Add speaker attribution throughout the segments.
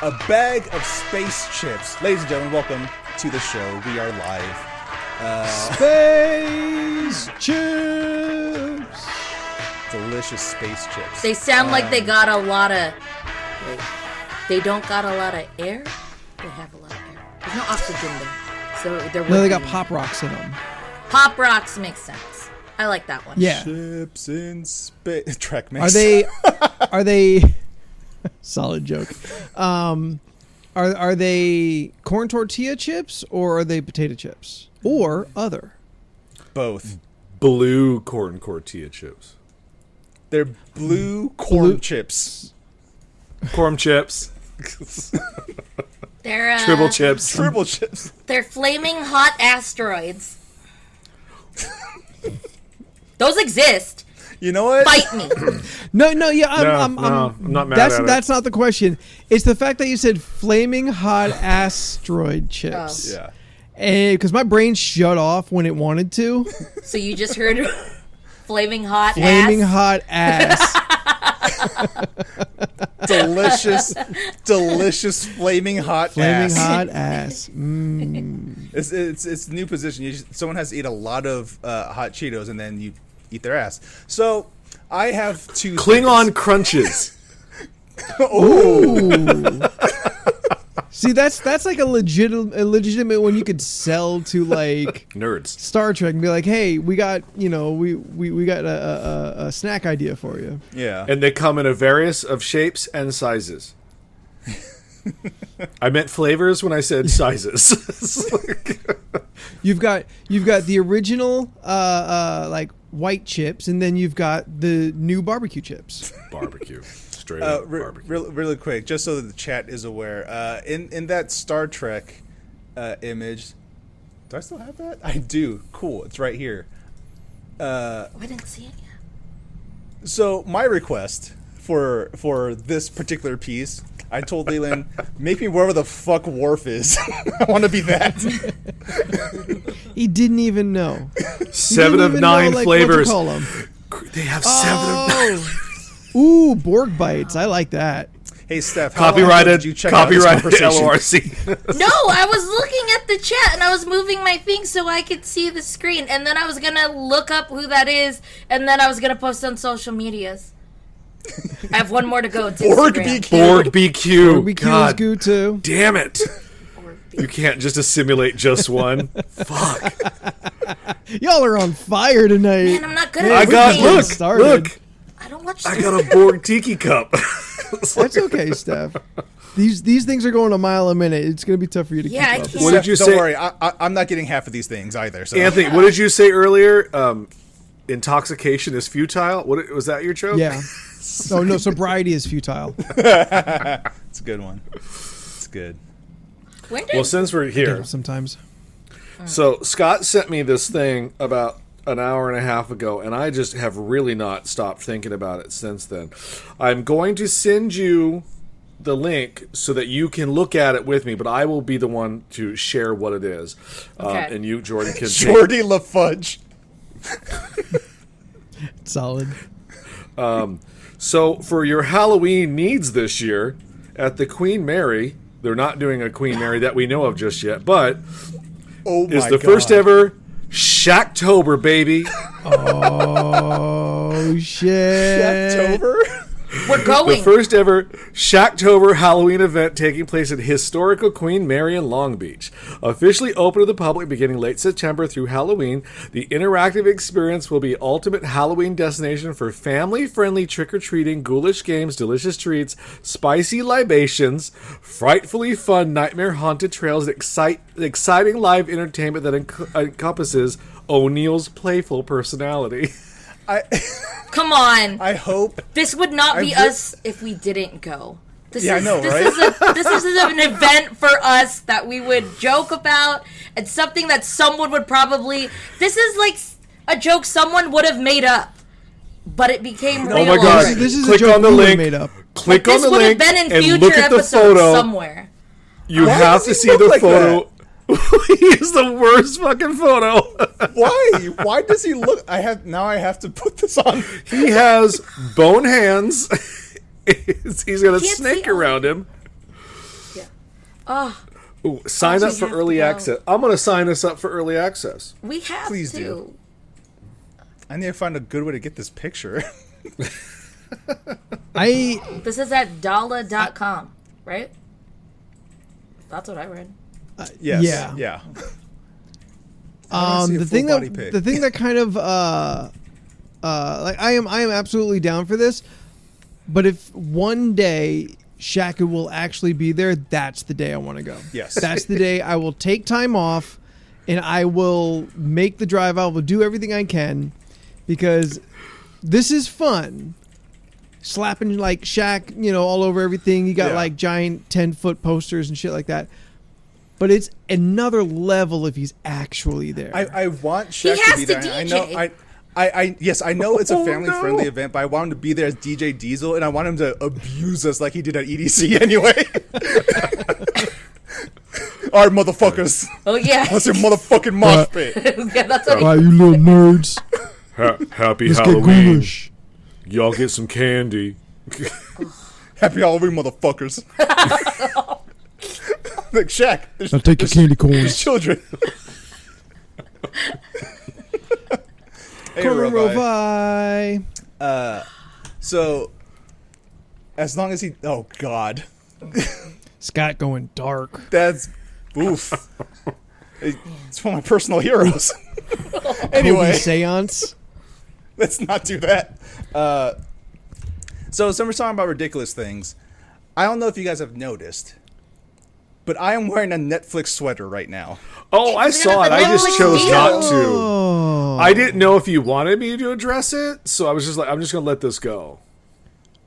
Speaker 1: a bag of space chips. Ladies and gentlemen, welcome to the show. We are live.
Speaker 2: Space chips.
Speaker 1: Delicious space chips.
Speaker 3: They sound like they got a lot of... They don't got a lot of air? They have a lot of air. There's no oxygen there. So they're
Speaker 2: No, they got Pop Rocks in them.
Speaker 3: Pop Rocks makes sense. I like that one.
Speaker 2: Yeah.
Speaker 1: Chips in space. Trek mix.
Speaker 2: Are they solid joke. Are they corn tortilla chips or are they potato chips? Or other?
Speaker 1: Both.
Speaker 4: Blue corn tortilla chips.
Speaker 1: They're blue corn chips.
Speaker 4: Corn chips.
Speaker 3: They're
Speaker 4: Triple chips.
Speaker 1: Triple chips.
Speaker 3: They're flaming hot asteroids. Those exist.
Speaker 1: You know what?
Speaker 3: Fight me.
Speaker 2: No, yeah, I'm
Speaker 4: not mad at it.
Speaker 2: That's not the question. It's the fact that you said flaming hot asteroid chips.
Speaker 3: Oh.
Speaker 1: Yeah.
Speaker 2: Because my brain shut off when it wanted to.
Speaker 3: So you just heard flaming hot
Speaker 2: Flaming
Speaker 3: ass?
Speaker 2: hot ass.
Speaker 1: delicious flaming hot
Speaker 2: Flaming
Speaker 1: ass.
Speaker 2: hot ass.
Speaker 1: It's a new position. Someone has to eat a lot of hot Cheetos and then you eat their ass. So I have two
Speaker 4: Klingon crunches.
Speaker 2: Ooh. See, that's like a legitimate one you could sell to like
Speaker 4: Nerds.
Speaker 2: Star Trek and be like, hey, we got we got a snack idea for you.
Speaker 1: Yeah.
Speaker 4: And they come in a various of shapes and sizes. I meant flavors when I said sizes.
Speaker 2: You've got the original like white chips, and then you've got the new barbecue chips.
Speaker 4: Barbecue. Straight up barbecue.
Speaker 1: Really quick, just so that the chat is aware, in that Star Trek image, do I still have that? I do. Cool. It's right here.
Speaker 3: I didn't see it yet.
Speaker 1: So my request for this particular piece, I told Leland, make me wherever the fuck Worf is. I want to be that.
Speaker 2: He didn't even know.
Speaker 4: 7 of 9
Speaker 2: like,
Speaker 4: flavors.
Speaker 2: What to call 'em.
Speaker 4: They have 7 of 9.
Speaker 2: Ooh, Borg bites. I like that.
Speaker 1: Hey Steph, how long ago
Speaker 4: Copyrighted
Speaker 1: did you check out this conversation?
Speaker 4: LoRC.
Speaker 3: No, I was looking at the chat and I was moving my thing so I could see the screen. And then I was going to look up who that is. And then I was going to post on social medias. I have one more to go. It's
Speaker 1: Borg
Speaker 3: Instagram.
Speaker 1: BQ.
Speaker 4: Borg BQ.
Speaker 2: Borg BQ is
Speaker 4: God
Speaker 2: good too.
Speaker 4: damn it.
Speaker 3: Borg
Speaker 4: You can't just assimilate just one. Fuck.
Speaker 2: Y'all are on fire tonight.
Speaker 3: Man, I'm not good at
Speaker 4: I
Speaker 3: this
Speaker 4: got,
Speaker 3: game.
Speaker 4: look.
Speaker 3: I don't watch
Speaker 4: I got a Borg Tiki cup.
Speaker 2: That's okay, Steph. These things are going a mile a minute. It's going to be tough for you to
Speaker 3: Yeah, I
Speaker 2: keep up.
Speaker 3: can't.
Speaker 4: What did you
Speaker 1: Don't
Speaker 4: say?
Speaker 1: worry, I'm not getting half of these things either. So.
Speaker 4: Anthony, what did you say earlier? Intoxication is futile. What was that your joke?
Speaker 2: Yeah. Oh no, sobriety is futile.
Speaker 1: It's a good one. It's good.
Speaker 3: When did
Speaker 4: Well, since we're here,
Speaker 2: Sometimes.
Speaker 4: so Scott sent me this thing about an hour and a half ago, and I just have really not stopped thinking about it since then. I'm going to send you the link so that you can look at it with me, but I will be the one to share what it is.
Speaker 3: Okay.
Speaker 4: And you, Jordan, can take
Speaker 1: Jordy LaFudge.
Speaker 2: Solid.
Speaker 4: So for your Halloween needs this year at the Queen Mary, they're not doing a Queen Mary that we know of just yet, but
Speaker 1: Oh my
Speaker 4: is the
Speaker 1: God.
Speaker 4: first ever Shacktober, baby.
Speaker 2: Oh shit.
Speaker 1: October?
Speaker 3: we're
Speaker 4: The
Speaker 3: going.
Speaker 4: first ever Shacktober Halloween event taking place at historical Queen Mary in Long Beach. Officially open to the public beginning late September through Halloween, the interactive experience will be ultimate Halloween destination for family-friendly trick-or-treating, ghoulish games, delicious treats, spicy libations, frightfully fun nightmare-haunted trails, and exciting live entertainment that encompasses O'Neill's playful personality.
Speaker 3: Come on.
Speaker 1: I hope.
Speaker 3: This would not be
Speaker 1: I re-
Speaker 3: us if we didn't go. This
Speaker 1: Yeah, I
Speaker 3: is,
Speaker 1: know,
Speaker 3: this
Speaker 1: right?
Speaker 3: Is an event for us that we would joke about. It's something that someone would probably... This is like a joke someone would have made up. But it became real.
Speaker 4: Oh my God.
Speaker 3: already.
Speaker 2: This is
Speaker 4: Click
Speaker 2: a joke
Speaker 4: on the
Speaker 2: we would've
Speaker 4: link.
Speaker 2: made up.
Speaker 4: Click
Speaker 3: This
Speaker 4: on the
Speaker 3: would have
Speaker 4: link
Speaker 3: been in
Speaker 4: and
Speaker 3: future
Speaker 4: look at the
Speaker 3: episodes
Speaker 4: photo.
Speaker 3: somewhere.
Speaker 4: You
Speaker 1: Why
Speaker 4: have
Speaker 1: does
Speaker 4: to
Speaker 1: he
Speaker 4: see
Speaker 1: look
Speaker 4: the
Speaker 1: like
Speaker 4: photo. He is the worst fucking photo.
Speaker 1: Why? Why does he look? I have to put this on.
Speaker 4: He has bone hands. He's got a
Speaker 3: Can't
Speaker 4: snake
Speaker 3: see-
Speaker 4: around him.
Speaker 3: Oh,
Speaker 4: Ooh, sign up
Speaker 3: we
Speaker 4: for
Speaker 3: have
Speaker 4: early
Speaker 3: to go.
Speaker 4: access. I'm going to sign us up for early access.
Speaker 3: we have
Speaker 1: Please
Speaker 3: to.
Speaker 1: do. I need to find a good way to get this picture.
Speaker 3: This is at Dala.com, right? That's what I read.
Speaker 1: Yes.
Speaker 2: Yeah.
Speaker 1: Yeah. I wanna see a
Speaker 2: The
Speaker 1: full
Speaker 2: thing
Speaker 1: body
Speaker 2: that
Speaker 1: pic.
Speaker 2: the thing that kind of like I am absolutely down for this, but if one day Shaka will actually be there, that's the day I want to go.
Speaker 1: Yes.
Speaker 2: That's the day I will take time off and I will make the drive. I will do everything I can because this is fun. Slapping like Shaq, all over everything. You got
Speaker 1: Yeah.
Speaker 2: like giant 10-foot posters and shit like that. But it's another level if he's actually there.
Speaker 1: I want Shaq
Speaker 3: has
Speaker 1: to be
Speaker 3: to
Speaker 1: there. I
Speaker 3: DJ.
Speaker 1: know. Yes, I know it's a
Speaker 4: Oh,
Speaker 1: family-friendly
Speaker 4: no.
Speaker 1: event, but I want him to be there as DJ Diesel, and I want him to abuse us like he did at EDC anyway. All right, motherfuckers.
Speaker 3: Oh yeah,
Speaker 1: Let's your motherfucking mosh pit.
Speaker 3: yeah, that's what.
Speaker 2: Wow, you little nerds.
Speaker 4: Happy
Speaker 2: Let's get
Speaker 4: Halloween.
Speaker 2: ghoulish.
Speaker 4: Y'all get some candy.
Speaker 1: Happy Halloween, motherfuckers. Like Shaq, there's,
Speaker 2: Now take your
Speaker 1: there's-
Speaker 2: candy
Speaker 1: there's
Speaker 2: corns.
Speaker 1: children. Hey,
Speaker 2: Corn
Speaker 1: Rovi.
Speaker 2: Rovi.
Speaker 1: So, as long as he, oh God,
Speaker 2: Scott going dark.
Speaker 1: that's oof. It's one of my personal heroes.
Speaker 2: Kobe
Speaker 1: Anyway,
Speaker 2: Seance.
Speaker 1: let's not do that. So, we're talking about ridiculous things. I don't know if you guys have noticed, but I am wearing a Netflix sweater right now.
Speaker 4: Oh, I saw it. I just chose not to.
Speaker 2: Oh.
Speaker 4: I didn't know if you wanted me to address it, so I was just like, I'm just going to let this go.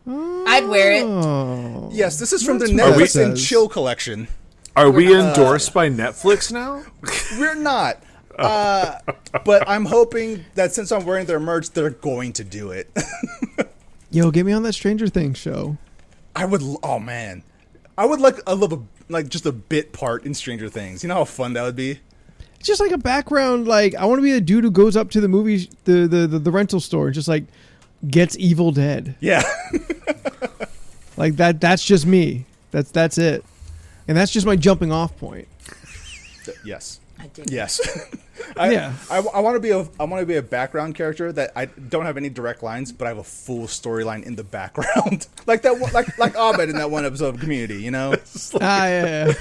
Speaker 3: I'd wear it.
Speaker 2: Oh.
Speaker 1: Yes, this is from the
Speaker 2: That's what it
Speaker 1: Netflix and
Speaker 2: says.
Speaker 1: Chill collection.
Speaker 4: Are we endorsed by Netflix now?
Speaker 1: We're not. But I'm hoping that since I'm wearing their merch, they're going to do it.
Speaker 2: Yo, get me on that Stranger Things show.
Speaker 1: I would. Oh man, I would like a little, like just a bit part in Stranger Things. You know how fun that would be.
Speaker 2: It's just like a background. Like I want to be the dude who goes up to the movie, the rental store, and just like gets Evil Dead.
Speaker 1: Yeah.
Speaker 2: Like that. That's just me. That's it. And that's just my jumping off point.
Speaker 1: Yes.
Speaker 3: I did.
Speaker 1: Yes.
Speaker 2: Yeah.
Speaker 1: I want to be a background character that I don't have any direct lines, but I have a full storyline in the background, like that, like Abed in that one episode of Community. You know.
Speaker 2: Yeah.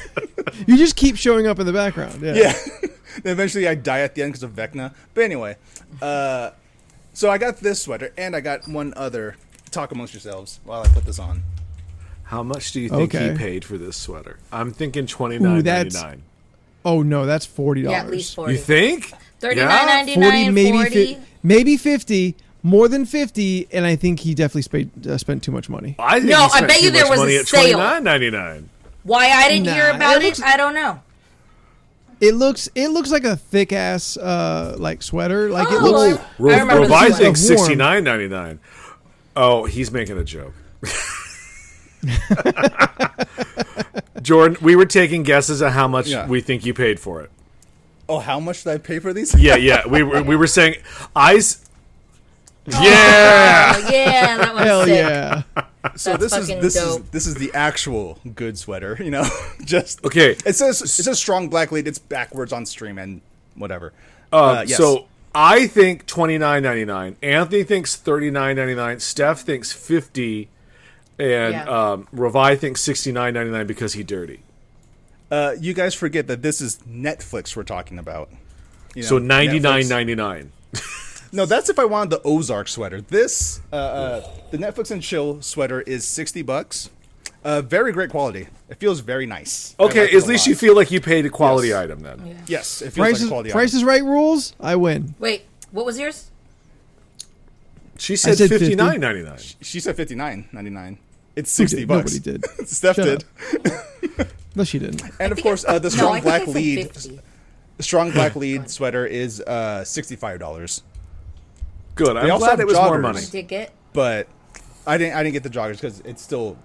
Speaker 2: You just keep showing up in the background. Yeah.
Speaker 1: Yeah. Then eventually I die at the end because of Vecna. But anyway, so I got this sweater and I got one other. Talk amongst yourselves while I put this on.
Speaker 4: How much do you think
Speaker 2: Okay.
Speaker 4: he paid for this sweater? I'm thinking $29.99.
Speaker 2: Oh no, that's $40.
Speaker 3: Yeah, at least 40.
Speaker 4: You think?
Speaker 3: $39.99,
Speaker 2: 40, maybe
Speaker 3: 40.
Speaker 2: maybe 50, more than 50, and I think he definitely spent too much money.
Speaker 4: I think
Speaker 3: No,
Speaker 4: he
Speaker 3: I
Speaker 4: spent
Speaker 3: bet
Speaker 4: too
Speaker 3: you there
Speaker 4: much
Speaker 3: was
Speaker 4: money
Speaker 3: a
Speaker 4: at
Speaker 3: sale.
Speaker 4: $29.99.
Speaker 3: Why I didn't
Speaker 2: Nah,
Speaker 3: hear about
Speaker 2: it
Speaker 3: it,
Speaker 2: looks-
Speaker 3: I don't know.
Speaker 2: It looks like a thick ass like sweater. Like it
Speaker 3: Oh,
Speaker 2: looks.
Speaker 3: I remember
Speaker 4: Rovi
Speaker 3: this
Speaker 4: thinks
Speaker 2: one. Warm.
Speaker 4: $69.99. Oh, he's making a joke. Jordan, we were taking guesses at how much
Speaker 1: Yeah.
Speaker 4: we think you paid for it.
Speaker 1: Oh, how much did I pay for these?
Speaker 4: Yeah. We were saying Yeah.
Speaker 3: Oh, yeah, that one's
Speaker 2: Hell
Speaker 3: sick.
Speaker 2: yeah!
Speaker 1: So
Speaker 3: That's
Speaker 1: this is
Speaker 3: fucking
Speaker 1: this
Speaker 3: dope.
Speaker 1: is this is the actual good sweater. You know, just
Speaker 4: Okay.
Speaker 1: It says strong black lead. It's backwards on stream and whatever. Yes.
Speaker 4: So I think $29.99. Anthony thinks $39.99. Steph thinks $50, and
Speaker 3: Yeah.
Speaker 4: Rovi thinks $69.99 because he dirty.
Speaker 1: You guys forget that this is Netflix we're talking about. You know,
Speaker 4: So
Speaker 1: Netflix.
Speaker 4: $99.99.
Speaker 1: No, that's if I wanted the Ozark sweater. This, the Netflix and Chill sweater is $60. Very great quality. It feels very nice. I
Speaker 4: Okay,
Speaker 1: like it
Speaker 4: at
Speaker 1: a
Speaker 4: least
Speaker 1: lot.
Speaker 4: you feel like you paid a quality
Speaker 1: Yes.
Speaker 4: item then.
Speaker 3: Yeah.
Speaker 1: Yes, it feels like a quality
Speaker 2: Price
Speaker 1: item.
Speaker 2: is Right rules. I win.
Speaker 3: Wait, what was yours?
Speaker 4: She said
Speaker 2: said 50.
Speaker 4: $59.99.
Speaker 1: She said $59.99. It's
Speaker 2: Who
Speaker 1: $60.
Speaker 2: did? Nobody did.
Speaker 1: Steph
Speaker 2: Shut
Speaker 1: did.
Speaker 2: No, she didn't.
Speaker 1: And of
Speaker 3: think
Speaker 1: course,
Speaker 3: I-
Speaker 1: the
Speaker 3: no,
Speaker 1: strong
Speaker 3: I think
Speaker 1: black
Speaker 3: I said
Speaker 1: lead.
Speaker 3: 50.
Speaker 1: The strong black lead sweater is $65.
Speaker 4: Good. I'm
Speaker 1: also
Speaker 4: glad
Speaker 1: have
Speaker 4: it was more
Speaker 1: joggers.
Speaker 4: money.
Speaker 3: Did get?
Speaker 1: But I didn't get the joggers because it's still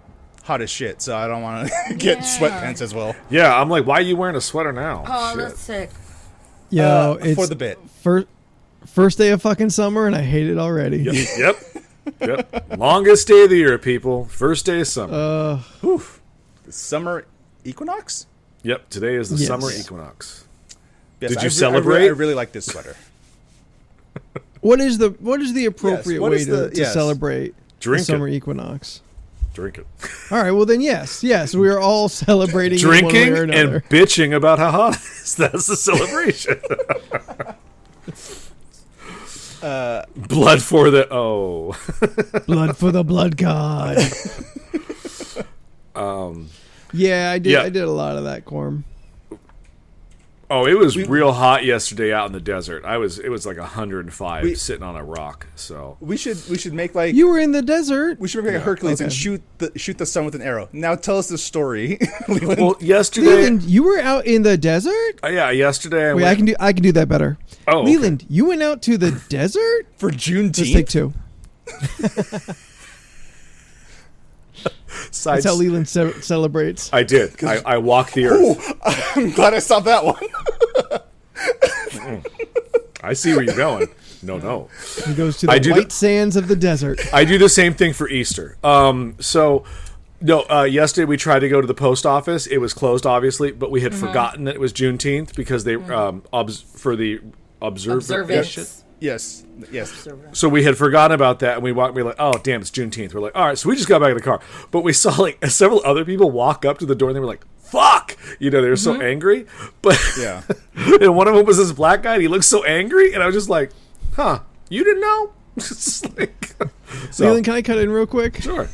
Speaker 1: hot as shit. So I don't want to get
Speaker 3: Yeah.
Speaker 1: sweatpants as well.
Speaker 4: Yeah, I'm like, why are you wearing a sweater now?
Speaker 3: Oh,
Speaker 4: Shit.
Speaker 3: that's sick.
Speaker 2: Yo, it's
Speaker 1: for the bit.
Speaker 2: first day of fucking summer, and I hate it already.
Speaker 4: Yep. Yep. Longest day of the year, people. First day of summer.
Speaker 1: The summer equinox?
Speaker 4: Yep, today is the
Speaker 2: Yes.
Speaker 4: summer equinox.
Speaker 1: Yes,
Speaker 4: Did you
Speaker 1: I
Speaker 4: celebrate?
Speaker 1: really like this sweater.
Speaker 2: What is the appropriate
Speaker 1: what
Speaker 2: way
Speaker 1: is
Speaker 2: to,
Speaker 1: the-
Speaker 2: to
Speaker 1: yes.
Speaker 2: celebrate
Speaker 4: Drink
Speaker 2: the summer
Speaker 4: it.
Speaker 2: equinox?
Speaker 4: Drink it.
Speaker 2: All right, well then, yes, we are all celebrating in one way
Speaker 4: Drinking
Speaker 2: or
Speaker 4: and
Speaker 2: another.
Speaker 4: bitching about how hot it is. That's the celebration. Blood for the
Speaker 2: Blood for the blood god. Yeah, I did.
Speaker 4: Yeah.
Speaker 2: I did a lot of that, Corm.
Speaker 4: it was real hot yesterday out in the desert. It was like 105 sitting on a rock. So
Speaker 1: We should make like
Speaker 2: You were in the desert.
Speaker 1: we should make like a Hercules and
Speaker 2: okay.
Speaker 1: shoot the sun with an arrow. Now tell us the story, Leland.
Speaker 4: well, yesterday,
Speaker 2: Leland, you were out in the desert.
Speaker 4: yeah, yesterday
Speaker 2: Wait, I can do that better.
Speaker 4: Oh, okay.
Speaker 2: Leland, you went out to the desert.
Speaker 1: For
Speaker 2: Let's
Speaker 1: Juneteenth.
Speaker 2: take two. That's how Leland celebrates.
Speaker 4: I did. I walked the earth.
Speaker 1: I'm glad I stopped that one.
Speaker 4: I see where you're going. No.
Speaker 2: He goes to
Speaker 4: I
Speaker 2: the
Speaker 4: do
Speaker 2: white sands of the desert.
Speaker 4: I do the same thing for Easter. Yesterday we tried to go to the post office. It was closed, obviously, but we had forgotten that it was Juneteenth because they for the observation.
Speaker 3: Observance.
Speaker 1: Yes.
Speaker 4: So we had forgotten about that, and we were like, "Oh, damn, it's Juneteenth." We're like, "All right," so we just got back in the car, but we saw like several other people walk up to the door, and they were like, "Fuck!" They were so angry. But
Speaker 1: Yeah.
Speaker 4: and one of them was this black guy, and he looked so angry, and I was just like, "Huh, you didn't know?" It's like, so
Speaker 2: Leland, can I cut in real quick?
Speaker 4: sure.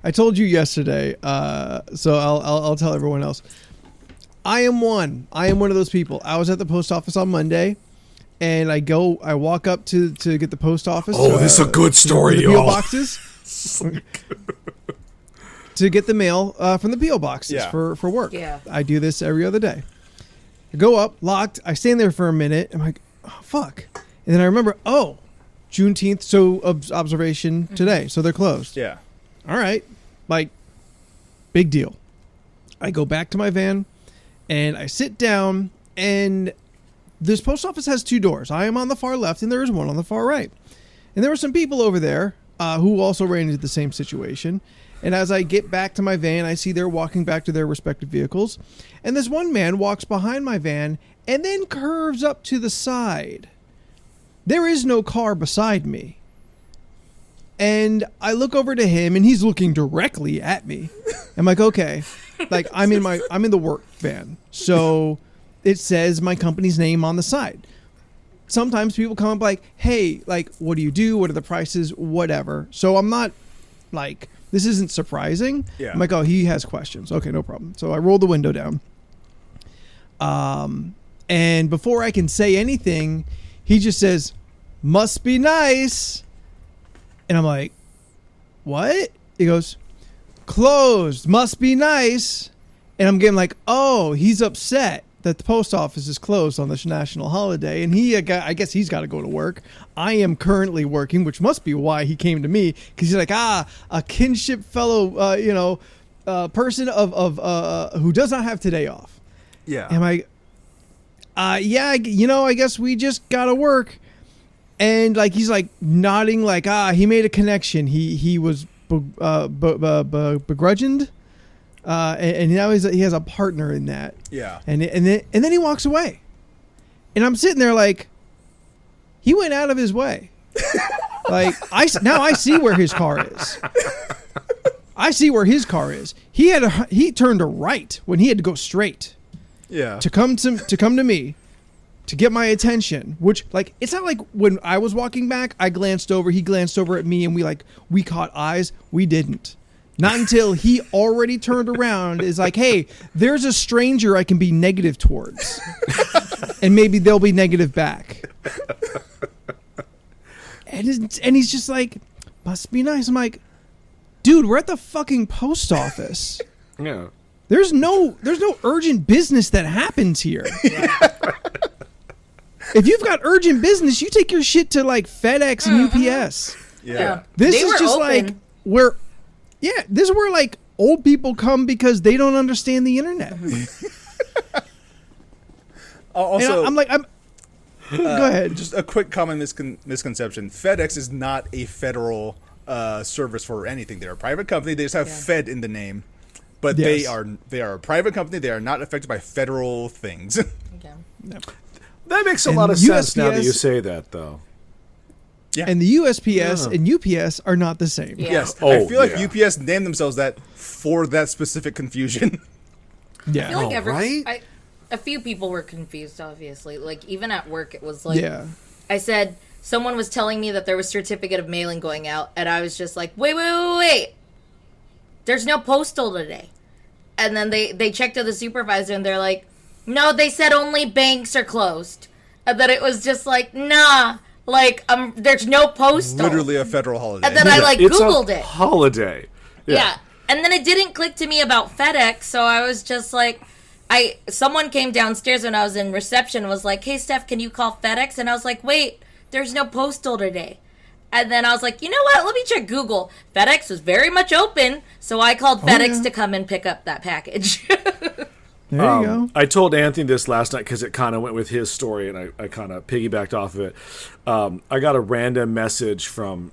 Speaker 2: I told you yesterday, so I'll tell everyone else. I am one of those people. I was at the post office on Monday, and I walk up to get the post office.
Speaker 4: Oh, this is a good story,
Speaker 2: the PO
Speaker 4: y'all.
Speaker 2: boxes to get the mail from the PO boxes
Speaker 1: Yeah.
Speaker 2: for work.
Speaker 3: Yeah.
Speaker 2: I do this every other day. I go up, locked. I stand there for a minute. I'm like, oh, fuck, and then I remember, oh, Juneteenth, so observation today, so they're closed.
Speaker 1: Yeah.
Speaker 2: All right, like, big deal. I go back to my van and I sit down, and this post office has two doors. I am on the far left and there is one on the far right. And there were some people over there who also ran into the same situation. And as I get back to my van, I see they're walking back to their respective vehicles. And this one man walks behind my van and then curves up to the side. There is no car beside me. And I look over to him, and he's looking directly at me. I'm like, okay, like I'm in the work van, so it says my company's name on the side. Sometimes people come up like, hey, like, what do you do? What are the prices? Whatever. So I'm not like, this isn't surprising.
Speaker 1: Yeah.
Speaker 2: I'm like, oh, he has questions. Okay, no problem. So I roll the window down. And before I can say anything, he just says, "Must be nice." And I'm like, what? He goes, "Closed, must be nice." And I'm getting like, oh, he's upset that the post office is closed on this national holiday. And I guess he's got to go to work. I am currently working, which must be why he came to me. Because he's like, a kinship fellow, person of who does not have today off.
Speaker 1: Yeah.
Speaker 2: And I'm like, yeah, I guess we just got to work. And like he's like nodding, like he made a connection. He was begrudged, and now he has a partner in that.
Speaker 1: Yeah.
Speaker 2: And then he walks away, and I'm sitting there like, he went out of his way. Like I see where his car is. I see where his car is. He turned a right when he had to go straight.
Speaker 1: Yeah.
Speaker 2: To come to me. To get my attention, which like it's not like when I was walking back, I glanced over, he glanced over at me, and we caught eyes. We didn't. Not until he already turned around is like, hey, there's a stranger I can be negative towards, and maybe they'll be negative back. And he's just like, must be nice. I'm like, dude, we're at the fucking post office.
Speaker 4: Yeah.
Speaker 2: There's no urgent business that happens here. If you've got urgent business, you take your shit to like FedEx and UPS.
Speaker 1: Yeah.
Speaker 2: This
Speaker 3: They
Speaker 2: is
Speaker 3: were
Speaker 2: just
Speaker 3: open.
Speaker 2: like this is where like old people come because they don't understand the internet.
Speaker 1: Also,
Speaker 2: And I'm go ahead.
Speaker 1: just a quick common misconception. FedEx is not a federal service for anything. They're a private company. They just have Fed in the name. but
Speaker 2: Yes.
Speaker 1: they are a private company. They are not affected by federal things.
Speaker 3: Okay.
Speaker 4: That makes a
Speaker 2: And
Speaker 4: lot of sense now that
Speaker 2: USPS
Speaker 4: you say that, though.
Speaker 1: Yeah.
Speaker 2: And the USPS and UPS are not the same.
Speaker 3: Yeah.
Speaker 1: Yes,
Speaker 4: Oh,
Speaker 1: I feel like
Speaker 4: yeah.
Speaker 1: UPS named themselves that for that specific confusion.
Speaker 2: Yeah.
Speaker 3: I feel like
Speaker 4: right?
Speaker 3: a few people were confused, obviously. Like, even at work, it was like,
Speaker 2: Yeah.
Speaker 3: I said, someone was telling me that there was certificate of mailing going out, and I was just like, wait. There's no postal today. And then they checked to the supervisor, and they're like, no, they said only banks are closed. And then it was just like, nah, like, there's no postal.
Speaker 1: Literally a federal holiday.
Speaker 3: And then I, like,
Speaker 4: It's
Speaker 3: Googled
Speaker 4: a
Speaker 3: it.
Speaker 4: holiday.
Speaker 3: Yeah. And then it didn't click to me about FedEx, so I was just like, someone came downstairs when I was in reception and was like, hey, Steph, can you call FedEx? And I was like, wait, there's no postal today. And then I was like, you know what? Let me check Google. FedEx was very much open, so I called FedEx
Speaker 2: yeah.
Speaker 3: to come and pick up that package.
Speaker 2: There you go.
Speaker 4: I told Anthony this last night because it kind of went with his story, and I kind of piggybacked off of it. I got a random message from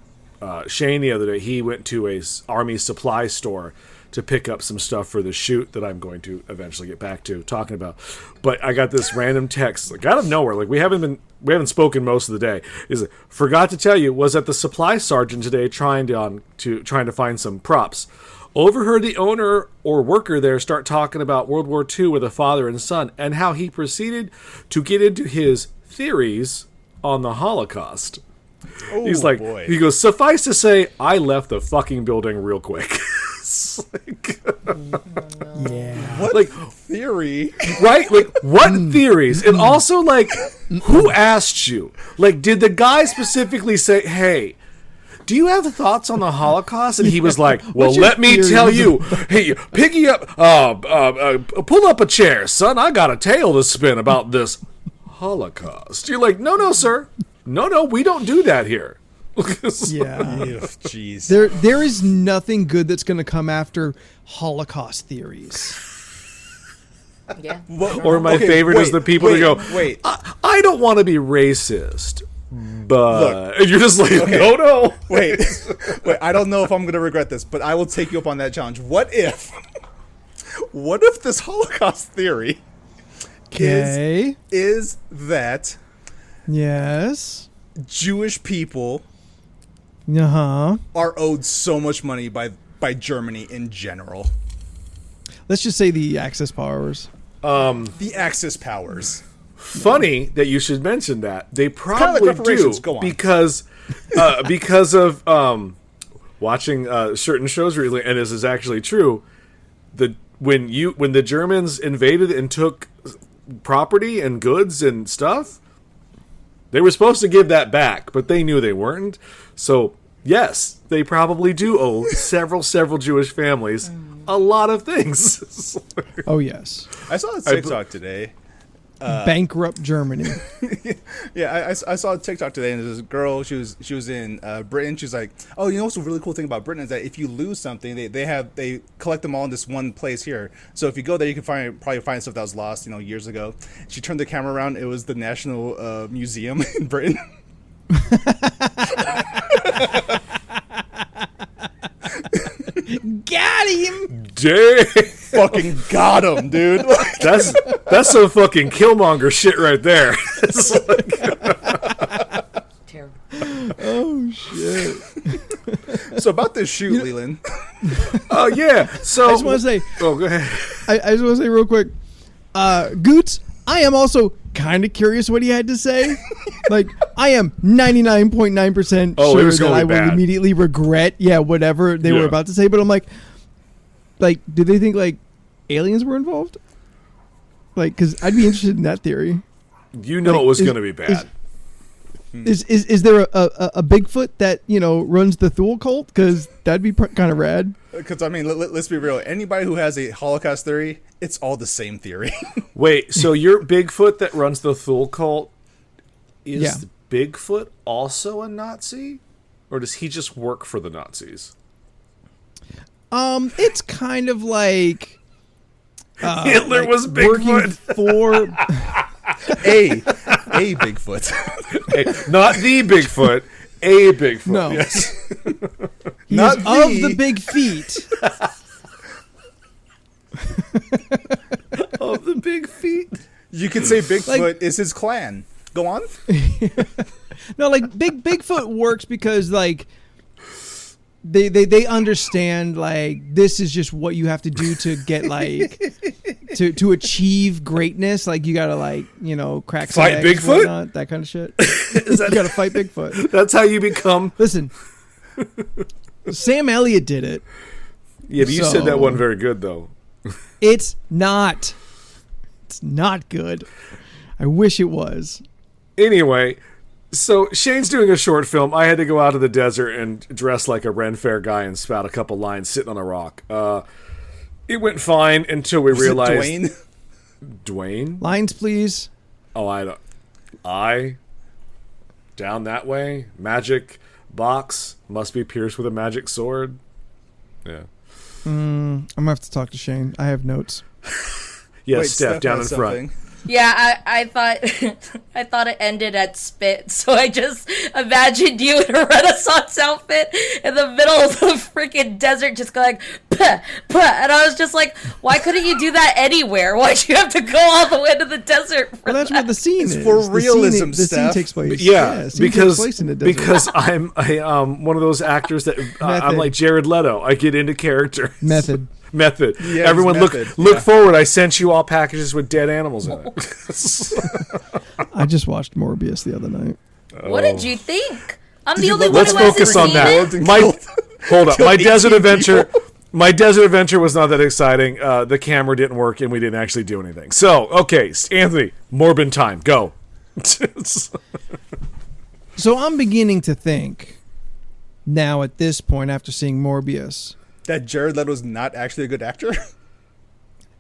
Speaker 4: Shane the other day. He went to a Army supply store to pick up some stuff for the shoot that I'm going to eventually get back to talking about. But I got this random text, like out of nowhere. Like we haven't spoken most of the day. Is it, forgot to tell you, was at the supply sergeant today trying to find some props. Overheard the owner or worker there start talking about World War II with a father and son, and how he proceeded to get into his theories on the Holocaust.
Speaker 1: Oh,
Speaker 4: He's like,
Speaker 1: boy.
Speaker 4: he goes, suffice to say, I left the fucking building real quick. It's like,
Speaker 2: Yeah.
Speaker 1: What
Speaker 4: like,
Speaker 1: theory?
Speaker 4: right? Like, what theories? And also, like, who asked you? Like, did the guy specifically say, hey, do you have thoughts on the Holocaust? And he was like, well,
Speaker 2: What's your
Speaker 4: let me
Speaker 2: theory?
Speaker 4: tell you. Hey, Piggy up, pull up a chair, son. I got a tale to spin about this Holocaust. You're like, no, sir. No, we don't do that here.
Speaker 2: Yeah.
Speaker 1: Ew, jeez.
Speaker 2: There is nothing good that's going to come after Holocaust theories.
Speaker 3: Yeah.
Speaker 4: Or my
Speaker 1: Okay,
Speaker 4: favorite is
Speaker 1: wait,
Speaker 4: the people
Speaker 1: wait,
Speaker 4: that go,
Speaker 1: wait.
Speaker 4: I don't want to be racist, but
Speaker 1: Look.
Speaker 4: and you're just like, no.
Speaker 1: Wait, I don't know if I'm going to regret this, but I will take you up on that challenge. What if this Holocaust theory
Speaker 2: Okay.
Speaker 1: is that
Speaker 2: Yes.
Speaker 1: Jewish people
Speaker 2: Uh-huh.
Speaker 1: are owed so much money by Germany in general?
Speaker 2: Let's just say the Axis powers.
Speaker 1: The Axis powers.
Speaker 4: Funny that you should mention that. They
Speaker 1: kinda like
Speaker 4: probably do
Speaker 1: reparations. Go on.
Speaker 4: because of watching certain shows recently, and this is actually true. When the Germans invaded and took property and goods and stuff, they were supposed to give that back, but they knew they weren't. So yes, they probably do owe several Jewish families a lot of things.
Speaker 2: Oh, yes.
Speaker 1: I saw a TikTok today.
Speaker 2: Bankrupt Germany.
Speaker 1: Yeah, I saw a TikTok today, and there's this girl. She was in Britain. She's like, oh, you know what's a really cool thing about Britain is that if you lose something, they collect them all in this one place here. So if you go there, you can probably find stuff that was lost, years ago. She turned the camera around. It was the National Museum in Britain.
Speaker 2: Got him!
Speaker 4: Dang,
Speaker 1: Fucking got him, dude.
Speaker 4: that's some fucking Killmonger shit right there. It's like,
Speaker 3: Terrible.
Speaker 2: Oh, shit.
Speaker 1: So about this shoot, Leland.
Speaker 4: oh yeah. So
Speaker 2: I just want to say,
Speaker 4: oh, go ahead.
Speaker 2: I just want to say real quick, Goots, I am also kind of curious what he had to say. Like, I am 99.9%
Speaker 4: Oh, it
Speaker 2: sure
Speaker 4: was
Speaker 2: that
Speaker 4: gonna
Speaker 2: I
Speaker 4: be
Speaker 2: will
Speaker 4: bad.
Speaker 2: immediately regret, whatever they were
Speaker 4: Yeah.
Speaker 2: about to say. But I'm like, do they think, like, aliens were involved? Like, because I'd be interested in that theory.
Speaker 4: You know
Speaker 2: Like,
Speaker 4: it was
Speaker 2: is-
Speaker 4: going to be bad.
Speaker 2: Is there a Bigfoot that, runs the Thule cult? Because that'd be kind of rad.
Speaker 1: Because, I mean, let's be real. Anybody who has a Holocaust theory, it's all the same theory.
Speaker 4: Wait, so your Bigfoot that runs the Thule cult, is
Speaker 2: Yeah.
Speaker 4: Bigfoot also a Nazi? Or does he just work for the Nazis?
Speaker 2: It's kind of like
Speaker 4: Hitler was
Speaker 2: working
Speaker 4: Bigfoot.
Speaker 2: for.
Speaker 1: a Bigfoot.
Speaker 4: Hey, not the Bigfoot, a Bigfoot.
Speaker 2: No.
Speaker 4: Yes.
Speaker 2: He is
Speaker 1: Not
Speaker 2: of
Speaker 1: the-
Speaker 2: the big feet.
Speaker 4: Of the big feet.
Speaker 1: You could say Bigfoot is his clan. Go on.
Speaker 2: No, like Bigfoot works because like they understand like this is just what you have to do to get like to achieve greatness. Like you gotta like crack some
Speaker 4: Fight
Speaker 2: eggs,
Speaker 4: Bigfoot?
Speaker 2: whatnot, that kind of shit. You gotta fight Bigfoot.
Speaker 4: That's how you become.
Speaker 2: Listen, Sam Elliott did it.
Speaker 4: Yeah, but you said that wasn't very good though.
Speaker 2: It's not. It's not good. I wish it was.
Speaker 4: Anyway, so Shane's doing a short film. I had to go out to the desert and dress like a Ren Fair guy and spout a couple lines sitting on a rock. It went fine until we realized...
Speaker 1: Dwayne?
Speaker 4: Dwayne?
Speaker 2: Lines, please.
Speaker 4: Oh, I don't... Down that way? Magic box must be pierced with a magic sword. Yeah.
Speaker 2: I'm gonna have to talk to Shane. I have notes.
Speaker 4: Yes,
Speaker 1: Wait,
Speaker 4: Steph, down in
Speaker 1: has
Speaker 4: front.
Speaker 1: something.
Speaker 3: Yeah, I thought I thought it ended at spit, so I just imagined you in a Renaissance outfit in the middle of the freaking desert, just going puh, puh, and I was just like, why couldn't you do that anywhere? Why'd you have to go all the way to the desert? For
Speaker 2: Well, that's
Speaker 3: that?
Speaker 2: what the scene
Speaker 1: It's
Speaker 2: is.
Speaker 1: for
Speaker 2: The
Speaker 1: realism,
Speaker 2: scene
Speaker 1: Steph.
Speaker 2: takes place.
Speaker 4: Yeah,
Speaker 2: the scene takes place in the desert.
Speaker 4: because I'm one of those actors that I'm
Speaker 2: Method.
Speaker 4: like Jared Leto. I get into character.
Speaker 2: Method.
Speaker 4: Method.
Speaker 1: Yeah,
Speaker 4: Everyone
Speaker 1: it's
Speaker 4: look
Speaker 1: method,
Speaker 4: look
Speaker 1: yeah.
Speaker 4: forward. I sent you all packages with dead animals in it.
Speaker 2: I just watched Morbius the other night.
Speaker 3: What did you think? I'm the
Speaker 1: you
Speaker 3: only
Speaker 1: love-
Speaker 3: one
Speaker 4: Let's
Speaker 3: who hasn't
Speaker 4: focus on
Speaker 3: seen
Speaker 4: that.
Speaker 3: it.
Speaker 1: Killed-
Speaker 4: Hold up. My
Speaker 1: killed
Speaker 4: desert
Speaker 1: 18
Speaker 4: adventure.
Speaker 1: people.
Speaker 4: My desert adventure was not that exciting. The camera didn't work, and we didn't actually do anything. So, okay, Anthony, Morbin time, go.
Speaker 2: So I'm beginning to think now at this point, after seeing Morbius.
Speaker 1: That Jared Leto's not actually a good actor?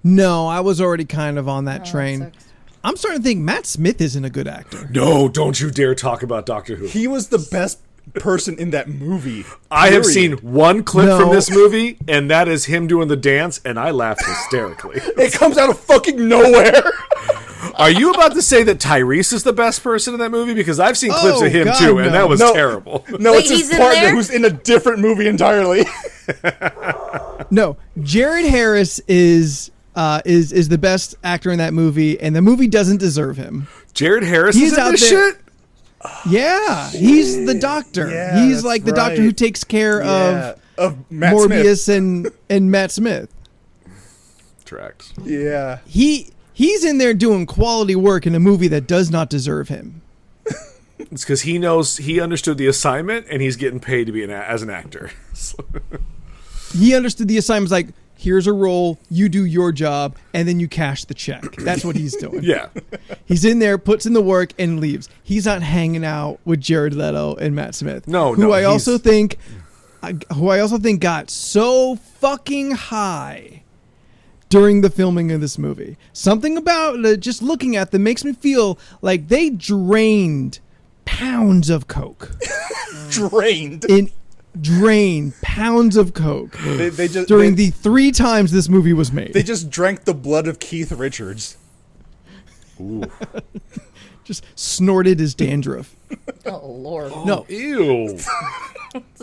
Speaker 2: No, I was already kind of on that train.
Speaker 3: sucks.
Speaker 2: I'm starting to think Matt Smith isn't a good actor.
Speaker 4: No, don't you dare talk about Doctor Who.
Speaker 1: He was the best person in that movie.
Speaker 4: I have
Speaker 1: Period.
Speaker 4: seen one clip
Speaker 2: No.
Speaker 4: from this movie, and that is him doing the dance, and I laughed hysterically.
Speaker 1: It comes out of fucking nowhere.
Speaker 4: Are you about to say that Tyrese is the best person in that movie? Because I've seen clips
Speaker 2: Oh,
Speaker 4: of him
Speaker 2: God,
Speaker 4: too, and
Speaker 2: no.
Speaker 4: that was
Speaker 1: No.
Speaker 4: terrible.
Speaker 1: No,
Speaker 3: Wait,
Speaker 1: it's his
Speaker 3: he's in
Speaker 1: partner
Speaker 3: there?
Speaker 1: who's in a different movie entirely.
Speaker 2: No, Jared Harris is the best actor in that movie, and the movie doesn't deserve him.
Speaker 4: Jared Harris
Speaker 2: He's
Speaker 4: is in
Speaker 2: out
Speaker 4: this
Speaker 2: there-
Speaker 4: shit?
Speaker 2: Yeah, he's the doctor.
Speaker 1: Yeah,
Speaker 2: He's
Speaker 1: that's
Speaker 2: like the doctor
Speaker 1: right.
Speaker 2: who takes care
Speaker 1: of Matt
Speaker 2: Morbius
Speaker 1: Smith.
Speaker 2: and Matt Smith.
Speaker 4: Tracks.
Speaker 1: Yeah.
Speaker 2: He's in there doing quality work in a movie that does not deserve him.
Speaker 4: It's because he knows he understood the assignment, and he's getting paid to be as an actor.
Speaker 2: He understood the assignment was like, here's a role, you do your job, and then you cash the check. That's what he's doing.
Speaker 4: Yeah.
Speaker 2: He's in there, puts in the work, and leaves. He's not hanging out with Jared Leto and Matt Smith. Who I also think got so fucking high during the filming of this movie. Something about just looking at them makes me feel like they drained pounds of coke. Drained pounds of coke
Speaker 1: They just
Speaker 2: during the 3 times this movie was made.
Speaker 1: They just drank the blood of Keith Richards.
Speaker 4: Ooh.
Speaker 2: Just snorted his dandruff.
Speaker 3: Oh Lord,
Speaker 2: No,
Speaker 4: Ew.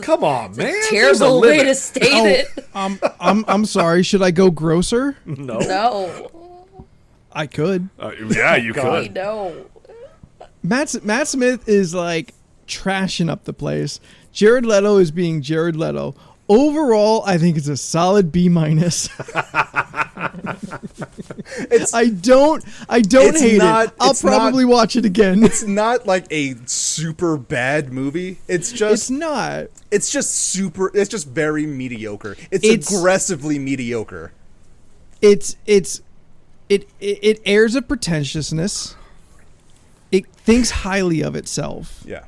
Speaker 4: Come on, man. There's a
Speaker 3: terrible way
Speaker 4: limit.
Speaker 3: to state it.
Speaker 2: I'm sorry. Should I go grosser?
Speaker 4: No.
Speaker 3: No,
Speaker 2: I could.
Speaker 4: Yeah, you
Speaker 3: I
Speaker 4: could.
Speaker 3: know.
Speaker 2: Matt Smith is like trashing up the place. Jared Leto is being Jared Leto. Overall, I think it's a solid B-. I don't
Speaker 1: It's
Speaker 2: hate
Speaker 1: not-
Speaker 2: it. I'll
Speaker 1: it's
Speaker 2: probably
Speaker 1: not-
Speaker 2: watch it again.
Speaker 1: It's not like a super bad movie. It's
Speaker 2: It's
Speaker 1: just
Speaker 2: not.
Speaker 1: it's just very mediocre. It's aggressively mediocre.
Speaker 2: It airs a pretentiousness. It thinks highly of itself.
Speaker 1: Yeah.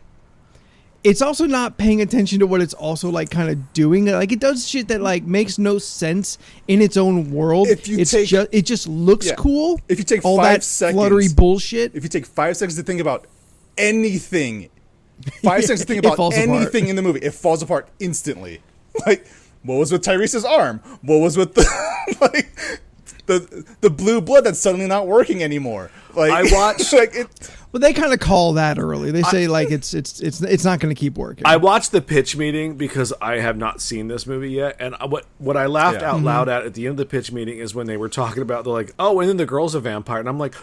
Speaker 2: It's also not paying attention to what it's also like kind of doing. Like it does shit that like makes no sense in its own world.
Speaker 1: If you
Speaker 2: It's
Speaker 1: take-
Speaker 2: it just looks
Speaker 1: Yeah.
Speaker 2: cool.
Speaker 1: If you take
Speaker 2: all
Speaker 1: 5
Speaker 2: that
Speaker 1: seconds-
Speaker 2: fluttery bullshit.
Speaker 1: If you take 5 seconds to think about anything, 5 seconds to think
Speaker 2: It
Speaker 1: about
Speaker 2: falls apart.
Speaker 1: anything in the movie, it falls apart instantly. Like, what was with Tyrese's arm? What was with the like? the blue blood that's suddenly not working anymore. Like
Speaker 4: I watched
Speaker 1: like it.
Speaker 2: Well, they kind of call that early. They say like it's not going to keep working.
Speaker 4: I watched the pitch meeting because I have not seen this movie yet, and what I laughed out loud at the end of the pitch meeting is when they were talking about, they're like, oh, and then the girl's a vampire, and I'm like,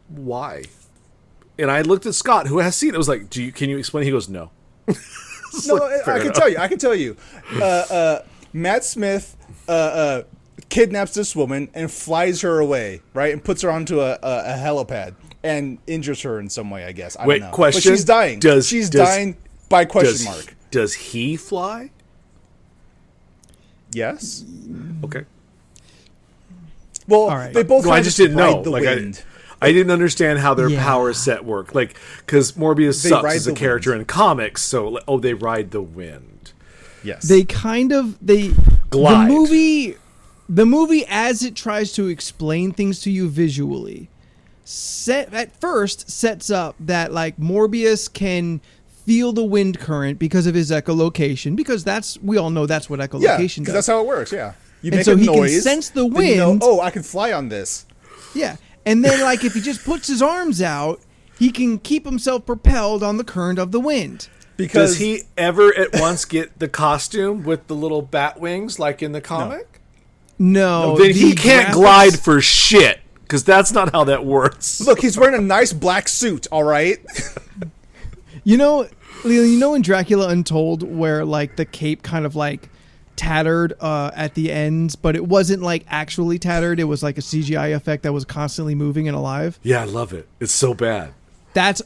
Speaker 4: why? And I looked at Scott, who has seen it. I was like, can you explain? He goes, no.
Speaker 1: No, I can tell you. Matt Smith kidnaps this woman and flies her away, right, and puts her onto a helipad and injures her in some way. I guess. I don't know.
Speaker 4: Question.
Speaker 1: But she's dying. She's dying by question mark.
Speaker 4: Does he fly?
Speaker 1: Yes.
Speaker 4: Okay.
Speaker 1: Well,
Speaker 2: All right.
Speaker 1: they both.
Speaker 4: No, I just didn't know.
Speaker 1: The
Speaker 4: Like
Speaker 1: wind.
Speaker 4: I didn't understand how their
Speaker 2: Yeah.
Speaker 4: power set work. Like, because Morbius
Speaker 1: They
Speaker 4: sucks
Speaker 1: ride
Speaker 4: as a
Speaker 1: the
Speaker 4: character
Speaker 1: wind.
Speaker 4: in comics, so they ride the wind.
Speaker 1: Yes.
Speaker 2: They kind of
Speaker 4: Glide.
Speaker 2: the movie as it tries to explain things to you visually sets up that like Morbius can feel the wind current because of his echolocation, because we all know that's what echolocation
Speaker 1: Yeah,
Speaker 2: does.
Speaker 1: because that's how it works. Yeah. You
Speaker 2: And
Speaker 1: make
Speaker 2: so
Speaker 1: a
Speaker 2: he can
Speaker 1: noise.
Speaker 2: sense the
Speaker 1: then you know,
Speaker 2: wind.
Speaker 1: oh, I can fly on this.
Speaker 2: Yeah. And then like if he just puts his arms out, he can keep himself propelled on the current of the wind.
Speaker 1: Because
Speaker 4: Does he ever at once get the costume with the little bat wings like in the comic?
Speaker 2: No.
Speaker 4: Then he
Speaker 2: the
Speaker 4: can't
Speaker 2: graphics-
Speaker 4: glide for shit, because that's not how that works.
Speaker 1: look, he's wearing a nice black suit. All right.
Speaker 2: You know, Leo, you know in Dracula Untold where like the cape kind of like tattered at the ends, but it wasn't like actually tattered. It was like a CGI effect that was constantly moving and alive.
Speaker 4: Yeah, I love it. It's so bad.
Speaker 2: That's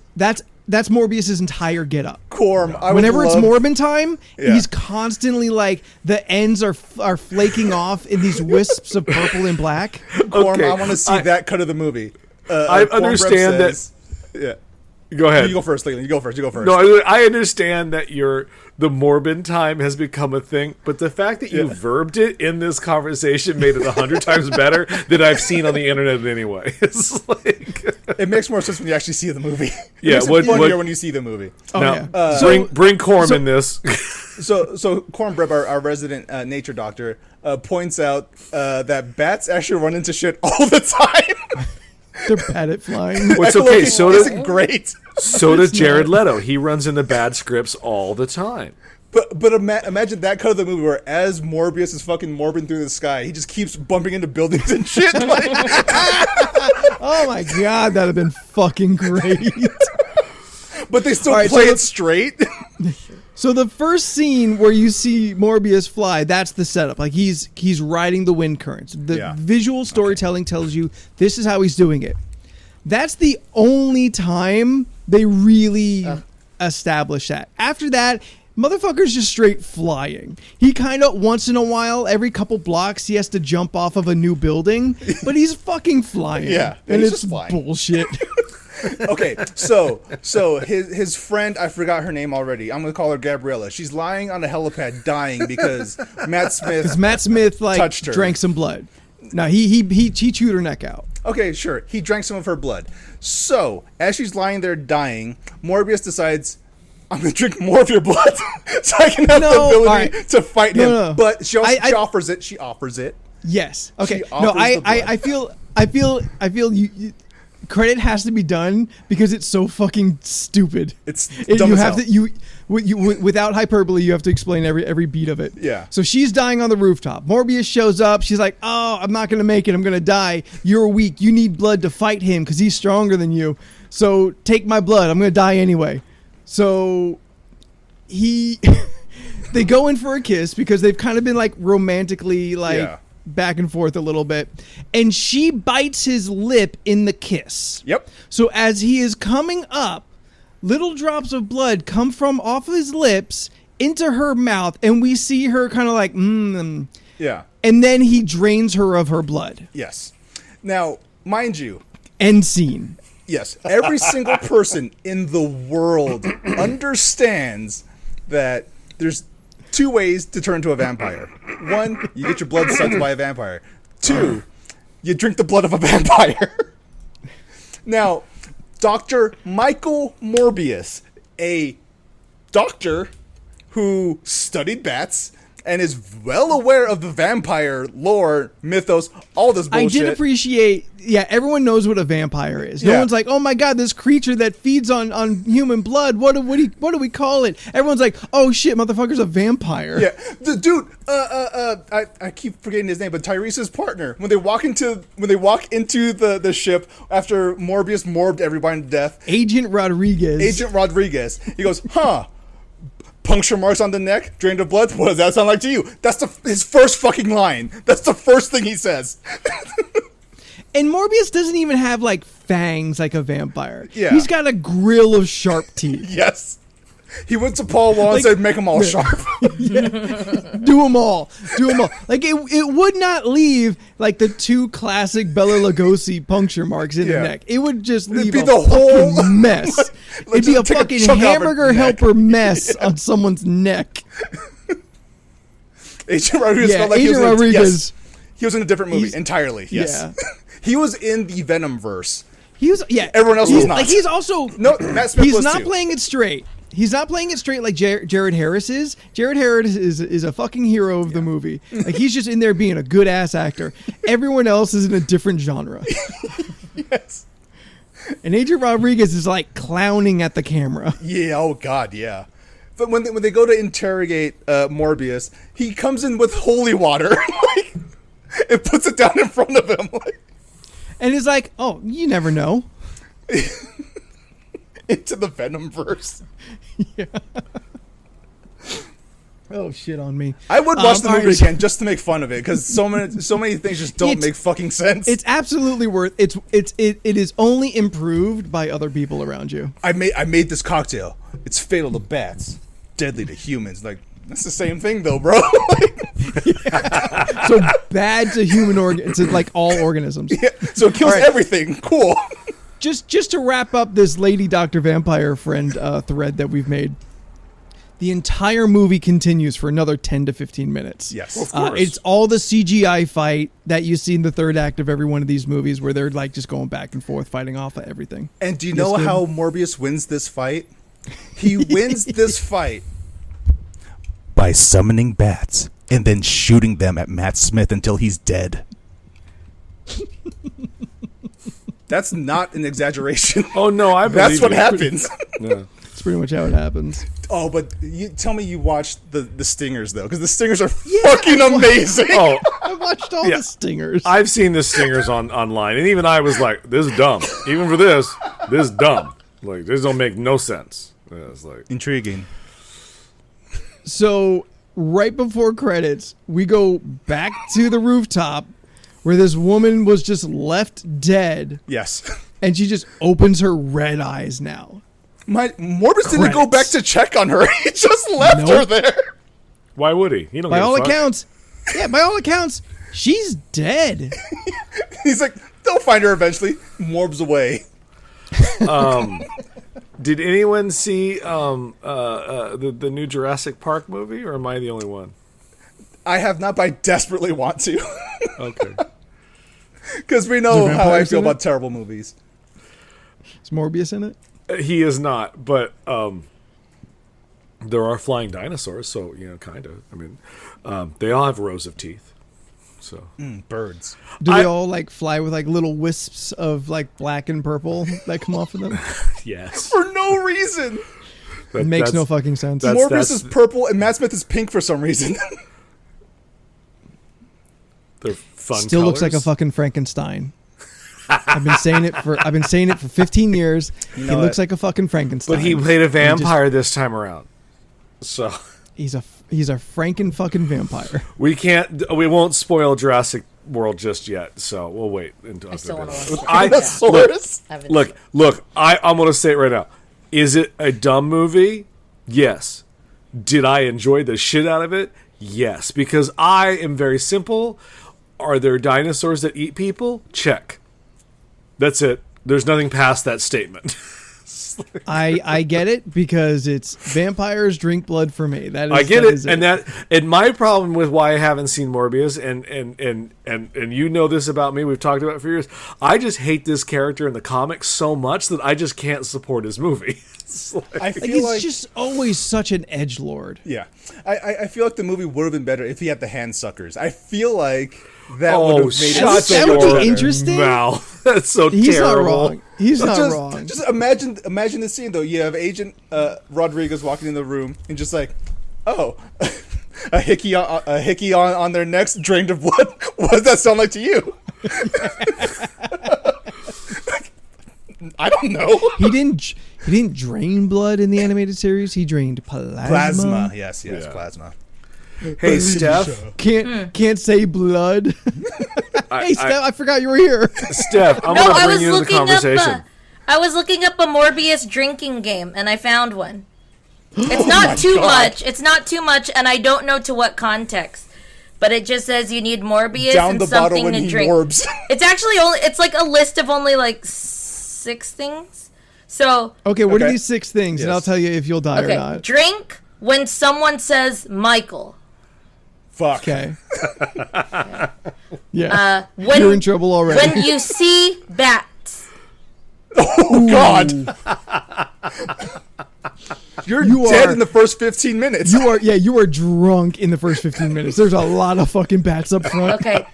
Speaker 2: Morbius's entire getup.
Speaker 1: Corm. I would
Speaker 2: Whenever it's
Speaker 1: love-
Speaker 2: Morbin time,
Speaker 1: Yeah.
Speaker 2: he's constantly like the ends are flaking off in these wisps of purple and black.
Speaker 1: Corm,
Speaker 4: Okay,
Speaker 1: I want to see that cut of the movie.
Speaker 4: I
Speaker 1: Corm
Speaker 4: understand
Speaker 1: Rep says- Yeah.
Speaker 4: Go ahead.
Speaker 1: You go first, Leland. You go first.
Speaker 4: No, I understand that the Morbin time has become a thing, but the fact that you verbed it in this conversation made it 100 times better than I've seen on the internet anyway. It's like,
Speaker 1: It makes more sense when you actually see the movie.
Speaker 4: Yeah,
Speaker 1: It makes it funnier when you see the movie.
Speaker 2: Oh
Speaker 4: now,
Speaker 2: yeah.
Speaker 4: bring Corm in this.
Speaker 1: So Corm Breb, our resident nature doctor, points out that bats actually run into shit all the time.
Speaker 2: They're bad at flying.
Speaker 4: What's okay? So
Speaker 1: isn't
Speaker 4: does
Speaker 1: great.
Speaker 4: Jared Leto. He runs into bad scripts all the time.
Speaker 1: But imagine that cut of the movie where as Morbius is fucking morbing through the sky, he just keeps bumping into buildings and shit. Like,
Speaker 2: Oh my god, that'd have been fucking great.
Speaker 1: but they still
Speaker 2: All right,
Speaker 1: play
Speaker 2: so
Speaker 1: it straight.
Speaker 2: So the first scene where you see Morbius fly, that's the setup. Like he's riding the wind currents. The visual storytelling tells you this is how he's doing it. That's the only time they really establish that. After that, motherfucker's just straight flying. He kind of once in a while, every couple blocks, he has to jump off of a new building, but he's fucking flying.
Speaker 1: Yeah,
Speaker 2: and
Speaker 1: he's
Speaker 2: it's
Speaker 1: just flying.
Speaker 2: bullshit.
Speaker 1: Okay, so his friend, I forgot her name already. I'm gonna call her Gabriella. She's lying on a helipad dying because Matt Smith
Speaker 2: like
Speaker 1: touched her.
Speaker 2: drank some blood. No, he chewed her neck out.
Speaker 1: Okay, sure. He drank some of her blood. So as she's lying there dying, Morbius decides, I'm gonna drink more of your blood so I can have the ability to fight him.
Speaker 2: No.
Speaker 1: But she offers it. She offers it.
Speaker 2: Yes. Okay.
Speaker 1: She
Speaker 2: No,
Speaker 1: offers the blood.
Speaker 2: I feel you credit has to be done because it's so fucking stupid.
Speaker 1: It's dumb
Speaker 2: you
Speaker 1: as
Speaker 2: have
Speaker 1: hell.
Speaker 2: to you without hyperbole you have to explain every beat of it.
Speaker 1: Yeah.
Speaker 2: So she's dying on the rooftop. Morbius shows up. She's like, "Oh, I'm not gonna make it. I'm gonna die. You're weak. You need blood to fight him because he's stronger than you. So take my blood. I'm gonna die anyway." So they go in for a kiss because they've kind of been like romantically back and forth a little bit, and she bites his lip in the kiss.
Speaker 1: Yep.
Speaker 2: So as he is coming up, little drops of blood come from off of his lips into her mouth, and we see her kind of like,
Speaker 1: Yeah.
Speaker 2: and then he drains her of her blood.
Speaker 1: Yes. Now, mind you,
Speaker 2: End scene.
Speaker 1: yes, every single person in the world understands that there's two ways to turn into a vampire. One, you get your blood sucked by a vampire. Two, you drink the blood of a vampire. Now, Dr. Michael Morbius, a doctor who studied bats and is well aware of the vampire lore, mythos, all this bullshit.
Speaker 2: I did appreciate, everyone knows what a vampire is. No
Speaker 1: Yeah.
Speaker 2: one's like, oh my god, this creature that feeds on human blood. What do we call it? Everyone's like, oh shit, motherfucker's a vampire.
Speaker 1: Yeah, the dude. I keep forgetting his name, but Tyrese's partner. When they walk into the ship after Morbius morbed everybody to death.
Speaker 2: Agent Rodriguez.
Speaker 1: He goes, huh? Puncture marks on the neck, drained of blood. What does that sound like to you? That's his first fucking line. That's the first thing he says.
Speaker 2: And Morbius doesn't even have like fangs like a vampire.
Speaker 1: Yeah.
Speaker 2: He's got a grill of sharp teeth.
Speaker 1: Yes. He went to Paul Wall and said, make them all sharp.
Speaker 2: Do them all. Like it would not leave like the two classic Bela Lugosi puncture marks in the neck. It would just leave
Speaker 1: be
Speaker 2: a
Speaker 1: the
Speaker 2: fucking
Speaker 1: whole
Speaker 2: mess. It'd be a
Speaker 1: just take a
Speaker 2: fucking
Speaker 1: chunk out of her
Speaker 2: hamburger
Speaker 1: neck.
Speaker 2: helper mess on someone's neck.
Speaker 1: Agent Rodriguez felt like
Speaker 2: Agent Rodriguez.
Speaker 1: he was in a different movie entirely. Yes.
Speaker 2: Yeah.
Speaker 1: He was in the Venom verse.
Speaker 2: He was,
Speaker 1: Everyone else was not.
Speaker 2: Like he's also
Speaker 1: Matt Smith
Speaker 2: he's
Speaker 1: was
Speaker 2: not
Speaker 1: too.
Speaker 2: playing it straight. He's not playing it straight like Jared Harris is. Jared Harris is a fucking hero of the movie. Like he's just in there being a good ass actor. Everyone else is in a different genre.
Speaker 1: Yes.
Speaker 2: And Agent Rodriguez is like clowning at the camera.
Speaker 1: Yeah. Oh God. Yeah. But when they go to interrogate Morbius, he comes in with holy water. Like, it puts it down in front of him. Like,
Speaker 2: And he's like, oh, you never know.
Speaker 1: into the Venom verse.
Speaker 2: Oh, shit on me.
Speaker 1: I would watch the movie
Speaker 2: alright.
Speaker 1: again just to make fun of it because so many things just don't make fucking sense.
Speaker 2: It's absolutely worth it is only improved by other people around you.
Speaker 1: I made this cocktail. It's fatal to bats, deadly to humans. Like that's the same thing though, bro.
Speaker 2: So bad to to like all organisms.
Speaker 1: Yeah, so it kills everything. Cool.
Speaker 2: Just to wrap up this Lady Dr. Vampire friend thread that we've made, the entire movie continues for another 10 to 15 minutes.
Speaker 1: Yes.
Speaker 4: Of course.
Speaker 2: It's all the CGI fight that you see in the third act of every one of these movies where they're like just going back and forth fighting off of everything.
Speaker 1: And do you know how Morbius wins this fight? He wins this fight by summoning bats and then shooting them at Matt Smith until he's dead. That's not an exaggration.
Speaker 4: Oh no, I believe
Speaker 1: That's what
Speaker 4: you.
Speaker 1: happens.
Speaker 4: Yeah.
Speaker 2: That's pretty much how it happens.
Speaker 1: Oh, but you tell me you watched the Stingers though, because the Stingers are fucking amazing.
Speaker 4: Oh,
Speaker 2: I watched all
Speaker 4: Yeah.
Speaker 2: the Stingers.
Speaker 4: I've seen the Stingers online, and even I was like, "This is dumb." Even for this is dumb. Like this don't make no sense. Yeah, it's like
Speaker 1: Intriguing.
Speaker 2: So right before credits, we go back to the rooftop where this woman was just left dead,
Speaker 1: Yes.
Speaker 2: and she just opens her red eyes now.
Speaker 1: Morbius didn't go
Speaker 2: Credits.
Speaker 1: back to check on her. He just left her
Speaker 2: Nope.
Speaker 1: there.
Speaker 4: why would he? He don't.
Speaker 2: By
Speaker 4: give a
Speaker 2: all
Speaker 4: fuck.
Speaker 2: accounts, she's dead.
Speaker 1: He's like, they'll find her eventually. Morbs away.
Speaker 4: Did anyone see the new Jurassic Park movie, or am I the only one?
Speaker 1: I have not, but I desperately want to.
Speaker 4: Okay.
Speaker 1: Because we
Speaker 2: Is
Speaker 1: know
Speaker 2: there
Speaker 1: how I
Speaker 2: vampires
Speaker 1: feel
Speaker 2: in
Speaker 1: about
Speaker 2: it?
Speaker 1: terrible movies.
Speaker 2: Is Morbius in it?
Speaker 4: He is not, but there are flying dinosaurs, so kind of. I mean, they all have rows of teeth. So
Speaker 1: Birds.
Speaker 2: Do they all like fly with like little wisps of like black and purple that come off of them?
Speaker 4: yes,
Speaker 1: For no reason.
Speaker 2: It makes no fucking sense.
Speaker 1: Morbius is purple and Matt Smith is pink for some reason.
Speaker 4: They're fun.
Speaker 2: Still looks like a
Speaker 4: colors.
Speaker 2: fucking Frankenstein. I've been saying it for 15 years. He
Speaker 1: know
Speaker 2: looks
Speaker 1: it.
Speaker 2: like a fucking Frankenstein.
Speaker 4: But he played a vampire this time around, so
Speaker 2: He's a Franken fucking vampire.
Speaker 4: we won't spoil Jurassic World just yet. So we'll wait until
Speaker 3: I still want to watch it.
Speaker 4: I
Speaker 1: Dinosaurs.
Speaker 3: Haven't-
Speaker 4: look. I'm gonna say it right now. Is it a dumb movie? Yes. Did I enjoy the shit out of it? Yes, because I am very simple. Are there dinosaurs that eat people? Check. That's it. There's nothing past that statement.
Speaker 2: I get it because it's vampires drink blood for me. That is,
Speaker 4: I get
Speaker 2: that
Speaker 4: it,
Speaker 2: is
Speaker 4: and my problem with why I haven't seen Morbius, and you know this about me, we've talked about it for years. I just hate this character in the comics so much that I just can't support his movie. It's like-
Speaker 1: I
Speaker 2: like,
Speaker 1: feel
Speaker 2: he's
Speaker 1: like
Speaker 2: just always such an edgelord.
Speaker 1: yeah, I feel like the movie would have been better if he had the hand suckers. I feel like that would have made
Speaker 4: shut
Speaker 1: it so
Speaker 2: that would
Speaker 1: much
Speaker 2: be
Speaker 1: better.
Speaker 2: interesting.
Speaker 4: Mouth. That's so
Speaker 2: He's
Speaker 4: terrible.
Speaker 2: not wrong. He's not
Speaker 1: just,
Speaker 2: wrong.
Speaker 1: Just imagine the scene though. You have Agent Rodriguez walking in the room and just like, oh, a hickey on their necks drained of blood. What does that sound like to you? I don't know.
Speaker 2: He didn't drain blood in the animated series. He drained plasma.
Speaker 1: Plasma, yes,
Speaker 4: Yeah.
Speaker 1: plasma.
Speaker 4: Hey, Steph.
Speaker 2: Can't say blood. Hey, Steph, I forgot you were here.
Speaker 4: Steph, I'm
Speaker 3: No,
Speaker 4: going to
Speaker 3: I
Speaker 4: bring
Speaker 3: was
Speaker 4: you into the
Speaker 3: looking up.
Speaker 4: conversation.
Speaker 3: I was looking up a Morbius drinking game, and I found one. It's not too
Speaker 1: God.
Speaker 3: much. It's not too much, and I don't know to what context. But it just says you need Morbius
Speaker 1: Down
Speaker 3: and
Speaker 1: the bottle
Speaker 3: something
Speaker 1: when
Speaker 3: to
Speaker 1: he
Speaker 3: drink.
Speaker 1: morbs.
Speaker 3: It's actually only. It's like a list of only like 6 things. So
Speaker 2: Okay, what are
Speaker 1: Okay.
Speaker 2: these 6 things? And
Speaker 1: Yes.
Speaker 2: I'll tell you if you'll die or
Speaker 3: okay,
Speaker 2: not.
Speaker 3: drink when someone says Michael.
Speaker 1: Fuck.
Speaker 2: Okay. Yeah.
Speaker 3: When
Speaker 2: You're in trouble already.
Speaker 3: when you see bats.
Speaker 1: Oh God. You're
Speaker 2: You
Speaker 1: dead
Speaker 2: are-
Speaker 1: in the first 15 minutes.
Speaker 2: You are drunk in the first 15 minutes. There's a lot of fucking bats up front.
Speaker 3: Okay.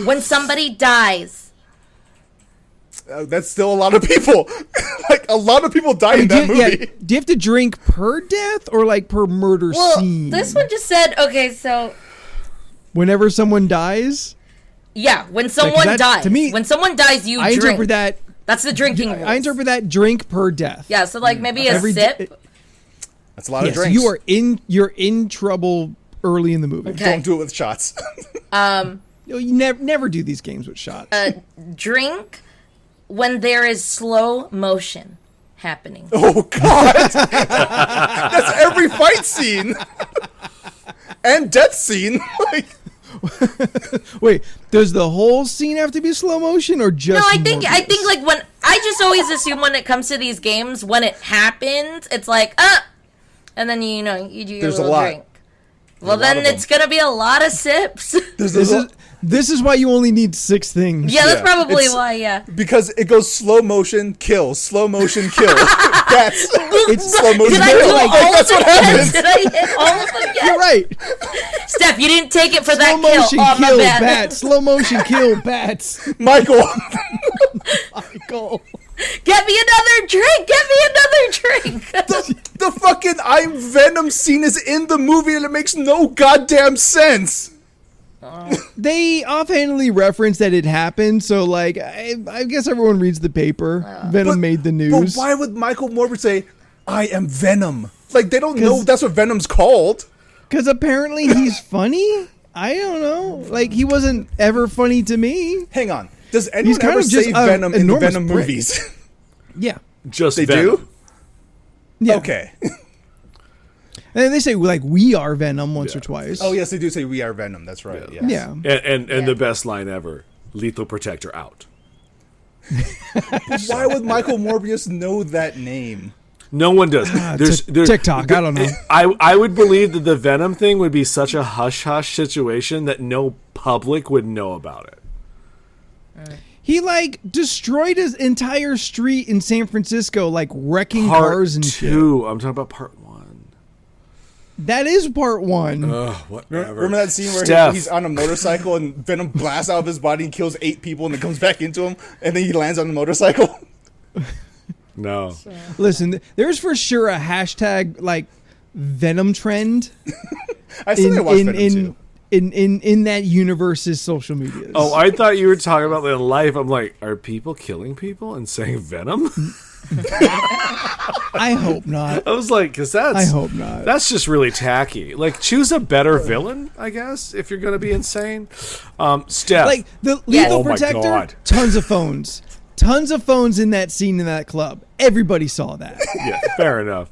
Speaker 3: When somebody dies.
Speaker 1: That's still a lot of people. Like a lot of people die in
Speaker 2: do,
Speaker 1: that
Speaker 2: you,
Speaker 1: movie.
Speaker 2: do you have to drink per death or like per murder
Speaker 3: Well,
Speaker 2: scene?
Speaker 3: this one just said okay. So
Speaker 2: Whenever someone dies,
Speaker 3: yeah, when someone
Speaker 2: that-
Speaker 3: dies,
Speaker 2: to me,
Speaker 3: when someone dies, you
Speaker 2: I
Speaker 3: drink.
Speaker 2: interpret that.
Speaker 3: That's the drinking rules.
Speaker 2: I interpret that drink per death.
Speaker 3: Yeah, so like maybe a
Speaker 2: Every
Speaker 3: sip.
Speaker 2: di-
Speaker 1: That's a lot of
Speaker 2: Yes,
Speaker 1: drinks.
Speaker 2: you're in trouble early in the movie.
Speaker 3: Okay.
Speaker 1: Don't do it with shots.
Speaker 2: You never do these games with shots.
Speaker 3: Drink when there is slow motion happening.
Speaker 1: Oh God. That's every fight scene. And death scene. Like,
Speaker 2: Wait, does the whole scene have to be slow motion or just?
Speaker 3: No, I think
Speaker 2: Morbius?
Speaker 3: like when I just always assume when it comes to these games, when it happens, it's like and then you do your
Speaker 1: There's a
Speaker 3: little
Speaker 1: lot.
Speaker 3: drink. Well,
Speaker 1: lot
Speaker 3: then
Speaker 1: of
Speaker 3: it's gonna be a lot of sips.
Speaker 2: This is why you only need 6 things.
Speaker 3: Yeah, that's
Speaker 1: Yeah.
Speaker 3: probably
Speaker 1: It's-
Speaker 3: why. Yeah.
Speaker 1: because it goes slow motion, kill, slow motion, kill. That's
Speaker 2: It's
Speaker 1: slow motion.
Speaker 3: Did I
Speaker 1: kill.
Speaker 3: do
Speaker 1: Like,
Speaker 3: all
Speaker 1: that's
Speaker 3: of
Speaker 1: what
Speaker 3: them?
Speaker 1: happens.
Speaker 3: Did I hit all of them?
Speaker 2: You're right.
Speaker 3: Steph, you didn't take it for
Speaker 2: Slow
Speaker 3: that
Speaker 2: motion
Speaker 3: kill. Oh, my
Speaker 2: kill
Speaker 3: bad.
Speaker 2: bats. Slow motion kill bats.
Speaker 1: Michael.
Speaker 2: Michael.
Speaker 3: Get me another drink. Get me another drink.
Speaker 1: The fucking I'm Venom scene is in the movie and it makes no goddamn sense.
Speaker 2: They offhandedly reference that it happened, so like I guess everyone reads the paper. Venom made the news.
Speaker 1: But why would Michael Morbin say, I am Venom? Like, they don't know
Speaker 2: 'Cause-
Speaker 1: that's what Venom's called.
Speaker 2: Because apparently he's funny. I don't know. Like he wasn't ever funny to me.
Speaker 1: Hang on. Does anyone
Speaker 2: kind
Speaker 1: ever
Speaker 2: of just
Speaker 1: say
Speaker 2: a
Speaker 1: Venom in the
Speaker 2: enormous
Speaker 1: Venom
Speaker 2: prick.
Speaker 1: movies?
Speaker 2: Yeah.
Speaker 4: Just
Speaker 1: They
Speaker 4: Venom.
Speaker 1: do?
Speaker 2: Yeah.
Speaker 1: Okay.
Speaker 2: And they say like we are Venom once or twice.
Speaker 1: Oh, yes, they do say we are Venom. That's right. Yes.
Speaker 2: Yeah.
Speaker 4: And the best line ever: "Lethal Protector out."
Speaker 1: Why would Michael Morbius know that name?
Speaker 4: No one does.
Speaker 2: TikTok. I don't know.
Speaker 4: I would believe that the Venom thing would be such a hush hush situation that no public would know about it.
Speaker 2: He like destroyed his entire street in San Francisco, like wrecking
Speaker 4: Part
Speaker 2: cars and shit.
Speaker 4: 2. I'm talking about part 1.
Speaker 2: That is part 1.
Speaker 4: Whatever.
Speaker 1: Remember that scene where
Speaker 4: Steph.
Speaker 1: he's on a motorcycle and Venom blasts out of his body and kills 8 people and then comes back into him and then he lands on the motorcycle?
Speaker 4: No.
Speaker 2: Listen, there's for sure a hashtag like Venom trend
Speaker 1: I still need to watch Venom too.
Speaker 2: in that universe's social media.
Speaker 4: Oh, I thought you were talking about in life. I'm like, are people killing people and saying Venom?
Speaker 2: I hope not.
Speaker 4: I was like, because that's.
Speaker 2: I hope not.
Speaker 4: That's just really tacky. Like, choose a better villain, I guess, if you're going to be insane. Steph.
Speaker 2: Like the Lethal
Speaker 4: Oh my
Speaker 2: Protector,
Speaker 4: God.
Speaker 2: tons of phones. Tons of phones in that scene in that club. Everybody saw that.
Speaker 4: Yeah, fair enough.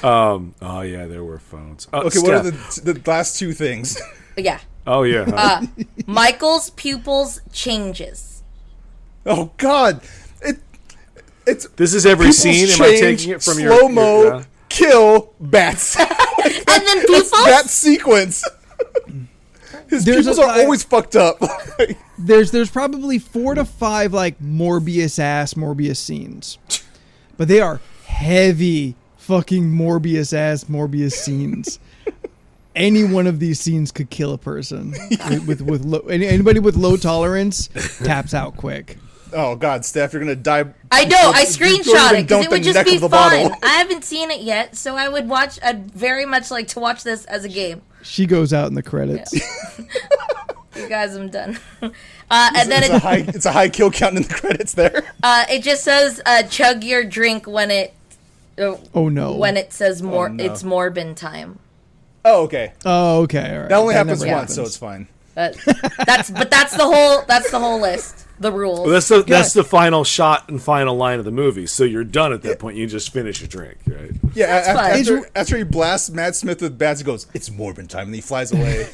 Speaker 4: Oh, yeah, there were phones.
Speaker 1: Okay,
Speaker 4: Steph.
Speaker 1: what are the last 2 things?
Speaker 3: Yeah.
Speaker 4: Oh, yeah. Huh?
Speaker 3: Michael's pupils changes.
Speaker 1: Oh God! It's
Speaker 4: This is every
Speaker 1: people
Speaker 4: scene. Am I
Speaker 1: change,
Speaker 4: taking it from
Speaker 1: slow mo,
Speaker 4: your
Speaker 1: kill, bats,
Speaker 3: And then people.
Speaker 1: that sequence. His
Speaker 2: There's
Speaker 1: peoples
Speaker 2: a-
Speaker 1: are always fucked up.
Speaker 2: There's probably 4 to 5 like Morbius scenes, but they are heavy fucking Morbius scenes. Any one of these scenes could kill a person with low, anybody with low tolerance taps out quick.
Speaker 1: Oh God, Steph, you're gonna die.
Speaker 3: I know. I screenshot it because it would just be fun.
Speaker 1: Bottle.
Speaker 3: I haven't seen it yet, so I would watch. I'd very much like to watch this as a game.
Speaker 2: She goes out in the credits.
Speaker 3: You guys, I'm done. And then
Speaker 1: It's a high kill count in the credits there.
Speaker 3: it just says chug your drink when it.
Speaker 2: Oh no!
Speaker 3: When it says
Speaker 1: no.
Speaker 3: it's Morbin time.
Speaker 1: Oh, okay.
Speaker 2: Oh, okay. All right.
Speaker 1: That only happens
Speaker 2: never
Speaker 1: once, so it's fine.
Speaker 3: That's the whole list. The rules.
Speaker 4: Well, that's the final shot and final line of the movie. So you're done at that point. You just finish your drink, right?
Speaker 1: Yeah,
Speaker 3: fine.
Speaker 1: after he blasts Matt Smith with bats, he goes, "It's Morbin time," and he flies away.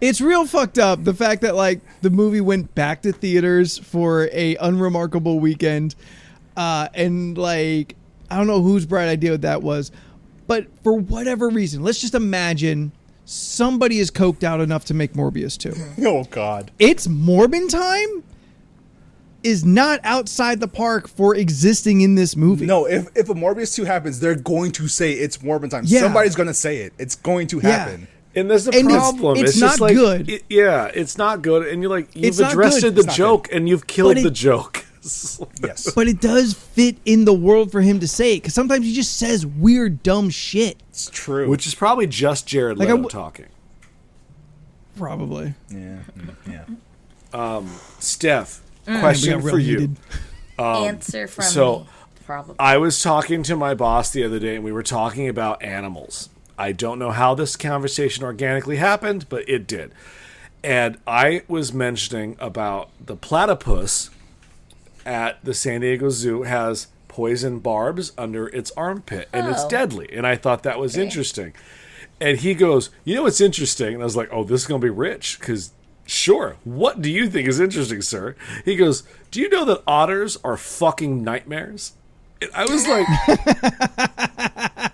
Speaker 2: It's real fucked up. The fact that like the movie went back to theaters for a unremarkable weekend, and like I don't know whose bright idea that was, but for whatever reason, let's just imagine somebody is coked out enough to make Morbius 2.
Speaker 1: Oh God.
Speaker 2: It's Morbin time is not outside the park for existing in this movie.
Speaker 1: No, if a Morbius 2 happens, they're going to say it's Morbin time.
Speaker 2: Yeah.
Speaker 1: Somebody's going to say it. It's going to happen.
Speaker 4: And there's a
Speaker 2: And
Speaker 4: problem.
Speaker 2: it's
Speaker 4: just
Speaker 2: not
Speaker 4: like,
Speaker 2: good.
Speaker 4: It's not good. And you're like, you've
Speaker 2: It's not
Speaker 4: addressed
Speaker 2: good.
Speaker 4: the
Speaker 1: It's not
Speaker 4: joke and you've killed
Speaker 2: But
Speaker 4: the
Speaker 2: it-
Speaker 4: joke.
Speaker 1: Yes.
Speaker 2: But it does fit in the world for him to say it, because sometimes he just says weird, dumb shit.
Speaker 1: It's true.
Speaker 4: Which is probably just Jared
Speaker 2: Like,
Speaker 4: Leto talking.
Speaker 2: Probably.
Speaker 1: yeah.
Speaker 4: Steph,
Speaker 2: We
Speaker 4: question
Speaker 2: got real
Speaker 4: for you.
Speaker 2: heated.
Speaker 3: Answer from
Speaker 4: so,
Speaker 3: me. Probably.
Speaker 4: I was talking to my boss the other day and we were talking about animals. I don't know how this conversation organically happened, but it did. And I was mentioning about the platypus at the San Diego Zoo has poison barbs under its armpit and it's
Speaker 3: Oh.
Speaker 4: deadly. And I thought that was interesting. And he goes, you know what's interesting? And I was like, oh, this is going to be rich because sure. What do you think is interesting, sir? He goes, do you know that otters are fucking nightmares? And I was like,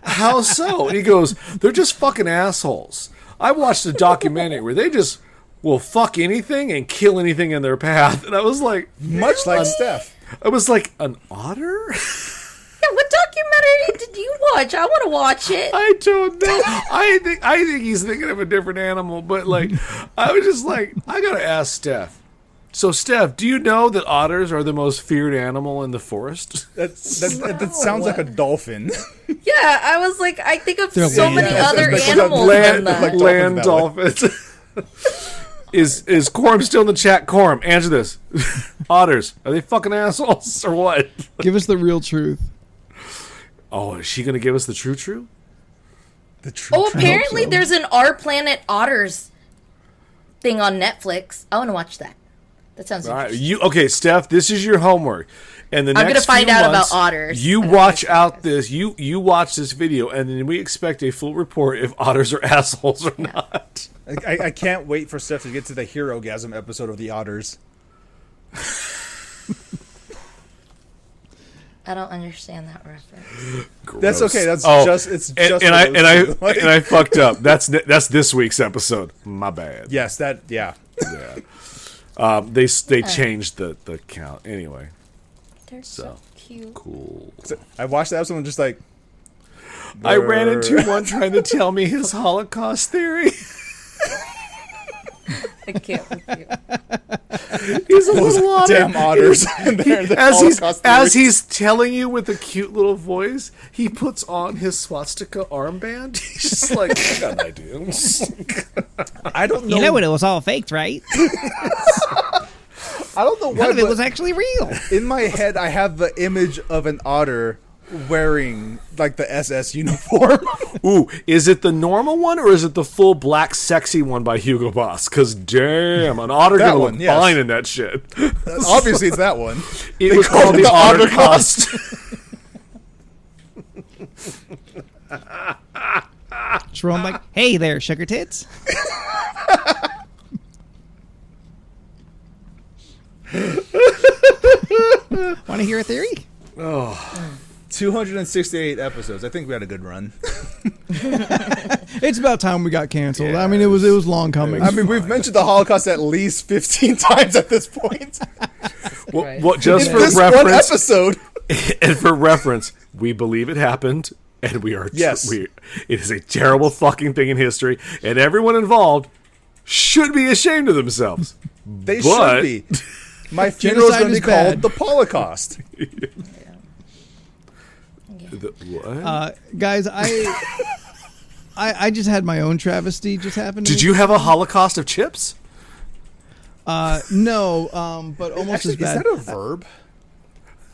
Speaker 4: how so? And he goes, they're just fucking assholes. I watched a documentary where they just will fuck anything and kill anything in their path. And I was like,
Speaker 1: Much like Steph.
Speaker 4: I was like, an otter?
Speaker 3: Yeah, what documentary did you watch? I want to watch it.
Speaker 4: I don't know. I think he's thinking of a different animal, but like, I was just like, I gotta ask Steph. So, Steph, do you know that otters are the most feared animal in the forest?
Speaker 1: That sounds like a dolphin.
Speaker 3: Yeah, I was like, I think of
Speaker 2: They're
Speaker 3: so
Speaker 2: land
Speaker 3: many
Speaker 2: dolphins.
Speaker 3: other
Speaker 1: Like
Speaker 3: animals
Speaker 1: land-
Speaker 3: than that.
Speaker 1: like
Speaker 4: Land
Speaker 1: dolphins
Speaker 4: dolphins. Is Corm still in the chat? Corm, answer this. Otters, are they fucking assholes or what?
Speaker 2: Give us the real truth.
Speaker 4: Oh, is she gonna give us the true?
Speaker 1: The true.
Speaker 3: Oh, apparently
Speaker 2: so.
Speaker 3: there's an Our Planet Otters thing on Netflix. I want to watch that. That sounds
Speaker 4: All right,
Speaker 3: interesting.
Speaker 4: okay, Steph. This is your homework, and the
Speaker 3: I'm
Speaker 4: next
Speaker 3: gonna find
Speaker 4: few
Speaker 3: out about
Speaker 4: months,
Speaker 3: otters.
Speaker 4: You
Speaker 3: I'm
Speaker 4: watch
Speaker 3: gonna
Speaker 4: out this. You watch this video, and then we expect a full report if otters are assholes or not.
Speaker 1: I can't wait for Steph to get to the Hero-gasm episode of the Otters.
Speaker 3: I don't understand that reference.
Speaker 1: That's
Speaker 4: Gross.
Speaker 1: okay. That's
Speaker 4: Oh,
Speaker 1: just it's
Speaker 4: and,
Speaker 1: just
Speaker 4: and
Speaker 1: for
Speaker 4: I
Speaker 1: those
Speaker 4: and I
Speaker 1: two. Like-
Speaker 4: and I fucked up. That's this week's episode. My bad.
Speaker 1: yes, that yeah.
Speaker 4: They changed the count anyway.
Speaker 3: They're so cute.
Speaker 4: Cool.
Speaker 1: So I watched that episode and just like
Speaker 4: I ran into one trying to tell me his Holocaust theory.
Speaker 3: I can't with you.
Speaker 4: He's a little otter.
Speaker 1: damn otters. And they're the Holocaust
Speaker 4: As
Speaker 1: theories.
Speaker 4: he's telling you with a cute little voice, he puts on his swastika armband. He's just like, I got an idea.
Speaker 1: I don't know.
Speaker 5: You know it was all faked, right?
Speaker 1: I don't know
Speaker 5: None
Speaker 1: why,
Speaker 5: of it
Speaker 1: but
Speaker 5: was actually real.
Speaker 1: in my head I have the image of an otter wearing like the SS uniform.
Speaker 4: Ooh, is it the normal one or is it the full black sexy one by Hugo Boss? Because damn, an otter
Speaker 1: That
Speaker 4: gonna
Speaker 1: one,
Speaker 4: look
Speaker 1: yes.
Speaker 4: fine in that shit.
Speaker 1: Obviously, it's that one.
Speaker 4: It was called the Otter Cost.
Speaker 5: Jerome like, hey there, sugar tits. Want to hear a theory?
Speaker 1: 268 episodes. I think we had a good run.
Speaker 2: It's about time we got canceled. I mean, it was long coming.
Speaker 1: I mean, we've mentioned the Holocaust at least 15 times at this point.
Speaker 4: Well, just
Speaker 1: In
Speaker 4: for
Speaker 1: this one
Speaker 4: reference,
Speaker 1: episode.
Speaker 4: and for reference, we believe it happened, and we are.
Speaker 1: Yes.
Speaker 4: It is a terrible fucking thing in history, and everyone involved should be ashamed of themselves.
Speaker 1: They
Speaker 4: But-
Speaker 1: should be. My funeral is going to be
Speaker 2: Genocide is
Speaker 1: called the Holocaust.
Speaker 4: What?
Speaker 2: Guys, I just had my own travesty just happen to
Speaker 4: Did
Speaker 2: me.
Speaker 4: you have a Holocaust of chips?
Speaker 2: No, but almost
Speaker 1: Actually,
Speaker 2: as bad.
Speaker 1: is that a verb?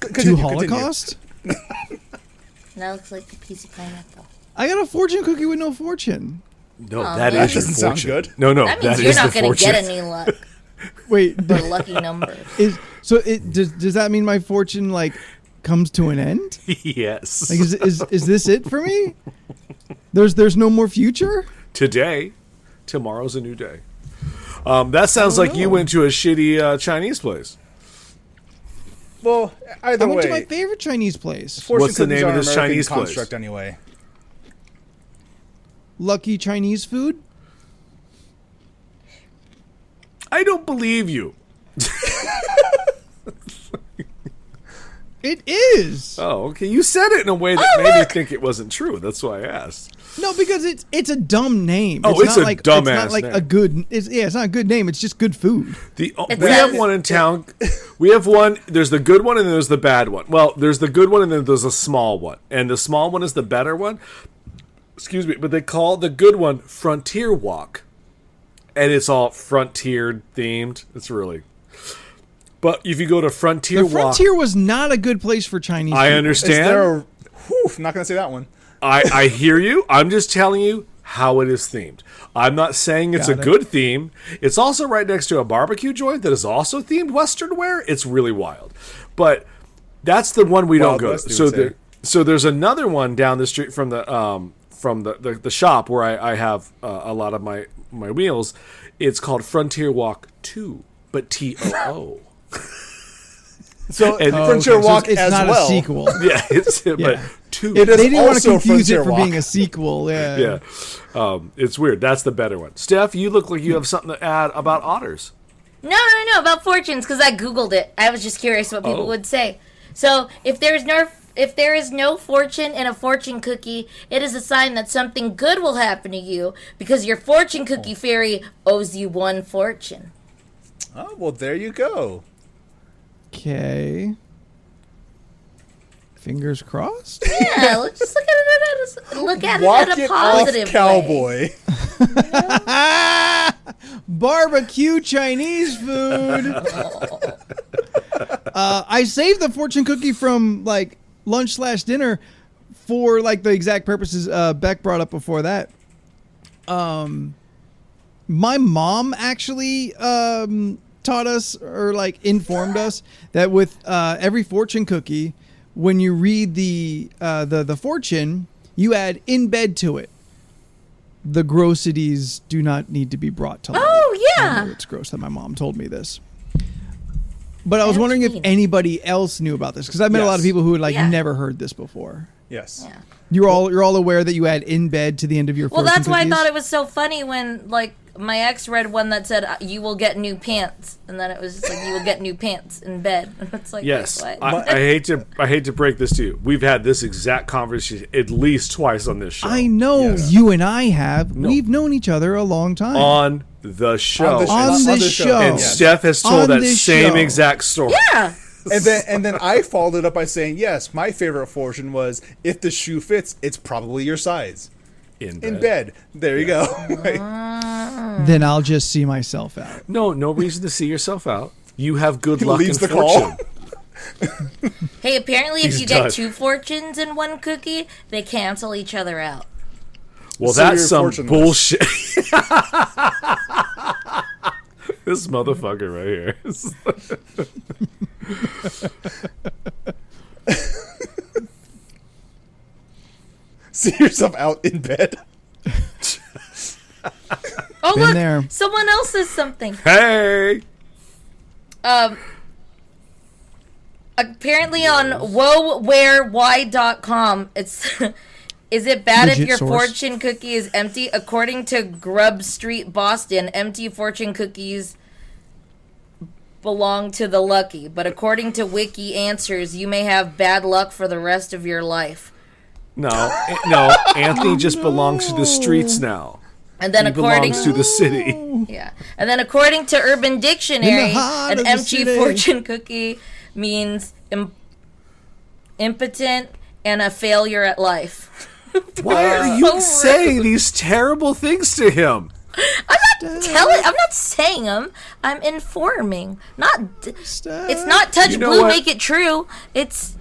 Speaker 2: To
Speaker 1: Continue.
Speaker 2: Holocaust?
Speaker 3: That looks like a piece of pineapple.
Speaker 2: I got a fortune cookie with no fortune.
Speaker 4: No,
Speaker 3: Oh,
Speaker 4: that
Speaker 3: that
Speaker 4: is your
Speaker 1: doesn't sound
Speaker 4: fortune.
Speaker 1: good.
Speaker 4: No,
Speaker 3: That means
Speaker 4: that
Speaker 3: you're
Speaker 4: is
Speaker 3: not
Speaker 4: the
Speaker 3: going to
Speaker 4: fortune.
Speaker 3: get any luck
Speaker 2: Wait,
Speaker 3: or lucky number.
Speaker 2: does that mean my fortune like comes to an end?
Speaker 4: Yes.
Speaker 2: Like is this it for me? There's no more future?
Speaker 4: Today, tomorrow's a new day. That sounds like you
Speaker 2: know.
Speaker 4: went to a shitty Chinese place.
Speaker 1: Well, either
Speaker 2: I went to
Speaker 1: way,
Speaker 2: my favorite Chinese place.
Speaker 1: fortune
Speaker 4: What's the
Speaker 1: cookies
Speaker 4: name
Speaker 1: are
Speaker 4: of
Speaker 1: an
Speaker 4: this
Speaker 1: American
Speaker 4: Chinese place?
Speaker 1: construct anyway.
Speaker 2: Lucky Chinese food?
Speaker 4: I don't believe you.
Speaker 2: It is.
Speaker 4: Oh, okay. You said it in a way that made me think it wasn't true. That's why I asked.
Speaker 2: No, because it's a dumb name.
Speaker 4: Oh, it's
Speaker 2: not
Speaker 4: a
Speaker 2: like,
Speaker 4: dumbass
Speaker 2: It's not like
Speaker 4: name.
Speaker 2: a good. It's not a good name. It's just good food.
Speaker 4: We
Speaker 3: It
Speaker 4: have
Speaker 3: says-
Speaker 4: one in town. We have one. There's the good one and then there's the bad one. Well, there's the good one and then there's a small one. And the small one is the better one. Excuse me, but they call the good one Frontier Walk. And it's all frontier themed. It's really. But if you go to Frontier
Speaker 2: The
Speaker 4: Walk,
Speaker 2: Frontier was not a good place for Chinese
Speaker 4: I
Speaker 2: food.
Speaker 1: Is
Speaker 4: understand.
Speaker 1: there a... Whew, I'm not going to say that one.
Speaker 4: I hear you. I'm just telling you how it is themed. I'm not saying it's
Speaker 2: Got
Speaker 4: a
Speaker 2: it.
Speaker 4: good theme. It's also right next to a barbecue joint that is also themed Western wear. It's really wild. But that's the one we don't
Speaker 1: Wild
Speaker 4: go
Speaker 1: West,
Speaker 4: to.
Speaker 1: you
Speaker 4: So
Speaker 1: would say.
Speaker 4: so there's another one down the street from the shop where I have a lot of my meals. It's called Frontier Walk 2, but TOO.
Speaker 1: So,
Speaker 4: And-
Speaker 1: Frontier
Speaker 2: Okay, so
Speaker 1: Walk
Speaker 2: it's
Speaker 1: as
Speaker 2: not
Speaker 1: well.
Speaker 2: a sequel.
Speaker 4: Yeah, but 2.
Speaker 1: It is
Speaker 2: They didn't want to
Speaker 1: also
Speaker 2: confuse it
Speaker 1: Frontier
Speaker 2: for
Speaker 1: Walk.
Speaker 2: being a sequel. Yeah.
Speaker 4: Yeah. It's weird. That's the better one. Steph, you look like you have something to add about otters.
Speaker 3: No, about fortunes, because I Googled it. I was just curious what people
Speaker 4: Oh.
Speaker 3: would say. So, if there is no fortune in a fortune cookie, it is a sign that something good will happen to you because your fortune cookie fairy owes you one fortune.
Speaker 1: Oh, well, there you go.
Speaker 2: Okay. Fingers crossed.
Speaker 3: Yeah, let's just look at
Speaker 1: Walk
Speaker 3: it at a
Speaker 1: it
Speaker 3: positive
Speaker 1: off,
Speaker 3: way.
Speaker 1: cowboy.
Speaker 2: Barbecue Chinese food. I saved the fortune cookie from like lunch/dinner for like the exact purposes Beck brought up before that. My mom actually taught us or like informed us that with every fortune cookie, when you read the fortune, you add in bed to it. The grossities do not need to be brought to light.
Speaker 3: Oh,
Speaker 2: I
Speaker 3: yeah.
Speaker 2: know it's gross that my mom told me this. But I was
Speaker 3: That's
Speaker 2: wondering if
Speaker 3: mean.
Speaker 2: anybody else knew about this because I've met a lot of
Speaker 1: Yes.
Speaker 2: people who had like
Speaker 3: Yeah.
Speaker 2: never heard this before.
Speaker 1: Yes.
Speaker 3: Yeah.
Speaker 2: You're all aware that you add in bed to the end of your
Speaker 3: Well,
Speaker 2: fortune
Speaker 3: that's why I
Speaker 2: cookies?
Speaker 3: thought it was so funny when, like, my ex read one that said, "You will get new pants," and then it was just like, "You will get new pants in bed." And it's like,
Speaker 4: Yes,
Speaker 3: what?
Speaker 4: I hate to break this to you. We've had this exact conversation at least twice on this show.
Speaker 2: I know
Speaker 1: Yes.
Speaker 2: you and I have.
Speaker 4: No.
Speaker 2: We've known each other a long time.
Speaker 4: on the show.
Speaker 2: On this show.
Speaker 4: and
Speaker 1: yes.
Speaker 4: Steph has
Speaker 2: On
Speaker 4: told that
Speaker 2: this
Speaker 4: same
Speaker 2: show.
Speaker 4: exact story.
Speaker 3: Yeah.
Speaker 1: And then I followed it up by saying, yes, my favorite fortune was if the shoe fits, it's probably your size. In bed. There you go.
Speaker 2: Then I'll just see myself out.
Speaker 4: No reason to see yourself out. You have good luck
Speaker 1: leaves
Speaker 4: and
Speaker 1: the call.
Speaker 4: fortune.
Speaker 3: Hey, apparently, if
Speaker 4: He's
Speaker 3: you
Speaker 4: done.
Speaker 3: get two fortunes in one cookie, they cancel each other out.
Speaker 4: Well,
Speaker 1: So
Speaker 4: that's
Speaker 1: you're
Speaker 4: some
Speaker 1: fortuneless.
Speaker 4: bullshit. This motherfucker right here.
Speaker 1: See yourself out in bed.
Speaker 3: Oh,
Speaker 2: Been
Speaker 3: look,
Speaker 2: there.
Speaker 3: someone else says something.
Speaker 4: Hey.
Speaker 3: Apparently on wowwarewhy.com, it's is it bad if
Speaker 2: Legit
Speaker 3: your
Speaker 2: source.
Speaker 3: fortune cookie is empty? According to Grub Street, Boston, empty fortune cookies belong to the lucky. But according to Wiki Answers, you may have bad luck for the rest of your life.
Speaker 4: No, Anthony just belongs to the streets now.
Speaker 3: And then
Speaker 4: He
Speaker 3: according
Speaker 4: belongs to the city.
Speaker 3: Yeah. And then according to Urban Dictionary,
Speaker 2: heart
Speaker 3: an
Speaker 2: of the
Speaker 3: empty
Speaker 2: city.
Speaker 3: fortune cookie means impotent and a failure at life.
Speaker 4: Why are
Speaker 3: So
Speaker 4: you
Speaker 3: rude.
Speaker 4: saying these terrible things to him?
Speaker 3: I'm not saying them. I'm informing. It's not touch
Speaker 4: You know
Speaker 3: blue,
Speaker 4: what?
Speaker 3: make it true. It's,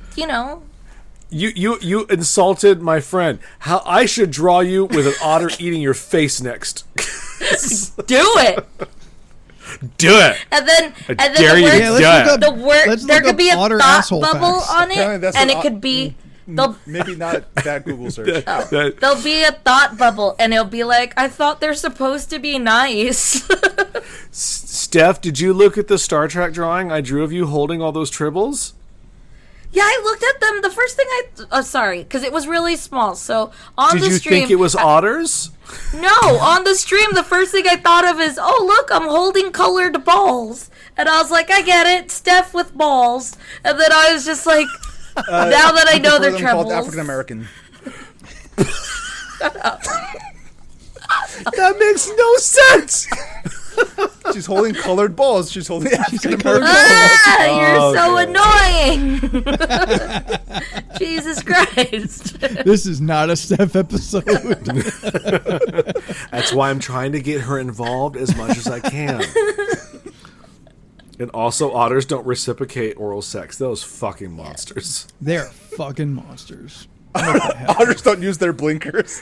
Speaker 4: You insulted my friend. How I should draw you with an otter eating your face next.
Speaker 3: do it.
Speaker 4: Do it.
Speaker 3: And then
Speaker 4: dare you
Speaker 3: the
Speaker 4: to
Speaker 3: word,
Speaker 4: do
Speaker 2: let's
Speaker 4: it.
Speaker 2: look
Speaker 3: the
Speaker 2: up,
Speaker 3: word
Speaker 2: let's
Speaker 3: there
Speaker 2: look
Speaker 3: could
Speaker 2: up
Speaker 3: be a
Speaker 2: otter
Speaker 3: thought
Speaker 2: asshole
Speaker 3: bubble
Speaker 2: facts.
Speaker 3: on
Speaker 1: Apparently
Speaker 3: it,
Speaker 1: that's
Speaker 3: and
Speaker 1: what
Speaker 3: it could be
Speaker 1: Maybe not that Google search.
Speaker 3: there'll be a thought bubble, and it'll be like, I thought they're supposed to be nice.
Speaker 4: Steph, did you look at the Star Trek drawing I drew of you holding all those tribbles?
Speaker 3: Yeah, I looked at them. The first thing sorry, because it was really small. So on
Speaker 4: Did
Speaker 3: the
Speaker 4: you
Speaker 3: stream,
Speaker 4: think it was otters?
Speaker 3: no, on the stream, the first thing I thought of is, oh look, I'm holding colored balls, and I was like, I get it, Steph with balls, and then I was just like, now that I know they're
Speaker 1: Prefer them called
Speaker 3: trebles.
Speaker 1: African American.
Speaker 4: That makes no sense.
Speaker 1: She's holding colored balls. She's holding African
Speaker 2: colored
Speaker 1: American.
Speaker 3: Ah, you're so annoying. Jesus Christ.
Speaker 2: This is not a Steph episode.
Speaker 4: That's why I'm trying to get her involved as much as I can. And also, otters don't reciprocate oral sex. Those fucking monsters.
Speaker 2: They're fucking monsters.
Speaker 1: Otters don't use their blinkers.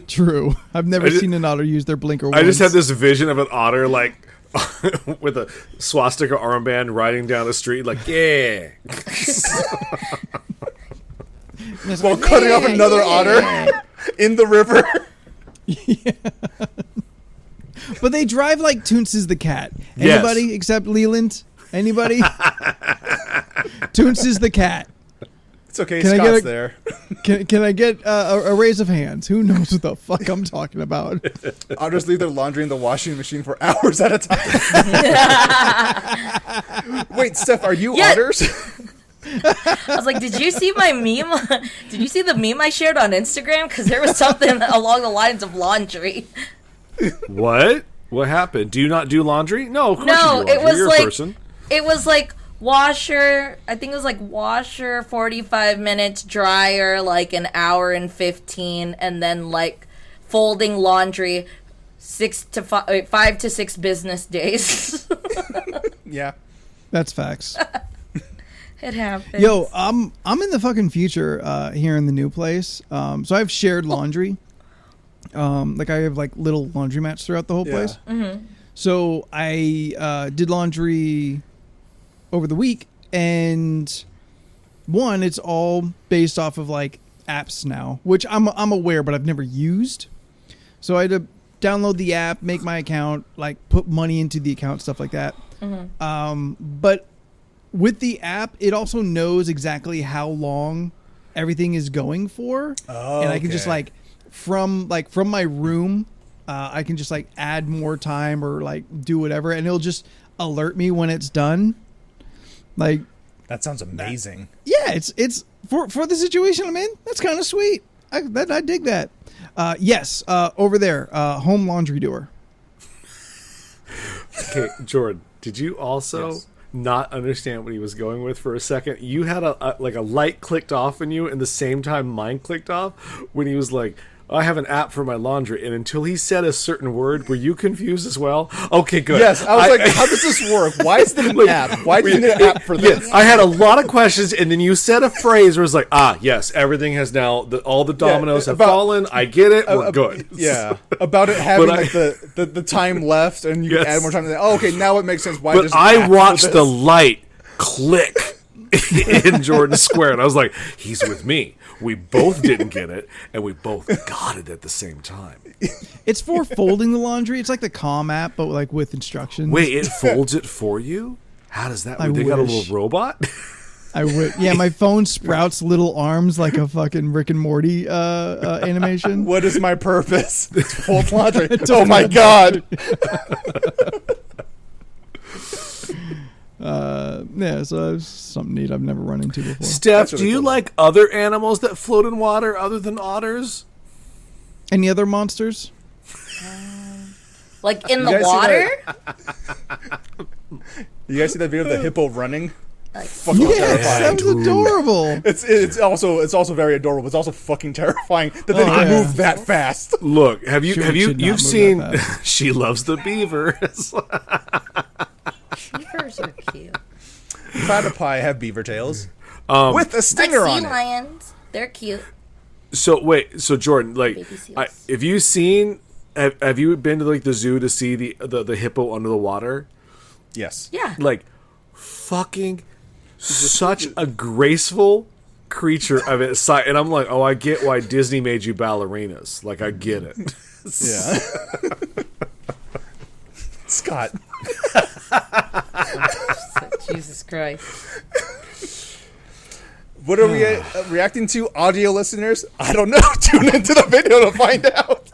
Speaker 2: True. I've never
Speaker 4: just-
Speaker 2: seen an otter use their blinker once.
Speaker 4: I just had this vision of an otter, like, with a swastika armband riding down the street, like, yeah.
Speaker 1: While cutting off another otter in the river.
Speaker 2: But they drive like Toonces the cat.
Speaker 4: Yes.
Speaker 2: Anybody except Leland? Anybody? Toonces the cat.
Speaker 1: It's okay,
Speaker 2: Can I
Speaker 1: Scott's
Speaker 2: get a-
Speaker 1: there.
Speaker 2: Can I get a raise of hands? Who knows what the fuck I'm talking about?
Speaker 1: Otters leave their laundry in the washing machine for hours at a time. Wait, Steph, are you
Speaker 3: Yeah.
Speaker 1: otters?
Speaker 3: I was like, did you see my meme? Did you see the meme I shared on Instagram? Because there was something along the lines of laundry.
Speaker 4: What? What happened? Do you not do laundry? No, of course
Speaker 3: No,
Speaker 4: you do laundry.
Speaker 3: it was
Speaker 4: You're
Speaker 3: like
Speaker 4: a person.
Speaker 3: it was like washer. I think it was like washer 45 minutes, dryer like an hour and 15, and then like folding laundry 5 to 6 business days.
Speaker 1: Yeah.
Speaker 2: That's facts.
Speaker 3: It happens.
Speaker 2: Yo, I'm in the fucking future here in the new place. So I have shared laundry. Like I have like little laundromats throughout the whole
Speaker 1: Yeah.
Speaker 2: place. So I did laundry over the week, and one, it's all based off of like apps now, which I'm aware, but I've never used. So I had to download the app, make my account, like put money into the account, stuff like that. But with the app, it also knows exactly how long everything is going for, and I can just
Speaker 1: okay.
Speaker 2: from my room, I can just like add more time or like do whatever, and it'll just alert me when it's done. Like,
Speaker 1: That sounds amazing.
Speaker 2: yeah, it's for the situation I'm in. That's kind of sweet. I dig that. Yes, over there, home laundry doer.
Speaker 4: Okay, Jordan, did you also
Speaker 1: Yes.
Speaker 4: not understand what he was going with for a second? You had a light clicked off in you, and the same time mine clicked off when he was like, I have an app for my laundry, and until he said a certain word, were you confused as well? Okay, good.
Speaker 1: Yes, I was like, how does this work? Why is there an app? Why do you need an app for this?
Speaker 4: I had a lot of questions, and then you said a phrase where it was like, yes, everything has now, all the dominoes have
Speaker 1: about-
Speaker 4: fallen. I get it. We're good.
Speaker 1: Yeah, about it having
Speaker 4: But
Speaker 1: like the time left, and you
Speaker 4: Yes.
Speaker 1: can add more time. Oh, okay, now it makes sense. Why?
Speaker 4: But
Speaker 1: there's an
Speaker 4: I
Speaker 1: app for
Speaker 4: watched
Speaker 1: this.
Speaker 4: the light click in Jordan Square, and I was like, he's with me. We both didn't get it, and we both got it at the same time.
Speaker 2: It's for folding the laundry. It's like the Calm app, but like with instructions.
Speaker 4: Wait, it folds it for you? How does that?
Speaker 2: I
Speaker 4: They got a
Speaker 2: wish.
Speaker 4: little robot.
Speaker 2: I would. Yeah, my phone sprouts little arms like a fucking Rick and Morty animation.
Speaker 1: What is my purpose? It's fold laundry. Oh my god.
Speaker 2: Yeah, so it's something neat I've never run into before.
Speaker 4: Steph,
Speaker 1: really
Speaker 4: do you
Speaker 1: cool.
Speaker 4: like other animals that float in water other than otters?
Speaker 2: Any other monsters?
Speaker 3: Like in
Speaker 1: You
Speaker 3: the
Speaker 1: guys see
Speaker 3: water?
Speaker 1: You guys see that video of the hippo running?
Speaker 3: Like,
Speaker 1: Fucking
Speaker 2: Yes,
Speaker 1: terrifying.
Speaker 2: that was adorable.
Speaker 1: It's also very adorable. It's also fucking terrifying that they can
Speaker 2: yeah.
Speaker 1: move that fast.
Speaker 4: Look, have you
Speaker 2: Sure,
Speaker 4: have
Speaker 2: it
Speaker 4: you
Speaker 2: should not
Speaker 4: you've
Speaker 2: move
Speaker 4: seen?
Speaker 2: that fast.
Speaker 4: She loves the beavers.
Speaker 3: beavers are cute.
Speaker 1: Platypi have beaver tails with a
Speaker 3: Like
Speaker 1: stinger
Speaker 3: sea
Speaker 1: on it.
Speaker 3: lions. They're cute.
Speaker 4: So wait, so Jordan, like,
Speaker 3: Baby seals.
Speaker 4: if you seen, have you been to like the zoo to see the hippo under the water?
Speaker 1: Yes.
Speaker 3: Yeah.
Speaker 4: Like, fucking, such a graceful creature of its size, and I'm like, oh, I get why Disney made you ballerinas. Like, I get it.
Speaker 1: Yeah. Scott.
Speaker 3: Jesus Christ.
Speaker 1: What are we reacting to, audio listeners? I don't know. Tune into the video to find out.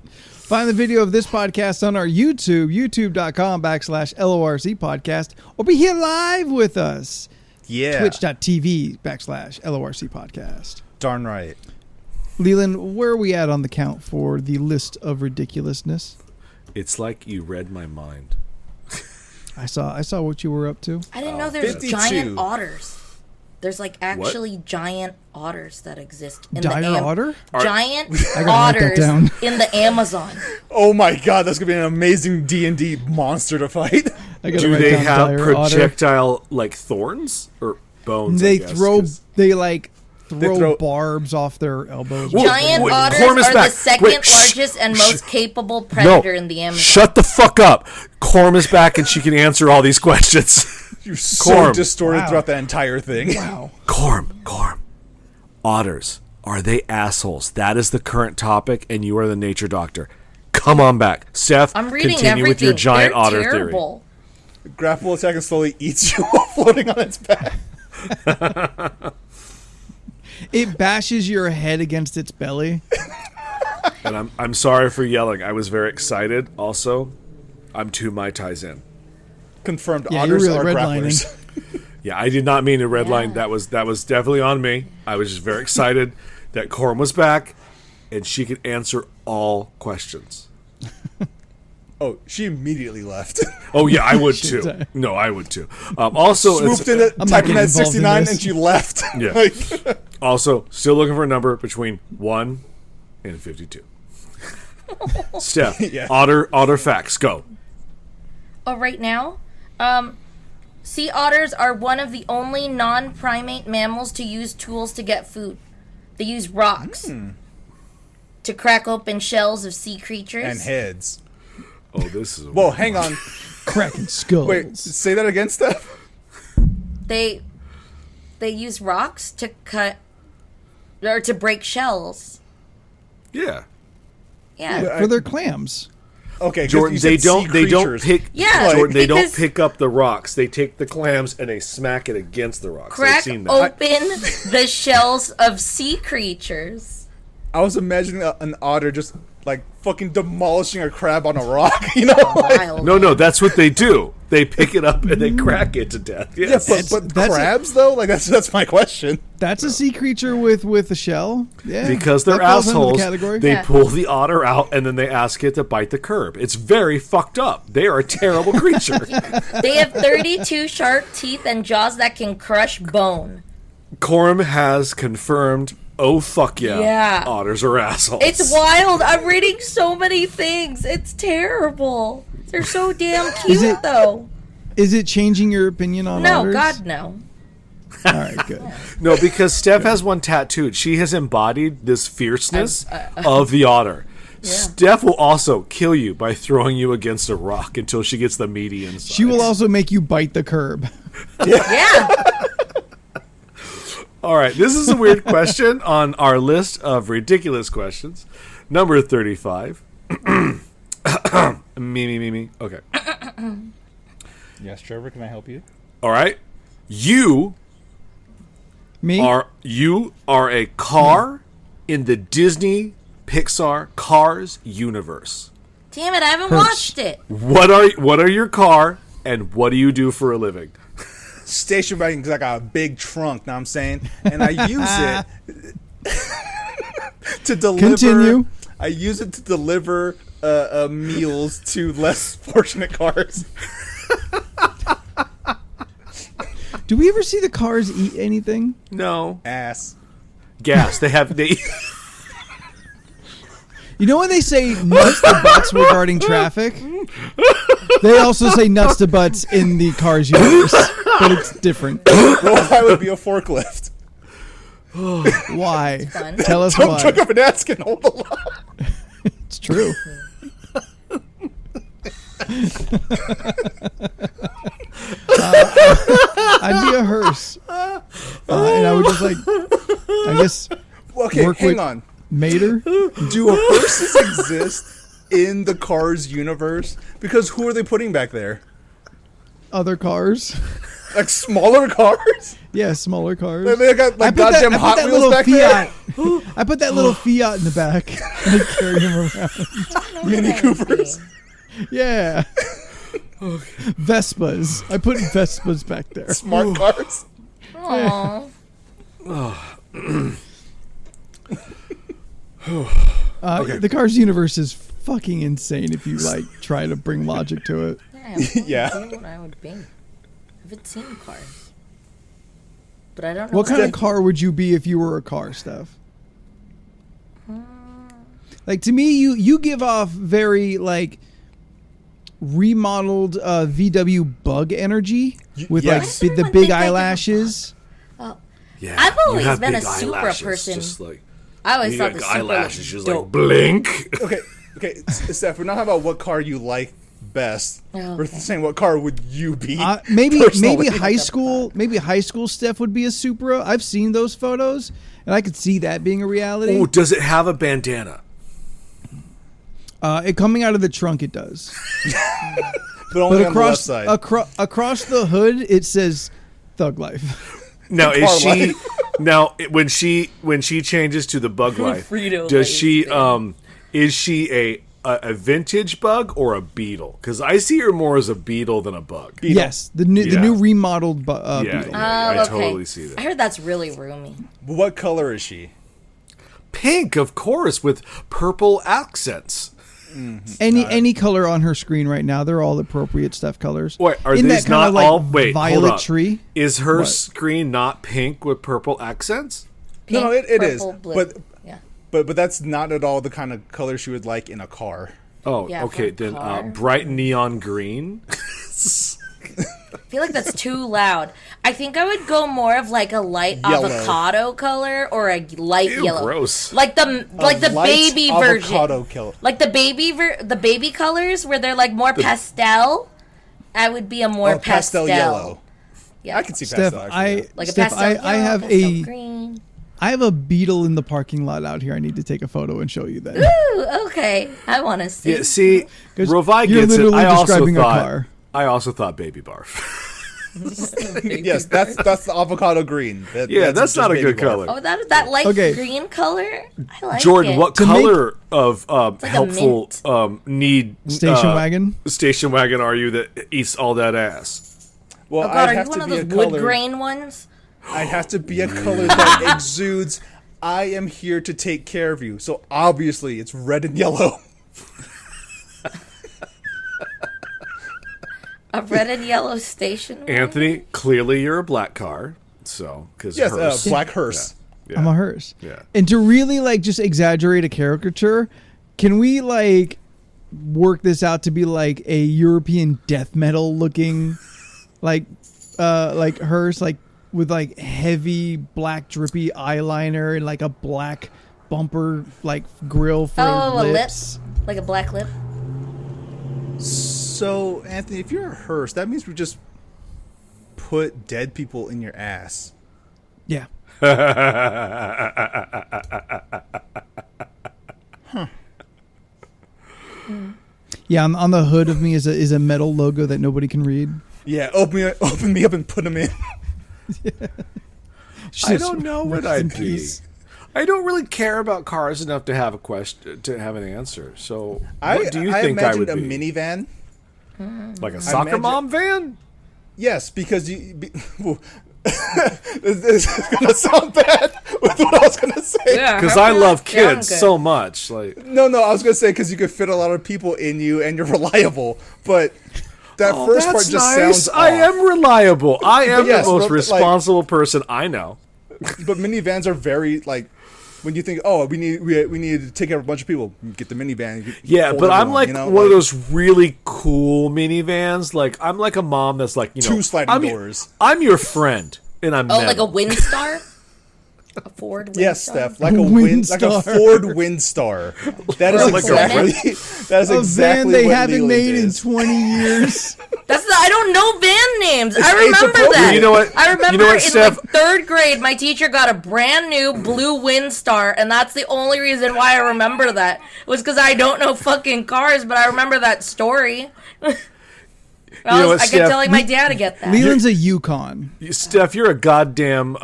Speaker 2: Find the video of this podcast on our YouTube, youtube.com/LORC podcast, or be here live with us,
Speaker 1: Yeah.
Speaker 2: twitch.tv/LORC podcast.
Speaker 1: Darn right.
Speaker 2: Leland, where are we at on the count for the list of ridiculousness?
Speaker 4: It's like you read my mind.
Speaker 2: I saw what you were up to.
Speaker 3: I didn't know there's
Speaker 1: 52.
Speaker 3: giant otters. There's like actually giant otters that exist in
Speaker 2: Dire
Speaker 3: the
Speaker 2: otter?
Speaker 3: Giant
Speaker 2: I gotta write that
Speaker 3: otters
Speaker 2: down.
Speaker 3: in the Amazon.
Speaker 1: Oh my god, that's gonna be an amazing D&D monster to fight.
Speaker 2: I gotta
Speaker 4: Do
Speaker 2: write
Speaker 4: they
Speaker 2: down
Speaker 4: have
Speaker 2: dire otter.
Speaker 4: projectile like thorns or bones?
Speaker 2: They
Speaker 4: I guess,
Speaker 2: throw
Speaker 4: 'cause-
Speaker 2: throw barbs off their elbows.
Speaker 4: Whoa,
Speaker 3: Giant
Speaker 4: wait,
Speaker 3: otters
Speaker 4: Corm is
Speaker 3: are
Speaker 4: back.
Speaker 3: the second
Speaker 4: Wait, shh,
Speaker 3: largest and
Speaker 4: shh.
Speaker 3: most capable predator in the Amazon.
Speaker 4: Shut the fuck up. Corm is back and she can answer all these questions.
Speaker 1: You're so
Speaker 4: Corm.
Speaker 1: distorted
Speaker 2: Wow.
Speaker 1: throughout the entire thing.
Speaker 2: Wow.
Speaker 4: Corm. Otters. Are they assholes? That is the current topic, and you are the nature doctor. Come on back. Steph,
Speaker 3: I'm reading
Speaker 4: continue
Speaker 3: everything.
Speaker 4: with your giant
Speaker 3: They're
Speaker 4: otter
Speaker 3: terrible.
Speaker 1: Grapple attack and slowly eats you while floating on its back.
Speaker 2: It bashes your head against its belly.
Speaker 4: theory. And I'm sorry for yelling. I was very excited. Also, I'm 2 Mai Tais in.
Speaker 1: Confirmed.
Speaker 2: Yeah,
Speaker 1: Otters
Speaker 2: you're really
Speaker 1: are
Speaker 2: redlining.
Speaker 1: grapplers.
Speaker 4: Yeah, I did not mean to redline.
Speaker 3: Yeah.
Speaker 4: That was definitely on me. I was just very excited that Corm was back, and she could answer all questions.
Speaker 1: Oh, she immediately left.
Speaker 4: Oh yeah, I would
Speaker 2: Should
Speaker 4: too.
Speaker 2: I?
Speaker 4: No, I would too. Also, it's-
Speaker 1: Swooped in it,
Speaker 2: I'm not
Speaker 1: typed in
Speaker 2: getting
Speaker 1: that
Speaker 2: involved in
Speaker 1: 69,
Speaker 2: this.
Speaker 1: and she left.
Speaker 4: Yeah.
Speaker 1: Like,
Speaker 4: Also, still looking for a number between 1 and 52. Steph,
Speaker 1: Yeah.
Speaker 4: otter facts, go.
Speaker 3: Oh, right now? Sea otters are one of the only non-primate mammals to use tools to get food. They use rocks to crack open shells of sea creatures.
Speaker 1: and heads.
Speaker 4: Oh, this is a
Speaker 1: Whoa, hang on.
Speaker 2: Cracking skulls.
Speaker 1: Wait, say that again, Steph?
Speaker 3: They use rocks to cut or to break shells.
Speaker 4: Yeah.
Speaker 3: Yeah.
Speaker 2: For their clams.
Speaker 1: Okay, 'cause
Speaker 4: Jordan,
Speaker 1: you said
Speaker 4: they don't
Speaker 1: sea creatures.
Speaker 4: pick
Speaker 3: Yeah,
Speaker 4: Jordan, they don't
Speaker 3: because-
Speaker 4: pick up the rocks. They take the clams and they smack it against the rocks. I've
Speaker 3: Crack
Speaker 4: seen that.
Speaker 3: open the shells of sea creatures.
Speaker 1: I was imagining an otter just like fucking demolishing a crab on a rock, you know? Like,
Speaker 3: Wild.
Speaker 4: No, that's what they do. They pick it up and they crack it to death.
Speaker 1: yeah,
Speaker 4: Yes.
Speaker 1: but
Speaker 2: that's
Speaker 1: crabs though, like that's my question.
Speaker 2: That's a sea creature with a shell. Yeah,
Speaker 4: because they're
Speaker 2: that falls under the
Speaker 4: assholes,
Speaker 2: category.
Speaker 4: they
Speaker 3: Yeah.
Speaker 4: pull the otter out and then they ask it to bite the curb. It's very fucked up. They are a terrible creature.
Speaker 3: They have 32 sharp teeth and jaws that can crush bone.
Speaker 4: Corm has confirmed, oh fuck yeah,
Speaker 3: Yeah.
Speaker 4: otters are assholes.
Speaker 3: It's wild. I'm reading so many things. It's terrible. They're so damn cute,
Speaker 2: it-
Speaker 3: though.
Speaker 2: Is it changing your opinion on
Speaker 3: No,
Speaker 2: otters?
Speaker 3: God, no.
Speaker 2: All right, good.
Speaker 4: No, because Steph has one tattooed. She has embodied this fierceness of the otter. Steph will also kill you by throwing you against a rock until she gets the meaty inside.
Speaker 2: She will also make you bite the curb.
Speaker 3: Yeah.
Speaker 4: All right, this is a weird question on our list of ridiculous questions. Number 35. Me. Okay.
Speaker 1: Yes, Trevor, can I help you?
Speaker 4: All right. You
Speaker 2: Me?
Speaker 4: are a car in the Disney Pixar Cars universe.
Speaker 3: Damn it, I haven't
Speaker 2: Hurts.
Speaker 3: watched it.
Speaker 4: What are your car and what do you do for a living?
Speaker 1: Station wagon because I got a big trunk, know what I'm saying? And I use it to deliver.
Speaker 2: Continue.
Speaker 1: I use it to deliver meals to less fortunate cars.
Speaker 2: Do we ever see the cars eat anything?
Speaker 4: No.
Speaker 1: Ass.
Speaker 4: Gas. They
Speaker 2: You know when they say nuts to butts regarding traffic? They also say nuts to butts in the Cars universe, but it's different.
Speaker 1: Well, I would be a forklift.
Speaker 2: Why?
Speaker 3: Fun.
Speaker 2: Tell us
Speaker 1: Dump
Speaker 2: why.
Speaker 1: truck up an ass can hold a lot.
Speaker 2: It's true. I'd be a hearse, and I would just I guess
Speaker 1: Okay,
Speaker 2: work
Speaker 1: hang
Speaker 2: with
Speaker 1: on.
Speaker 2: Mater.
Speaker 1: Do hearses exist in the Cars universe? Because who are they putting back there?
Speaker 2: Other cars.
Speaker 1: Like smaller cars?
Speaker 2: Yeah, smaller cars.
Speaker 1: They got like goddamn Hot Wheels back
Speaker 2: Fiat.
Speaker 1: there?
Speaker 2: I put that little Fiat in the back and I carry him around.
Speaker 1: Mini Coopers.
Speaker 2: Yeah. Vespas. I put Vespas back there.
Speaker 1: Smart cars.
Speaker 3: Aww.
Speaker 2: The Cars universe is fucking insane if you try to bring logic to it.
Speaker 3: I have no
Speaker 1: Yeah.
Speaker 3: idea what I would be. I haven't seen Cars. But I don't know.
Speaker 2: What kind of car would you be if you were a car, Steph? Like, to me, you give off very remodeled VW Bug energy with
Speaker 1: yes.
Speaker 3: Why does
Speaker 2: the
Speaker 3: everyone
Speaker 2: big
Speaker 3: think I give a
Speaker 2: eyelashes.
Speaker 4: Yeah.
Speaker 3: I've
Speaker 4: you
Speaker 3: always
Speaker 4: have
Speaker 3: been
Speaker 4: big
Speaker 3: a Supra
Speaker 4: eyelashes,
Speaker 3: person.
Speaker 4: Just like
Speaker 3: I always
Speaker 4: you
Speaker 3: thought
Speaker 4: got
Speaker 3: the Supra
Speaker 4: eyelashes
Speaker 3: was
Speaker 4: just
Speaker 3: dope.
Speaker 4: like blink.
Speaker 1: Okay, Steph, we're not talking about what car you like best.
Speaker 3: Oh,
Speaker 1: We're
Speaker 3: okay.
Speaker 1: saying what car would you be?
Speaker 2: Maybe
Speaker 1: personally?
Speaker 2: high school Steph would be a Supra. I've seen those photos, and I could see that being a reality.
Speaker 4: Oh, does it have a bandana?
Speaker 2: It coming out of the trunk, it does.
Speaker 1: But only
Speaker 2: But
Speaker 1: on the left
Speaker 2: across
Speaker 1: side.
Speaker 2: across the hood, it says Thug Life.
Speaker 4: Now
Speaker 1: Car
Speaker 4: is she
Speaker 1: life.
Speaker 4: now when she changes to the bug life?
Speaker 3: Frito
Speaker 4: Does
Speaker 3: Lay's
Speaker 4: she
Speaker 3: thing.
Speaker 4: is she a vintage bug or a beetle? Because I see her more as a beetle than a bug.
Speaker 2: Yes, the new
Speaker 4: Yeah.
Speaker 2: remodeled
Speaker 4: Yeah,
Speaker 2: Beetle.
Speaker 4: yeah, I
Speaker 3: Oh, okay.
Speaker 4: totally see
Speaker 3: I
Speaker 4: that.
Speaker 3: heard that's really roomy.
Speaker 1: What color is she?
Speaker 4: Pink, of course, with purple accents.
Speaker 2: Any color on her screen right now, they're all appropriate Steph colors.
Speaker 4: Wait, are
Speaker 2: In
Speaker 4: these
Speaker 2: that kinda
Speaker 4: not all? Wait, hold
Speaker 2: violet
Speaker 4: up.
Speaker 2: tree.
Speaker 4: Is her
Speaker 2: What?
Speaker 4: screen not pink with purple accents?
Speaker 3: Pink,
Speaker 1: No, it is.
Speaker 3: purple, blue.
Speaker 1: But
Speaker 3: yeah.
Speaker 1: but that's not at all the kind of color she would like in a car.
Speaker 4: Oh,
Speaker 3: Yeah,
Speaker 4: okay.
Speaker 3: for a
Speaker 4: Then
Speaker 3: car.
Speaker 4: bright neon green.
Speaker 3: I feel like that's too loud. I think I would go more of like a light
Speaker 1: Yellow.
Speaker 3: avocado color or a light
Speaker 4: Ew,
Speaker 3: yellow.
Speaker 4: gross.
Speaker 3: Like the
Speaker 1: Light
Speaker 3: baby
Speaker 1: avocado
Speaker 3: version.
Speaker 1: color.
Speaker 3: Like the baby colors where they're like more pastel. I would be a more
Speaker 1: Oh, pastel yellow.
Speaker 3: Yeah.
Speaker 1: I can see
Speaker 2: Steph,
Speaker 1: pastel. Actually, yeah.
Speaker 3: like a
Speaker 2: Steph,
Speaker 3: pastel yellow,
Speaker 2: I have
Speaker 3: pastel green.
Speaker 2: I have a Beetle in the parking lot out here. I need to take a photo and show you that.
Speaker 3: Ooh, okay. I want to see.
Speaker 4: Yeah, see,
Speaker 2: 'Cause
Speaker 4: Rovi
Speaker 2: you're
Speaker 4: gets it.
Speaker 2: literally
Speaker 4: I also
Speaker 2: describing a
Speaker 4: thought.
Speaker 2: car.
Speaker 4: I also thought baby barf.
Speaker 1: Yes, that's the avocado green.
Speaker 4: Yeah, that's
Speaker 1: just
Speaker 4: not a
Speaker 1: baby
Speaker 4: good
Speaker 1: barf.
Speaker 4: color.
Speaker 3: Oh, that light
Speaker 2: Okay.
Speaker 3: green color. I like
Speaker 4: Jordan,
Speaker 3: it.
Speaker 4: what
Speaker 2: To make-
Speaker 4: color of
Speaker 3: like a
Speaker 4: helpful need
Speaker 2: Station wagon.
Speaker 4: station wagon are you that eats all that ass?
Speaker 1: Well,
Speaker 3: Oh God,
Speaker 1: I'd
Speaker 3: are you
Speaker 1: have
Speaker 3: one
Speaker 1: to
Speaker 3: of
Speaker 1: be
Speaker 3: those
Speaker 1: a
Speaker 3: wood
Speaker 1: color.
Speaker 3: grain ones?
Speaker 1: I'd have to be a color that exudes. I am here to take care of you. So obviously, it's red and yellow.
Speaker 3: A red and yellow station wagon?
Speaker 4: Anthony, clearly you're a black car, so because
Speaker 1: Yes, black hearse.
Speaker 4: Yeah.
Speaker 2: I'm a hearse.
Speaker 4: Yeah.
Speaker 2: And to really just exaggerate a caricature, can we work this out to be like a European death metal looking like hearse, with heavy black drippy eyeliner and a black bumper grill for
Speaker 3: Oh,
Speaker 2: lips.
Speaker 3: a lip? Like a black lip?
Speaker 1: So, Anthony, if you're a hearse, that means we just put dead people in your ass.
Speaker 2: Yeah. Yeah, on the hood of me is a metal logo that nobody can read.
Speaker 1: Yeah, open me up and put them in.
Speaker 4: I don't know what
Speaker 2: rest in
Speaker 4: I'd be.
Speaker 2: peace.
Speaker 4: I don't really care about cars enough to have a question, to have an answer. So, what do you
Speaker 1: I
Speaker 4: think I
Speaker 1: imagined
Speaker 4: would be?
Speaker 1: a minivan.
Speaker 4: Like a soccer
Speaker 1: imagine-
Speaker 4: mom van?
Speaker 1: Yes, because this is gonna sound bad with what I was gonna say.
Speaker 3: Yeah,
Speaker 4: Because
Speaker 3: how
Speaker 4: I
Speaker 3: can
Speaker 4: love
Speaker 3: that sound
Speaker 4: kids
Speaker 3: good?
Speaker 4: so much. Like,
Speaker 1: No, I was gonna say because you could fit a lot of people in you and you're reliable, but that first part
Speaker 4: that's
Speaker 1: just
Speaker 4: nice.
Speaker 1: sounds
Speaker 4: I
Speaker 1: off.
Speaker 4: am reliable. I am
Speaker 1: Yes,
Speaker 4: the most
Speaker 1: but, like-
Speaker 4: responsible person I know.
Speaker 1: But minivans are very like when you think, oh, we need to take care of a bunch of people, get the minivan.
Speaker 4: Yeah,
Speaker 1: hold
Speaker 4: but I'm
Speaker 1: everyone,
Speaker 4: like
Speaker 1: you know?
Speaker 4: one of
Speaker 1: Like,
Speaker 4: those really cool minivans. Like, I'm like a mom that's like,
Speaker 1: Two sliding
Speaker 4: I'm
Speaker 1: doors.
Speaker 4: I'm your friend, and I'm
Speaker 3: Oh, like a
Speaker 4: metal.
Speaker 3: Windstar? A Ford Windstar?
Speaker 1: Yes, Steph, like a
Speaker 2: Windstar.
Speaker 1: Ford Windstar. That is
Speaker 3: Or like a
Speaker 1: exactly that is
Speaker 2: A
Speaker 1: exactly
Speaker 2: van they
Speaker 1: what
Speaker 2: haven't
Speaker 1: Leland
Speaker 2: made in
Speaker 1: is.
Speaker 2: 20 years.
Speaker 3: I don't know band names. I
Speaker 1: age
Speaker 3: remember
Speaker 1: appropriate.
Speaker 3: that.
Speaker 4: You know what?
Speaker 3: I remember
Speaker 4: You know what,
Speaker 3: in
Speaker 4: Steph?
Speaker 3: like 3rd grade, my teacher got a brand new blue Windstar, and that's the only reason why I remember that. It was because I don't know fucking cars, but I remember that story. I
Speaker 4: what,
Speaker 3: kept
Speaker 4: Steph?
Speaker 3: telling my dad to get that.
Speaker 2: Leland's a Yukon.
Speaker 4: Steph, you're a goddamn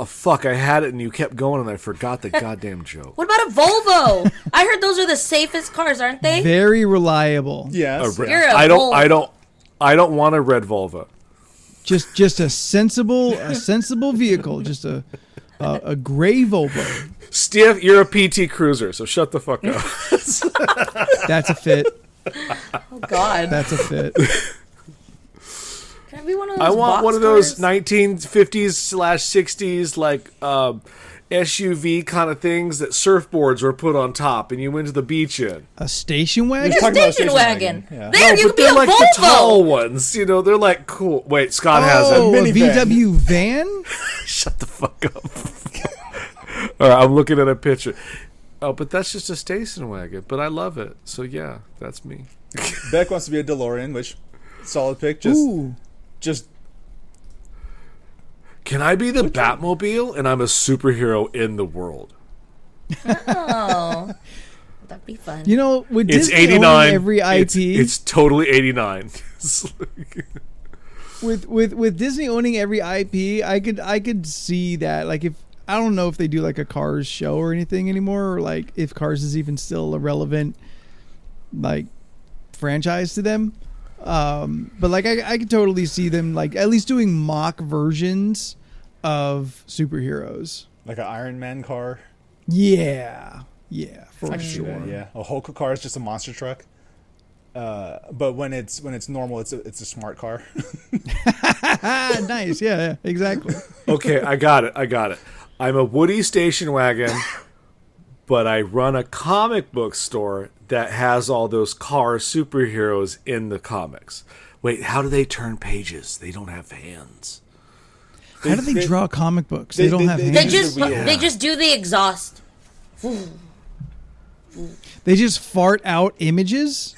Speaker 4: fuck. I had it, and you kept going, and I forgot the goddamn joke.
Speaker 3: What about a Volvo? I heard those are the safest cars, aren't they?
Speaker 2: Very reliable.
Speaker 1: Yes.
Speaker 3: You're a
Speaker 4: I
Speaker 3: Volvo.
Speaker 4: don't want a red Volvo.
Speaker 2: Just a sensible vehicle. Just a gray Volvo.
Speaker 4: Steve, you're a PT Cruiser, so shut the fuck up.
Speaker 2: That's a fit.
Speaker 3: Oh, God.
Speaker 2: That's a fit.
Speaker 3: Can I be one of those
Speaker 4: I want
Speaker 3: box
Speaker 4: one of those
Speaker 3: cars?
Speaker 4: 1950s/60s like SUV kind of things that surfboards were put on top, and you went to the beach in.
Speaker 2: A station wagon?
Speaker 1: You're talking about a
Speaker 3: Station wagon.
Speaker 1: Yeah.
Speaker 3: There, you
Speaker 4: but
Speaker 3: could be
Speaker 4: they're
Speaker 3: a
Speaker 4: like
Speaker 3: Volvo.
Speaker 4: the tall ones. You know, they're like cool. Wait, Scott has
Speaker 2: Oh,
Speaker 4: it.
Speaker 2: a
Speaker 1: minivan.
Speaker 2: VW van?
Speaker 4: Shut the fuck up. All right, I'm looking at a picture. Oh, but that's just a station wagon. But I love it. So yeah, that's me.
Speaker 1: Beck wants to be a DeLorean, which solid pick.
Speaker 2: Ooh.
Speaker 1: Just
Speaker 4: Can I be the Batmobile and I'm a superhero in the world?
Speaker 3: Oh, that'd be fun.
Speaker 2: You know, with
Speaker 4: It's
Speaker 2: Disney
Speaker 4: 89.
Speaker 2: owning every IP,
Speaker 4: It's totally 89.
Speaker 2: with Disney owning every IP, I could see that. Like, if I don't know if they do like a Cars show or anything anymore, or like if Cars is even still a relevant like franchise to them. But like I could totally see them like at least doing mock versions of superheroes.
Speaker 1: like an Iron Man car.
Speaker 2: Yeah, for
Speaker 1: I can see
Speaker 2: sure.
Speaker 1: that, yeah. A Hulk car is just a monster truck. But when it's normal, it's a smart car.
Speaker 2: Ah, nice. Yeah, exactly.
Speaker 4: Okay, I got it. I'm a Woody station wagon, but I run a comic book store that has all those car superheroes in the comics. Wait, how do they turn pages? They don't have hands.
Speaker 2: How do they
Speaker 1: they-
Speaker 2: draw comic books? They don't have
Speaker 1: they
Speaker 2: hands.
Speaker 3: They just do the exhaust.
Speaker 2: They just fart out images.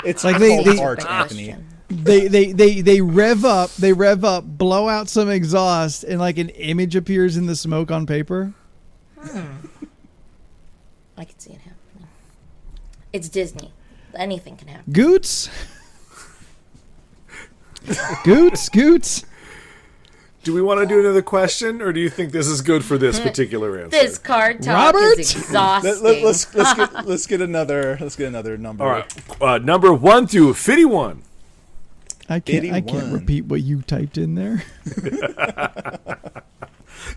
Speaker 1: It's
Speaker 2: Like
Speaker 1: like
Speaker 2: they-
Speaker 1: art,
Speaker 3: Good
Speaker 1: Anthony.
Speaker 3: question.
Speaker 2: They rev up, blow out some exhaust, and like an image appears in the smoke on paper.
Speaker 3: I can see it happening. It's Disney. Anything can happen.
Speaker 2: Goots. Goots.
Speaker 4: Do we want to do another question, or do you think this is good for this particular answer?
Speaker 3: This card talk
Speaker 2: Robert?
Speaker 3: is exhausting.
Speaker 1: Let's get another number.
Speaker 4: All right, number 1 through 51.
Speaker 2: I can't
Speaker 1: 81.
Speaker 2: repeat what you typed in there.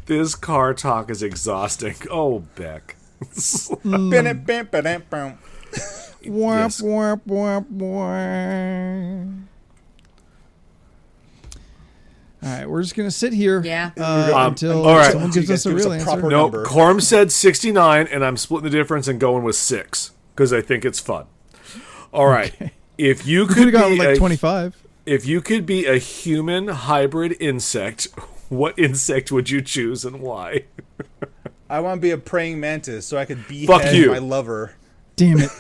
Speaker 4: This car talk is exhausting. Oh, Beck.
Speaker 2: Womp,
Speaker 4: Yes.
Speaker 2: womp, womp, womp. All right, we're just gonna sit here
Speaker 3: Yeah.
Speaker 2: until
Speaker 4: all right.
Speaker 2: someone gives us a
Speaker 1: Give us
Speaker 2: real
Speaker 1: a
Speaker 2: answer.
Speaker 1: proper-
Speaker 4: No,
Speaker 1: number.
Speaker 4: Corm said 69, and I'm splitting the difference and going with 6 because I think it's fun. All right.
Speaker 2: Okay.
Speaker 4: If you
Speaker 2: Could
Speaker 4: could
Speaker 2: have gone
Speaker 4: be
Speaker 2: with like
Speaker 4: a
Speaker 2: 25.
Speaker 4: If you could be a human hybrid insect, what insect would you choose and why?
Speaker 1: I want to be a praying mantis so I could
Speaker 4: Fuck
Speaker 1: behead
Speaker 4: you.
Speaker 1: my lover.
Speaker 2: Damn it.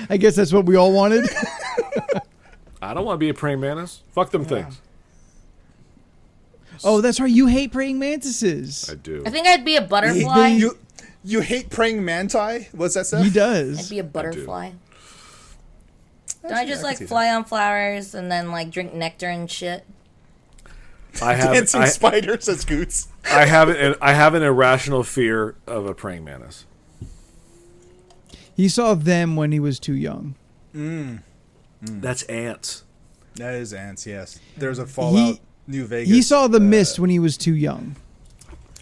Speaker 2: I guess that's what we all wanted.
Speaker 4: I don't want to be a praying mantis. Fuck them things.
Speaker 2: Oh, that's right. You hate praying mantises.
Speaker 4: I do.
Speaker 3: I think I'd be a butterfly.
Speaker 1: You hate praying manti? What's that
Speaker 2: He
Speaker 1: stuff?
Speaker 2: does.
Speaker 3: I'd be a butterfly. Don't I just
Speaker 1: I can
Speaker 3: like
Speaker 1: see
Speaker 3: fly on flowers and then like drink nectar and shit?
Speaker 4: I have
Speaker 1: Dancing spider, says Goots.
Speaker 4: I have an irrational fear of a praying mantis.
Speaker 2: He saw them when he was too young.
Speaker 4: That's ants.
Speaker 1: That is ants, yes. There's a Fallout New Vegas.
Speaker 2: He saw the mist when he was too young.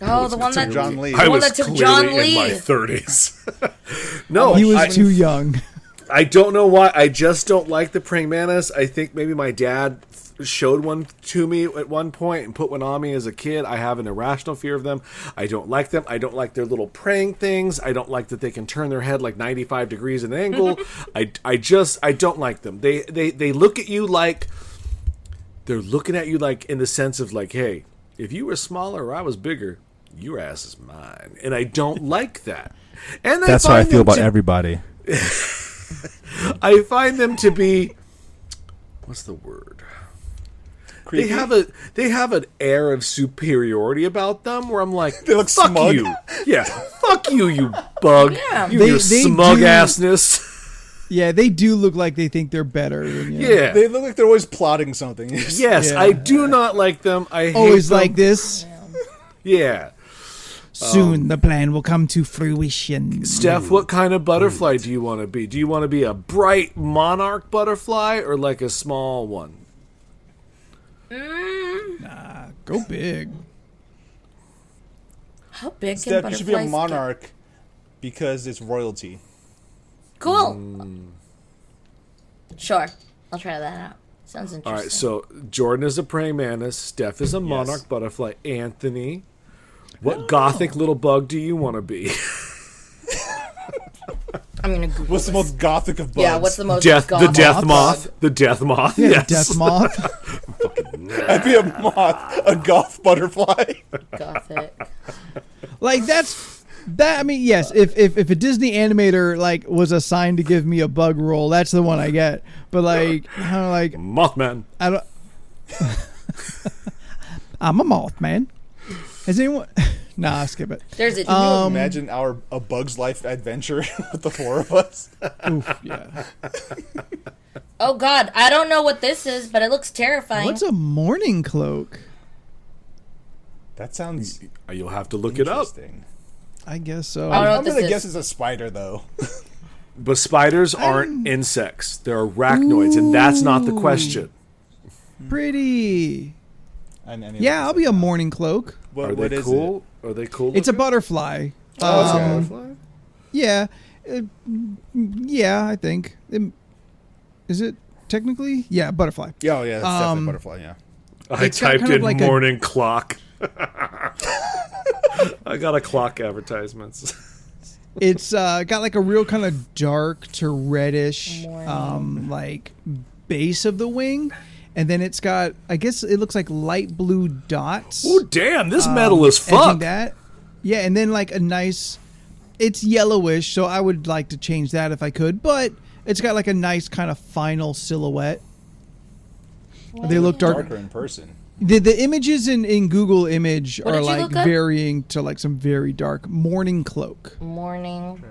Speaker 3: Oh, the one that
Speaker 1: John Lee.
Speaker 4: I
Speaker 3: one
Speaker 4: was
Speaker 3: that took
Speaker 4: clearly
Speaker 3: John
Speaker 4: in
Speaker 3: Lee.
Speaker 4: my 30s. No,
Speaker 2: He was
Speaker 4: I,
Speaker 2: too young.
Speaker 4: I don't know why. I just don't like the praying mantis. I think maybe my dad showed one to me at one point and put one on me as a kid. I have an irrational fear of them. I don't like them. I don't like their little praying things. I don't like that they can turn their head like 95 degrees at an angle. I don't like them. They look at you like they're looking at you like in the sense of like, hey, if you were smaller or I was bigger, your ass is mine. And I don't like that. And
Speaker 1: That's how I feel about
Speaker 4: everybody. I find them to be, what's the word?
Speaker 1: Creepy?
Speaker 4: They have an air of superiority about them where I'm like,
Speaker 1: They look
Speaker 4: fuck
Speaker 1: smug.
Speaker 4: you. Yeah, fuck you, you bug.
Speaker 3: Yeah.
Speaker 4: You
Speaker 2: They-
Speaker 4: your
Speaker 2: they
Speaker 4: smug
Speaker 2: do-
Speaker 4: assness.
Speaker 2: Yeah, they do look like they think they're better than you.
Speaker 4: Yeah.
Speaker 1: They look like they're always plotting something.
Speaker 4: Yes,
Speaker 2: Yeah.
Speaker 4: I do not like them. I hate
Speaker 2: Always
Speaker 4: them.
Speaker 2: like this.
Speaker 4: Yeah.
Speaker 5: Soon the plan will come to fruition.
Speaker 4: Steph, what kind of butterfly do you want to be? Do you want to be a bright monarch butterfly or like a small one?
Speaker 2: Go big.
Speaker 3: How big can
Speaker 1: Steph, you
Speaker 3: butterflies
Speaker 1: should be a
Speaker 3: get?
Speaker 1: monarch because it's royalty.
Speaker 3: Cool. Sure, I'll try that out. Sounds interesting.
Speaker 4: All right, so Jordan is a praying mantis. Steph is a monarch butterfly. Anthony, what gothic little bug do you want to be?
Speaker 3: I'm gonna Google
Speaker 1: What's the
Speaker 3: this.
Speaker 1: most gothic of bugs?
Speaker 3: Yeah, what's the most
Speaker 4: The
Speaker 3: goth
Speaker 4: death
Speaker 3: bug?
Speaker 4: moth. The death moth.
Speaker 2: Yeah,
Speaker 4: Yes.
Speaker 2: death moth.
Speaker 1: I'd be a moth, a goth butterfly.
Speaker 3: Gothic.
Speaker 2: Like that. I mean, yes. If a Disney animator like was assigned to give me a bug roll, that's the one I get. But like, I'm like,
Speaker 4: Mothman.
Speaker 2: I don't. I'm a moth man. Has anyone? Nah, skip it.
Speaker 3: There's a
Speaker 1: Can you imagine a Bug's Life adventure with the four of us?
Speaker 2: Oof, yeah.
Speaker 3: Oh God, I don't know what this is, but it looks terrifying.
Speaker 2: What's a morning cloak?
Speaker 1: That sounds
Speaker 4: You'll have to look it up.
Speaker 1: interesting.
Speaker 2: I guess so.
Speaker 3: I don't know
Speaker 1: I'm
Speaker 3: what this
Speaker 1: gonna
Speaker 3: is.
Speaker 1: guess it's a spider, though.
Speaker 4: But spiders aren't insects. They're arachnoids, and that's not the question.
Speaker 2: Pretty.
Speaker 1: And
Speaker 2: Yeah, I'll be a morning cloak.
Speaker 1: What,
Speaker 4: Are
Speaker 1: what
Speaker 4: they
Speaker 1: is
Speaker 4: cool? Are they cool?
Speaker 2: It's a
Speaker 4: looking?
Speaker 2: butterfly.
Speaker 1: Oh, it's a
Speaker 4: Butterfly?
Speaker 2: Yeah. Yeah, I think. Is it technically? Yeah, butterfly.
Speaker 1: it? Oh, yeah, that's definitely
Speaker 2: Um,
Speaker 1: a butterfly, yeah.
Speaker 4: I
Speaker 2: It's got
Speaker 4: typed
Speaker 2: kind of
Speaker 4: in
Speaker 2: like a-
Speaker 4: morning clock. I got a clock advertisements.
Speaker 2: It's got like a real kind of dark to reddish
Speaker 3: Morning.
Speaker 2: like base of the wing. And then it's got, I guess it looks like light blue dots.
Speaker 4: Oh, damn, this metal is
Speaker 2: edging
Speaker 4: fuck.
Speaker 2: that. Yeah, and then like a nice, it's yellowish, so I would like to change that if I could. But it's got like a nice kind of final silhouette. They look dark.
Speaker 1: Darker in person.
Speaker 2: The images in Google Image
Speaker 3: What
Speaker 2: are
Speaker 3: did you
Speaker 2: like
Speaker 3: look up?
Speaker 2: varying to like some very dark morning cloak.
Speaker 3: Morning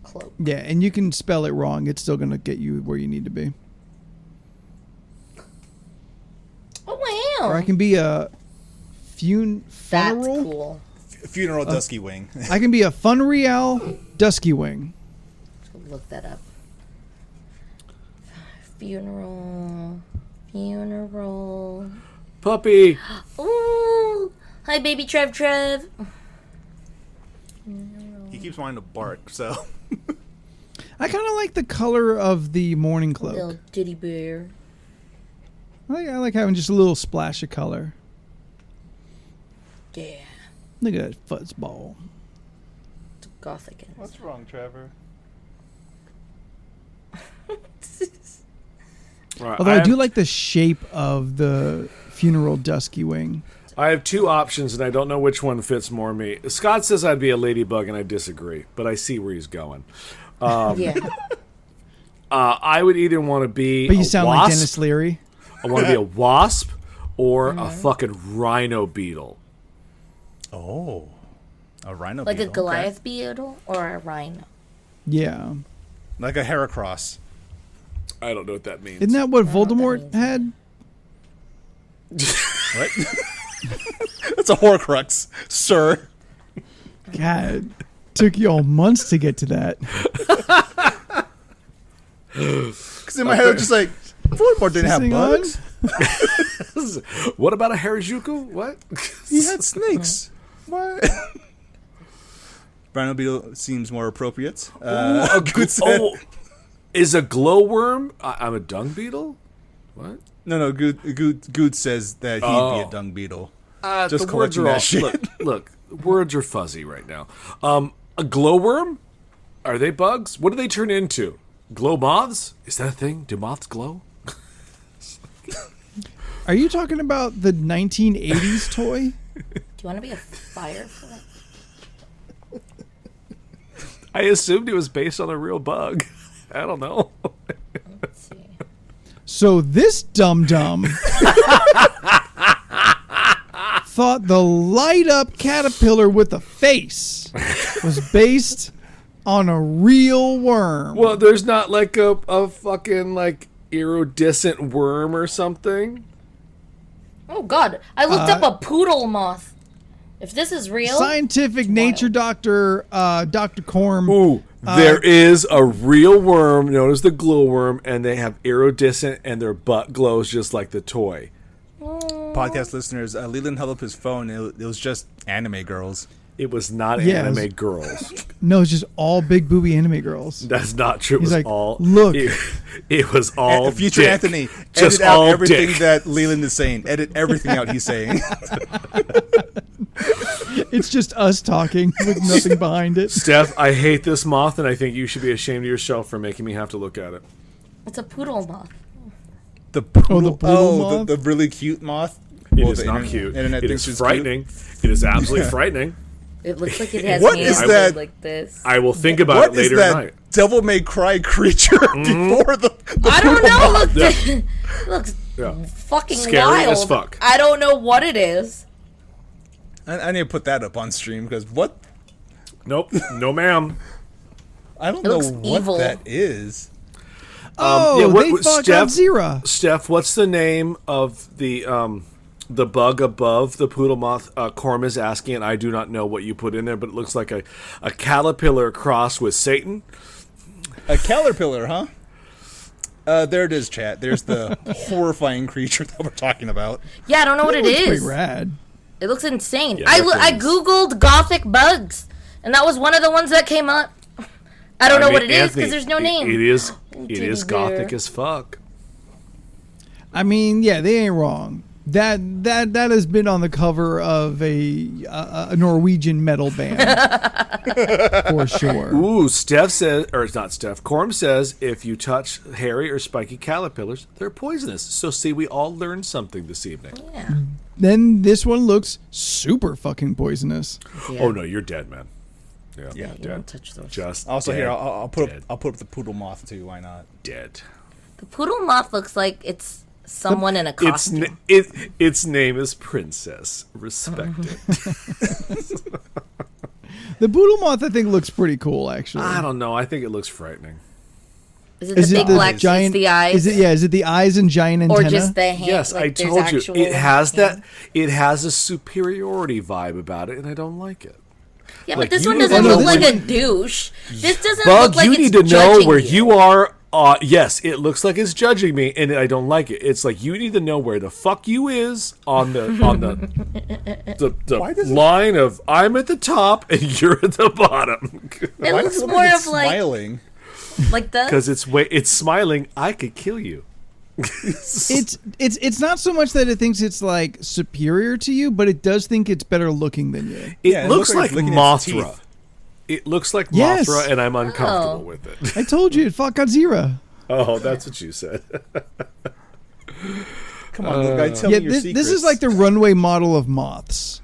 Speaker 3: cloak.
Speaker 2: Yeah, and you can spell it wrong. It's still gonna get you where you need to be.
Speaker 3: Oh wow,
Speaker 2: Or I can be a
Speaker 3: that's
Speaker 2: funeral.
Speaker 3: cool.
Speaker 1: Funeral dusky wing.
Speaker 2: I can be a funreal dusky wing.
Speaker 3: Look that up. Funeral.
Speaker 4: Puppy.
Speaker 3: Ooh, hi baby Trev.
Speaker 1: He keeps wanting to bark, so.
Speaker 2: I kind of like the color of the morning
Speaker 3: Little
Speaker 2: cloak.
Speaker 3: teddy bear.
Speaker 2: I like having just a little splash of color.
Speaker 3: Yeah,
Speaker 2: Look at that fuzzball.
Speaker 3: it's gothic.
Speaker 1: What's wrong, Trevor?
Speaker 4: All right,
Speaker 2: Although I
Speaker 4: have-
Speaker 2: do like the shape of the funeral dusky wing.
Speaker 4: I have two options, and I don't know which one fits more me. Scott says I'd be a ladybug, and I disagree, but I see where he's going.
Speaker 3: Yeah,
Speaker 4: I would either want to be
Speaker 2: But you
Speaker 4: a
Speaker 2: sound
Speaker 4: wasp,
Speaker 2: like Dennis Leary.
Speaker 4: I want to be a wasp, or a fucking rhino beetle.
Speaker 1: Oh. A rhino
Speaker 3: like a
Speaker 1: beetle, okay.
Speaker 3: Goliath beetle or a rhino.
Speaker 2: Yeah.
Speaker 1: Like a Heracross.
Speaker 4: I don't know what that means.
Speaker 2: Isn't that what
Speaker 3: I don't know what
Speaker 2: Voldemort
Speaker 3: that
Speaker 2: had?
Speaker 1: What? That's a Horcrux, sir.
Speaker 2: God, took you all months to get to that.
Speaker 1: Because in my head, I'm just like, Voldemort didn't have
Speaker 2: Sing
Speaker 1: bugs.
Speaker 4: What about a Harajuku? What?
Speaker 1: He had snakes. What? Brino Beetle seems more appropriate. Good said.
Speaker 4: Is a glowworm? I'm a dung beetle? What?
Speaker 1: No. Good says that he'd be a dung beetle. Just
Speaker 4: the words
Speaker 1: collecting
Speaker 4: are
Speaker 1: that
Speaker 4: all
Speaker 1: shit.
Speaker 4: look. Words are fuzzy right now. A glowworm? Are they bugs? What do they turn into? Glow moths? Is that a thing? Do moths glow?
Speaker 2: Are you talking about the 1980s toy?
Speaker 3: Do you want to be a firefly?
Speaker 4: I assumed it was based on a real bug. I don't know.
Speaker 3: Let's see.
Speaker 2: So this dum-dum thought the light-up caterpillar with a face was based on a real worm.
Speaker 4: Well, there's not like a fucking like iridescent worm or something.
Speaker 3: Oh God! I looked up a poodle moth. If this is real,
Speaker 2: Scientific nature
Speaker 3: wild.
Speaker 2: doctor, Dr. Corm.
Speaker 4: Ooh, there is a real worm known as the glowworm, and they have iridescent, and their butt glows just like the toy.
Speaker 1: Podcast listeners, Leland held up his phone. It was just anime girls.
Speaker 4: It was not
Speaker 2: Yeah, it
Speaker 4: anime
Speaker 2: was-
Speaker 4: girls.
Speaker 2: No, it's just all big booby anime girls.
Speaker 4: That's not true. It
Speaker 2: He's
Speaker 4: was
Speaker 2: like,
Speaker 4: all.
Speaker 2: "Look."
Speaker 4: It was all.
Speaker 1: Future
Speaker 4: dick.
Speaker 1: Anthony,
Speaker 4: Just
Speaker 1: edit out
Speaker 4: all
Speaker 1: everything
Speaker 4: dick.
Speaker 1: that Leland is saying. Edit everything out he's saying.
Speaker 2: It's just us talking with nothing behind it.
Speaker 4: Steph, I hate this moth, and I think you should be ashamed of yourself for making me have to look at it.
Speaker 3: it's a poodle moth.
Speaker 1: The poodle,
Speaker 2: the poodle moth?
Speaker 1: the really cute moth.
Speaker 4: It
Speaker 1: Well,
Speaker 4: is
Speaker 1: the
Speaker 4: not
Speaker 1: internet-
Speaker 4: cute.
Speaker 1: Internet
Speaker 4: It
Speaker 1: thinks
Speaker 4: is
Speaker 1: it's
Speaker 4: frightening. It is absolutely frightening.
Speaker 3: It looks like it has
Speaker 1: What
Speaker 3: hands
Speaker 1: is that?
Speaker 3: like this.
Speaker 4: I will think about
Speaker 1: What
Speaker 4: it
Speaker 1: is
Speaker 4: later
Speaker 1: that
Speaker 4: tonight.
Speaker 1: devil may cry creature before the
Speaker 3: I don't
Speaker 1: poodle
Speaker 3: know.
Speaker 1: moth?
Speaker 3: Look, looks
Speaker 4: Yeah.
Speaker 3: fucking
Speaker 4: Scary
Speaker 3: wild.
Speaker 4: as fuck.
Speaker 3: I don't know what it is.
Speaker 1: I need to put that up on stream because what?
Speaker 4: Nope. No, ma'am.
Speaker 1: I don't
Speaker 3: It
Speaker 1: know
Speaker 3: looks
Speaker 1: what
Speaker 3: evil.
Speaker 1: that is.
Speaker 2: Oh,
Speaker 4: yeah, what-
Speaker 2: they fought
Speaker 4: Steph-
Speaker 2: Godzilla.
Speaker 4: Steph, what's the name of the bug above the poodle moth? Corm is asking, and I do not know what you put in there, but it looks like a caterpillar crossed with Satan.
Speaker 1: A caterpillar, huh? There it is, chat. There's the horrifying creature that we're talking about.
Speaker 3: Yeah, I don't know what it
Speaker 2: Looks
Speaker 3: is.
Speaker 2: pretty rad.
Speaker 3: It looks insane.
Speaker 4: Yeah,
Speaker 3: I
Speaker 4: that thing's-
Speaker 3: googled gothic bugs, and that was one of the ones that came up. I don't know what it is
Speaker 4: Anthony,
Speaker 3: because there's no name.
Speaker 4: It is
Speaker 3: Teddy
Speaker 4: gothic
Speaker 3: bear.
Speaker 4: as fuck.
Speaker 2: I mean, yeah, they ain't wrong. That has been on the cover of a Norwegian metal band for sure.
Speaker 4: Ooh, Steph says, or it's not Steph. Corm says, if you touch hairy or spiky caterpillars, they're poisonous. So see, we all learned something this evening.
Speaker 3: Yeah.
Speaker 2: Then this one looks super fucking poisonous.
Speaker 3: Yeah.
Speaker 4: Oh no, you're dead, man. Yeah,
Speaker 3: You
Speaker 4: dead.
Speaker 3: don't touch those.
Speaker 4: Just
Speaker 1: Also,
Speaker 4: dead,
Speaker 1: here I'll put
Speaker 4: dead,
Speaker 1: up the poodle moth too. Why not?
Speaker 4: dead.
Speaker 3: The poodle moth looks like it's someone in a costume.
Speaker 4: Its name is Princess. Respect it.
Speaker 2: The poodle moth, I think, looks pretty cool. Actually,
Speaker 4: I don't know. I think it looks frightening.
Speaker 3: Is it the big black
Speaker 2: giant?
Speaker 3: the eyes?
Speaker 2: Is it the eyes and giant
Speaker 3: or
Speaker 2: antenna?
Speaker 3: just the hand?
Speaker 4: Yes,
Speaker 3: like
Speaker 4: I
Speaker 3: there's
Speaker 4: told you.
Speaker 3: actual
Speaker 4: It has that.
Speaker 3: hand?
Speaker 4: It has a superiority vibe about it, and I don't like it.
Speaker 3: Yeah,
Speaker 4: like,
Speaker 3: but this
Speaker 4: you
Speaker 3: one
Speaker 4: need to
Speaker 3: doesn't
Speaker 2: know
Speaker 3: look like
Speaker 2: this
Speaker 3: a douche. This doesn't
Speaker 4: Bug,
Speaker 3: look like
Speaker 4: you
Speaker 3: it's
Speaker 4: need to know
Speaker 3: judging
Speaker 4: where you are. Yes, it looks like it's judging me, and I don't like it. It's like you need to know where the fuck you is on the
Speaker 1: Why does it-
Speaker 4: line of I'm at the top and you're at the bottom.
Speaker 3: It
Speaker 1: Why
Speaker 3: looks
Speaker 1: does it look
Speaker 3: more
Speaker 1: like
Speaker 3: of
Speaker 1: it's
Speaker 3: like
Speaker 1: smiling?
Speaker 3: the
Speaker 4: Because it's smiling. I could kill you.
Speaker 2: It's not so much that it thinks it's like superior to you, but it does think it's better looking than you.
Speaker 4: It
Speaker 1: Yeah, it
Speaker 4: looks
Speaker 1: looks like
Speaker 4: like
Speaker 1: it's licking its
Speaker 4: Mothra.
Speaker 1: teeth.
Speaker 4: It looks like
Speaker 2: Yes.
Speaker 4: Mothra, and I'm uncomfortable
Speaker 3: Oh.
Speaker 4: with it.
Speaker 2: I told you it fought Godzilla.
Speaker 4: Oh, that's what you said.
Speaker 1: Come on, little guy, tell
Speaker 2: Yeah,
Speaker 1: me your
Speaker 2: this
Speaker 1: secrets.
Speaker 2: is like the runway model of moths.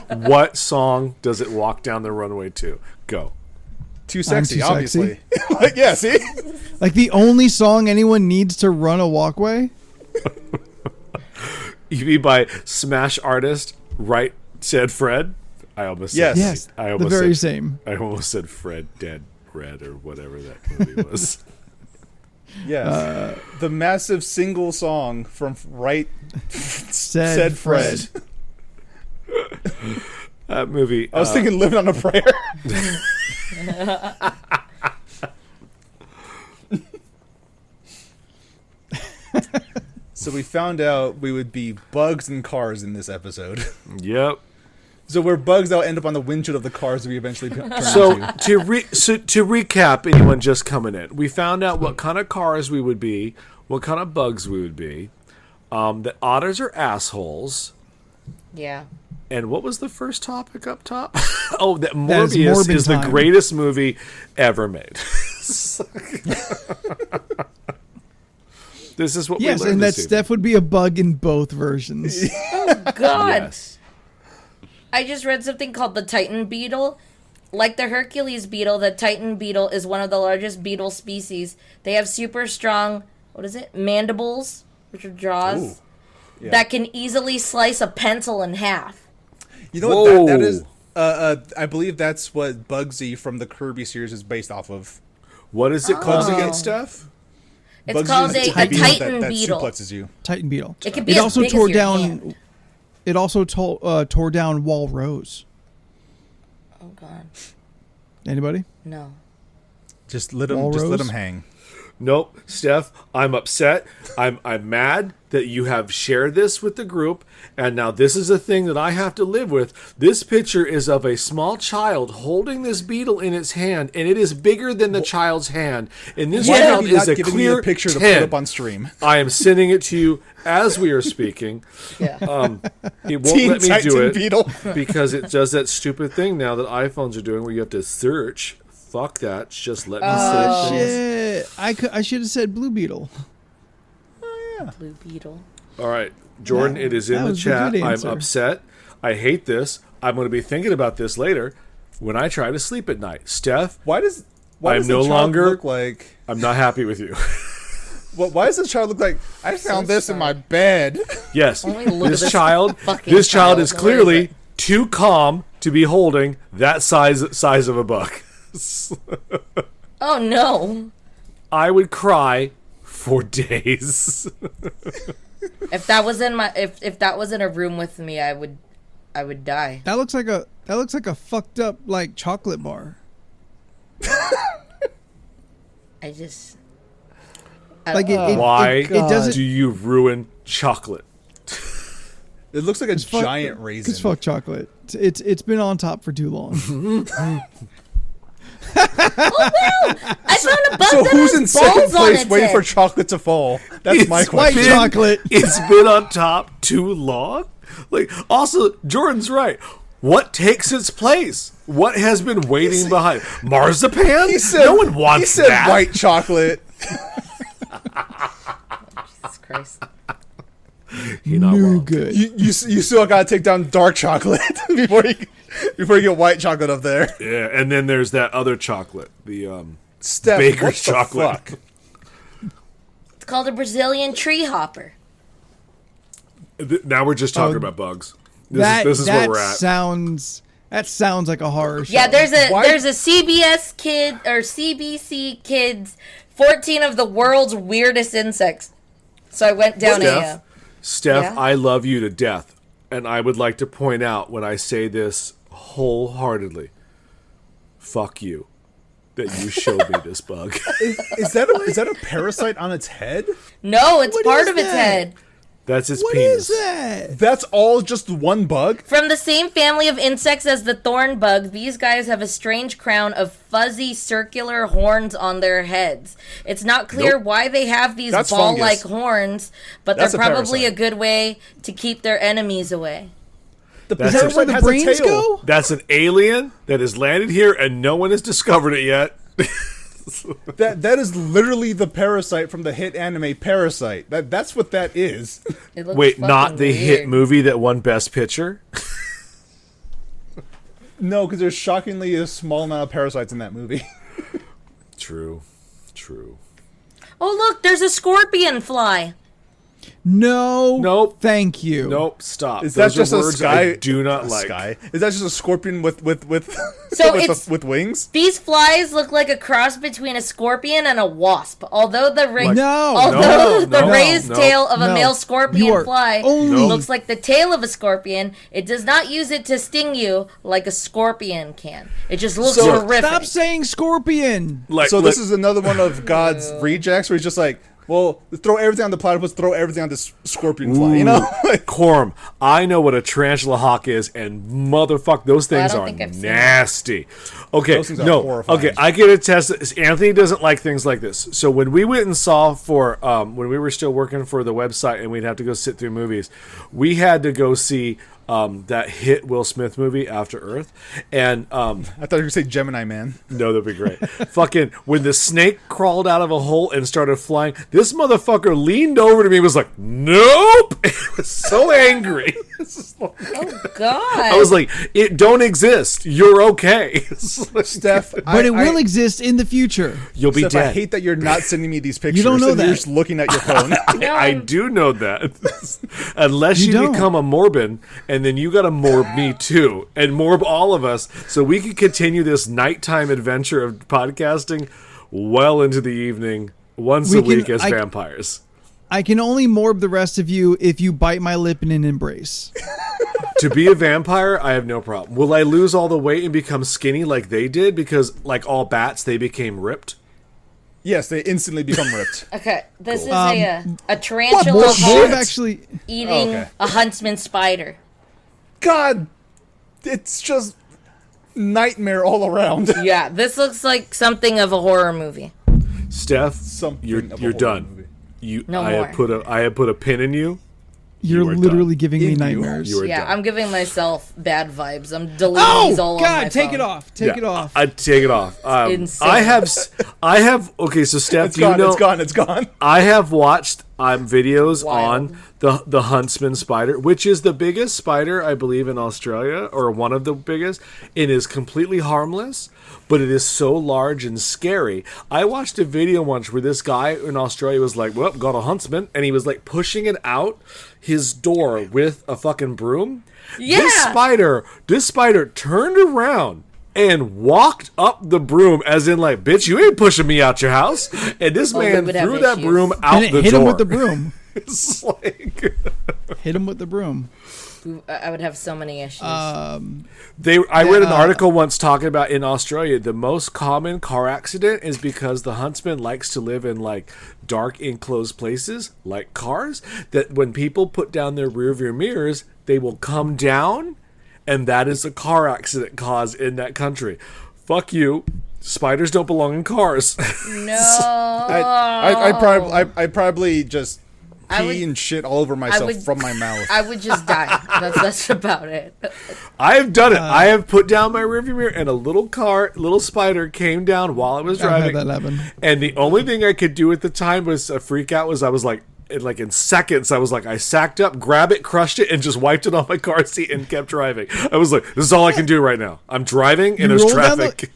Speaker 4: What song does it walk down the runway to? Go.
Speaker 1: too sexy,
Speaker 2: too
Speaker 1: obviously. Like, yeah, see.
Speaker 2: Like the only song anyone needs to run a walkway.
Speaker 4: You mean by Smash Artist, Right Said Fred? I almost
Speaker 1: Yes.
Speaker 4: said,
Speaker 2: Yes,
Speaker 4: I
Speaker 2: the
Speaker 4: almost
Speaker 2: very
Speaker 4: said,
Speaker 2: same.
Speaker 4: I almost said Fred Dead Red or whatever that movie was.
Speaker 1: Yes. The massive single song from
Speaker 2: Said
Speaker 1: Fred.
Speaker 4: That movie.
Speaker 1: I was thinking Living on a Prayer. So we found out we would be bugs and cars in this episode.
Speaker 4: Yep.
Speaker 1: So we're bugs that will end up on the windshield of the cars we eventually turn
Speaker 4: So
Speaker 1: into.
Speaker 4: to recap, anyone just coming in, we found out what kind of cars we would be, what kind of bugs we would be, that otters are assholes,
Speaker 3: Yeah.
Speaker 4: and what was the first topic up top? Oh, that
Speaker 5: That is
Speaker 4: Morbius
Speaker 5: Morbin
Speaker 4: is the
Speaker 5: time.
Speaker 4: greatest movie ever made. This is what
Speaker 2: Yes,
Speaker 4: we learned
Speaker 2: and that
Speaker 4: this evening.
Speaker 2: Steph would be a bug in both versions.
Speaker 3: God.
Speaker 4: Yes.
Speaker 3: I just read something called the Titan beetle. Like the Hercules beetle, the Titan beetle is one of the largest beetle species. They have super strong, mandibles, which are jaws,
Speaker 1: Ooh. Yeah.
Speaker 3: that can easily slice a pencil in half.
Speaker 1: You know what? That
Speaker 4: Whoa.
Speaker 1: is. I believe that's what Bugsy from the Kirby series is based off of.
Speaker 4: What is it
Speaker 1: Bugs
Speaker 4: called again,
Speaker 1: again,
Speaker 4: Steph?
Speaker 3: It's
Speaker 1: Bugsy
Speaker 3: called
Speaker 1: is
Speaker 3: a
Speaker 1: beetle
Speaker 3: Titan
Speaker 1: that
Speaker 3: beetle.
Speaker 1: suplexes you.
Speaker 2: Titan beetle.
Speaker 3: It can be
Speaker 2: It
Speaker 3: as
Speaker 2: also
Speaker 3: big
Speaker 2: tore
Speaker 3: as your
Speaker 2: down.
Speaker 3: hand.
Speaker 2: It also tore down Wall Rose.
Speaker 3: Oh God,
Speaker 2: Anybody?
Speaker 3: no.
Speaker 1: Just let them.
Speaker 2: Walrus?
Speaker 1: Just let them hang.
Speaker 4: Nope, Steph, I'm upset. I'm mad that you have shared this with the group, and now this is a thing that I have to live with. This picture is of a small child holding this beetle in its hand, and it is bigger than the child's hand. And this
Speaker 1: Why have
Speaker 4: child
Speaker 1: you
Speaker 4: is
Speaker 1: not
Speaker 4: a
Speaker 1: given me
Speaker 4: clear
Speaker 1: a picture to
Speaker 4: 10.
Speaker 1: put up on stream?
Speaker 4: I am sending it to you as we are speaking.
Speaker 3: Yeah.
Speaker 4: It won't
Speaker 1: Teen
Speaker 4: let me
Speaker 1: Titan
Speaker 4: do it
Speaker 1: beetle.
Speaker 4: because it does that stupid thing now that iPhones are doing where you have to search. Fuck that. Just let me say things.
Speaker 2: Shit! I should have said Blue Beetle.
Speaker 3: Blue beetle.
Speaker 4: All right, Jordan, it is in
Speaker 2: that
Speaker 4: the
Speaker 2: was the
Speaker 4: chat.
Speaker 2: good
Speaker 4: I'm
Speaker 2: answer.
Speaker 4: upset. I hate this. I'm going to be thinking about this later when I try to sleep at night. Steph,
Speaker 1: Why does
Speaker 4: I'm
Speaker 1: the
Speaker 4: no
Speaker 1: child
Speaker 4: longer-
Speaker 1: look like?
Speaker 4: I'm not happy with you.
Speaker 1: Why does the child look like? I found this in my bed.
Speaker 4: Yes,
Speaker 3: Only look at
Speaker 4: this
Speaker 3: this
Speaker 4: child.
Speaker 3: fucking
Speaker 4: This child
Speaker 3: child.
Speaker 4: is
Speaker 3: Where is
Speaker 4: clearly
Speaker 3: it?
Speaker 4: too calm to be holding that size of a buck.
Speaker 3: Oh no!
Speaker 4: I would cry for days.
Speaker 3: If that was in my if that was in a room with me, I would die.
Speaker 2: That looks like a fucked up like chocolate bar.
Speaker 3: I just
Speaker 2: Like
Speaker 4: Why
Speaker 2: it doesn't.
Speaker 4: do you ruin chocolate?
Speaker 1: It looks like a
Speaker 2: fuck-
Speaker 1: giant raisin.
Speaker 2: It's fuck chocolate. It's been on top for too long.
Speaker 3: I found a bug
Speaker 1: So
Speaker 3: that
Speaker 1: who's
Speaker 3: has
Speaker 1: in second
Speaker 3: balls on
Speaker 1: place
Speaker 3: its
Speaker 1: waiting
Speaker 3: head.
Speaker 1: for chocolate to fall? That's my
Speaker 4: It's
Speaker 2: White
Speaker 1: question.
Speaker 2: chocolate.
Speaker 4: It's been on top too long. Like, also, Jordan's right. What takes its place? What has been waiting behind? Marzipan?
Speaker 1: He said,
Speaker 4: no one wants
Speaker 1: he said
Speaker 4: that.
Speaker 1: white chocolate.
Speaker 3: Jesus Christ.
Speaker 4: You're not wrong.
Speaker 2: Good.
Speaker 1: You still gotta take down dark chocolate before you get white chocolate up there.
Speaker 4: Yeah, and then there's that other chocolate, the
Speaker 1: Steph,
Speaker 4: Baker's
Speaker 1: what the
Speaker 4: chocolate.
Speaker 1: fuck?
Speaker 3: It's called a Brazilian tree hopper.
Speaker 4: Now we're just talking
Speaker 2: Oh,
Speaker 4: about bugs. This is where we're at.
Speaker 2: That sounds like a horror show.
Speaker 3: Yeah, there's
Speaker 1: Why-
Speaker 3: a CBS kid or CBC kids 14 of the world's weirdest insects. So I went down
Speaker 4: Steph,
Speaker 3: Yeah?
Speaker 4: I love you to death, and I would like to point out when I say this wholeheartedly, fuck you, that you showed me this bug.
Speaker 1: Is that a parasite on its head?
Speaker 3: No, it's
Speaker 2: What
Speaker 3: part
Speaker 2: is
Speaker 3: of its
Speaker 2: that?
Speaker 3: head.
Speaker 4: That's its
Speaker 2: What
Speaker 4: penis.
Speaker 2: is that?
Speaker 1: That's all just one bug?
Speaker 3: From the same family of insects as the thorn bug, these guys have a strange crown of fuzzy circular horns on their heads. It's not clear
Speaker 4: Nope.
Speaker 3: why they have these
Speaker 1: That's
Speaker 3: ball-like
Speaker 1: fungus.
Speaker 3: horns, but
Speaker 1: That's
Speaker 3: they're
Speaker 1: a
Speaker 3: probably
Speaker 1: parasite.
Speaker 3: a good way to keep their enemies away.
Speaker 1: The
Speaker 4: That's
Speaker 2: Is that
Speaker 1: parasite
Speaker 2: where the
Speaker 1: has a
Speaker 2: brains
Speaker 1: tail.
Speaker 2: go?
Speaker 4: That's an alien that has landed here, and no one has discovered it yet.
Speaker 1: That is literally the parasite from the hit anime Parasite. That's what that is.
Speaker 3: It looks
Speaker 4: Wait,
Speaker 3: fucking
Speaker 4: not the hit
Speaker 3: weird.
Speaker 4: movie that won Best Picture?
Speaker 1: No, because there's shockingly a small amount of parasites in that movie.
Speaker 4: True.
Speaker 3: Oh, look, there's a scorpion fly.
Speaker 2: No.
Speaker 4: Nope.
Speaker 2: Thank you.
Speaker 4: Nope. Stop.
Speaker 1: Is
Speaker 4: Those
Speaker 1: that just
Speaker 4: are
Speaker 1: a
Speaker 4: words
Speaker 1: sky?
Speaker 4: I do not like.
Speaker 1: Sky? Is that just a scorpion with
Speaker 3: So
Speaker 1: with, with wings?
Speaker 3: These flies look like a cross between a scorpion and a wasp. Although the
Speaker 2: No.
Speaker 3: raised
Speaker 4: no,
Speaker 3: tail of a
Speaker 2: no.
Speaker 3: male
Speaker 2: You
Speaker 3: scorpion
Speaker 2: are
Speaker 3: fly
Speaker 2: only-
Speaker 3: looks like the tail of a scorpion, it does not use it to sting you like a scorpion can. It just looks
Speaker 1: So-
Speaker 3: horrific.
Speaker 2: Stop saying scorpion.
Speaker 4: Like,
Speaker 1: So this is another one of God's rejects, where he's just like, well, throw everything on the platypus, throw everything on this scorpion fly. You know, like,
Speaker 4: Quorum. I know what a tarantula hawk is, and motherfuck, those things
Speaker 3: don't
Speaker 4: are
Speaker 3: think I've seen
Speaker 4: nasty. Okay,
Speaker 1: Those things are
Speaker 4: no,
Speaker 1: horrifying.
Speaker 4: okay, I get a test. Anthony doesn't like things like this. So when we went and saw for when we were still working for the website, and we'd have to go sit through movies, we had to go see that hit Will Smith movie After Earth, and
Speaker 1: I thought you were going to say Gemini Man.
Speaker 4: no, that'd be great. Fucking when the snake crawled out of a hole and started flying, this motherfucker leaned over to me and was like, "Nope!" It was so angry.
Speaker 3: Oh God!
Speaker 4: I was like, "It don't exist. You're okay."
Speaker 1: Steph,
Speaker 2: But it will exist in the future.
Speaker 4: You'll be
Speaker 1: Steph,
Speaker 4: dead.
Speaker 1: I hate that you're not sending me these pictures.
Speaker 2: don't know
Speaker 1: and You're
Speaker 2: that.
Speaker 1: just looking at your phone.
Speaker 3: No,
Speaker 4: I
Speaker 3: I'm-
Speaker 4: do know that. Unless
Speaker 2: You
Speaker 4: you
Speaker 2: don't.
Speaker 4: become a Morbin, and then you got to morb me too, and morb all of us, so we can continue this nighttime adventure of podcasting well into the evening, once
Speaker 2: We
Speaker 4: a
Speaker 2: can-
Speaker 4: week as
Speaker 2: I-
Speaker 4: vampires.
Speaker 2: I can only morb the rest of you if you bite my lip in an embrace.
Speaker 4: To be a vampire, I have no problem. Will I lose all the weight and become skinny like they did? Because, like all bats, they became ripped.
Speaker 1: Yes, they instantly become ripped.
Speaker 3: Okay, this is
Speaker 2: Um,
Speaker 3: a tarantula
Speaker 2: Morb
Speaker 3: hawk
Speaker 2: actually.
Speaker 3: eating
Speaker 1: okay.
Speaker 3: a huntsman spider.
Speaker 1: God, it's just nightmare all around.
Speaker 3: Yeah, this looks like something of a horror movie.
Speaker 4: Steph,
Speaker 1: Something
Speaker 4: you're
Speaker 1: of a
Speaker 4: you're
Speaker 1: horror
Speaker 4: done.
Speaker 1: movie.
Speaker 3: No
Speaker 4: I
Speaker 3: more.
Speaker 4: have put a pin in you.
Speaker 2: You're
Speaker 4: are
Speaker 2: literally
Speaker 4: done.
Speaker 2: giving me
Speaker 1: In you.
Speaker 2: nightmares.
Speaker 4: You are
Speaker 3: Yeah,
Speaker 4: done.
Speaker 3: I'm giving myself bad vibes. I'm deleting these all
Speaker 2: Oh
Speaker 3: on my
Speaker 2: God! Take
Speaker 3: phone.
Speaker 2: it off. Take
Speaker 4: Yeah,
Speaker 2: it off.
Speaker 4: I take it off.
Speaker 3: insane.
Speaker 4: I have. Okay, so Steph,
Speaker 1: It's
Speaker 4: do you
Speaker 1: gone.
Speaker 4: know?
Speaker 1: It's gone. It's gone.
Speaker 4: I have watched videos
Speaker 3: Wild.
Speaker 4: on the huntsman spider, which is the biggest spider I believe in Australia, or one of the biggest. It is completely harmless, but it is so large and scary. I watched a video once where this guy in Australia was like, "Well, got a huntsman," and he was like pushing it out his door with a fucking broom.
Speaker 3: Yeah.
Speaker 4: This spider turned around and walked up the broom, as in like, "Bitch, you ain't pushing me out your house." And this
Speaker 3: Well, we
Speaker 4: man
Speaker 3: would have
Speaker 4: threw that
Speaker 3: issues.
Speaker 4: broom out
Speaker 2: And it
Speaker 4: the
Speaker 2: hit
Speaker 4: door.
Speaker 2: him with the broom.
Speaker 4: It's like
Speaker 2: Hit him with the broom.
Speaker 3: I would have so many issues.
Speaker 4: I read an article once talking about in Australia the most common car accident is because the huntsman likes to live in like dark enclosed places like cars, that when people put down their rear view mirrors they will come down, and that is a car accident cause in that country. Fuck you. Spiders don't belong in cars.
Speaker 3: no.
Speaker 1: I probably just
Speaker 3: I
Speaker 1: pee
Speaker 3: would-
Speaker 1: and shit all over myself
Speaker 3: would-
Speaker 1: from my mouth.
Speaker 3: I would just die. That's about it.
Speaker 4: I have done it. I have put down my rearview mirror, and a little spider came down while I was
Speaker 2: I've had
Speaker 4: driving.
Speaker 2: that happen.
Speaker 4: And the only thing I could do at the time was a freak out. I was like, in seconds, I was like, I sacked up, grabbed it, crushed it, and just wiped it on my car seat and kept driving. I was like, this is all I can do right now. I'm driving, and there's
Speaker 2: roll down
Speaker 4: traffic.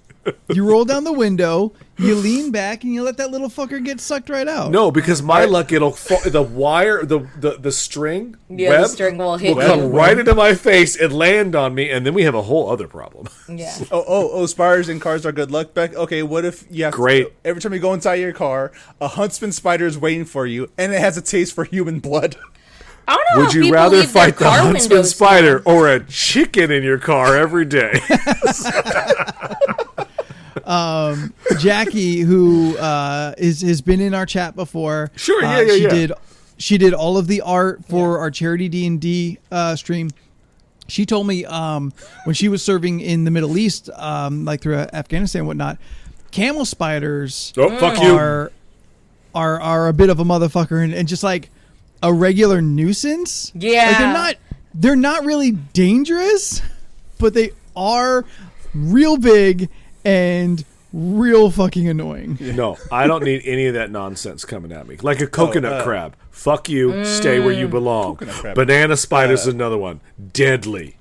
Speaker 2: You roll down the window, you lean back, and you let that little fucker get sucked right out.
Speaker 4: No, because my luck, it'll the wire, the string,
Speaker 3: Yeah,
Speaker 4: web
Speaker 3: the string will hit
Speaker 4: come
Speaker 3: you.
Speaker 4: right into my face and land on me, and then we have a whole other problem.
Speaker 3: Yeah.
Speaker 1: Oh, spiders in cars are good luck, Beck. Okay, what if you have
Speaker 4: Great.
Speaker 1: every time you go inside your car, a huntsman spider is waiting for you, and it has a taste for human blood?
Speaker 3: I don't know
Speaker 4: Would
Speaker 3: how
Speaker 4: you
Speaker 3: people
Speaker 4: rather
Speaker 3: leave their
Speaker 4: fight the
Speaker 3: car
Speaker 4: huntsman
Speaker 3: windows
Speaker 4: spider or a chicken in your car every day?
Speaker 2: Jackie, who has been in our chat before.
Speaker 4: Sure, yeah.
Speaker 2: She did all of the art for our charity D&D stream. She told me when she was serving in the Middle East, like through Afghanistan and whatnot, camel spiders
Speaker 4: Oh, fuck you.
Speaker 2: are a bit of a motherfucker and just like a regular nuisance.
Speaker 3: Yeah.
Speaker 2: Like they're not really dangerous, but they are real big and real fucking annoying.
Speaker 4: No, I don't need any of that nonsense coming at me. Like a coconut crab. Fuck you. Stay where you belong.
Speaker 1: Coconut crab.
Speaker 4: Banana spider's another one. Deadly.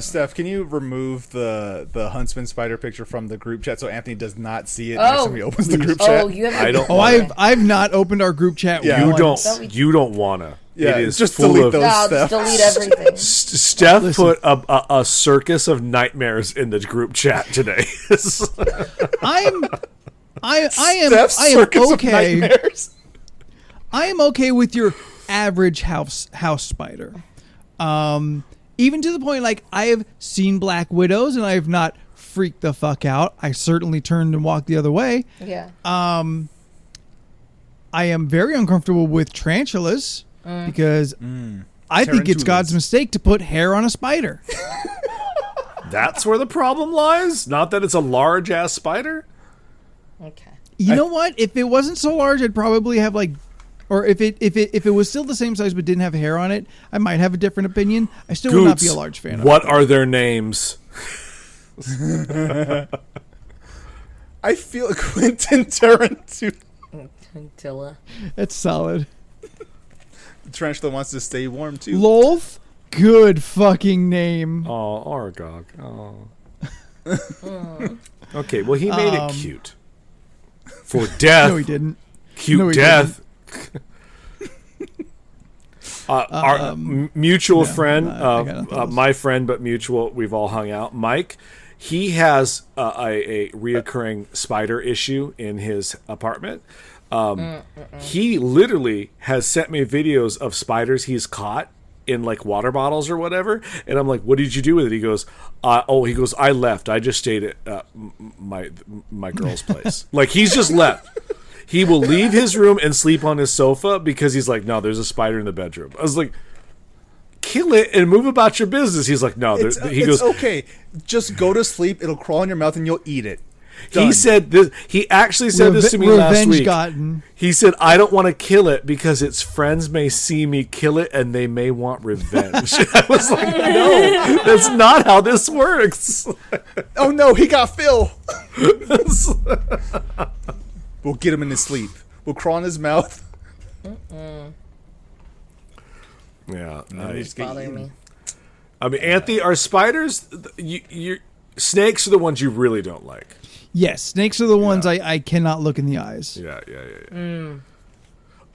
Speaker 1: Steph, can you remove the huntsman spider picture from the group chat so Anthony does not see it next time he opens the group chat?
Speaker 3: Oh, you have.
Speaker 4: I don't.
Speaker 2: Oh, I've not opened our group chat.
Speaker 1: Yeah.
Speaker 2: once.
Speaker 4: You don't wanna.
Speaker 1: Yeah,
Speaker 4: it is
Speaker 1: just
Speaker 4: full
Speaker 1: delete
Speaker 4: of.
Speaker 1: those.
Speaker 3: No, I'll just delete everything.
Speaker 4: Steph put a circus of nightmares in the group chat today.
Speaker 2: I am
Speaker 1: Steph's
Speaker 2: I am
Speaker 1: circus of
Speaker 2: okay.
Speaker 1: nightmares.
Speaker 2: I am okay with your average house spider. Even to the point, like, I have seen Black Widows and I have not freaked the fuck out. I certainly turned and walked the other way.
Speaker 3: Yeah.
Speaker 2: I am very uncomfortable with tarantulas because I think it's
Speaker 1: Tarantulas.
Speaker 2: God's mistake to put hair on a spider.
Speaker 4: That's where the problem lies. Not that it's a large ass spider.
Speaker 3: Okay.
Speaker 2: You know what? If it wasn't so large, I'd probably have like, or if it was still the same size but didn't have hair on it, I might have a different opinion. I still would not be a large fan of it.
Speaker 4: What are their names?
Speaker 1: I feel Quentin Tarantula.
Speaker 3: Tantilla.
Speaker 2: That's solid.
Speaker 1: Tarantula wants to stay warm too.
Speaker 2: Lolth, good fucking name.
Speaker 4: Oh, Argog. Oh. Okay, well he made it cute. For death.
Speaker 2: No, he didn't.
Speaker 4: Cute
Speaker 2: No, he
Speaker 4: death. Our mutual friend,
Speaker 2: I got nothing else.
Speaker 4: my friend but mutual, we've all hung out. Mike, he has a reoccurring spider issue in his apartment. He literally has sent me videos of spiders he's caught in like water bottles or whatever, and I'm like, "What did you do with it?" He goes, I left. I just stayed at my girl's place." Like he's just left. He will leave his room and sleep on his sofa because he's like, "No, there's a spider in the bedroom." I was like, "Kill it and move about your business." He's like, "No." He goes,
Speaker 1: okay. Just go to sleep. It'll crawl in your mouth and you'll eat it. Done.
Speaker 4: He said this. He actually said this to me last
Speaker 2: Revenge
Speaker 4: week.
Speaker 2: gotten.
Speaker 4: He said, "I don't want to kill it because its friends may see me kill it and they may want revenge." I was like, "No, that's not how this works."
Speaker 1: Oh no, he got Phil. We'll get him in his sleep. We'll crawl in his mouth.
Speaker 4: Yeah,
Speaker 3: It's bothering me.
Speaker 4: I mean, Anthony, are spiders? Snakes are the ones you really don't like.
Speaker 2: Yes, snakes are the ones I cannot look in the eyes.
Speaker 4: Yeah.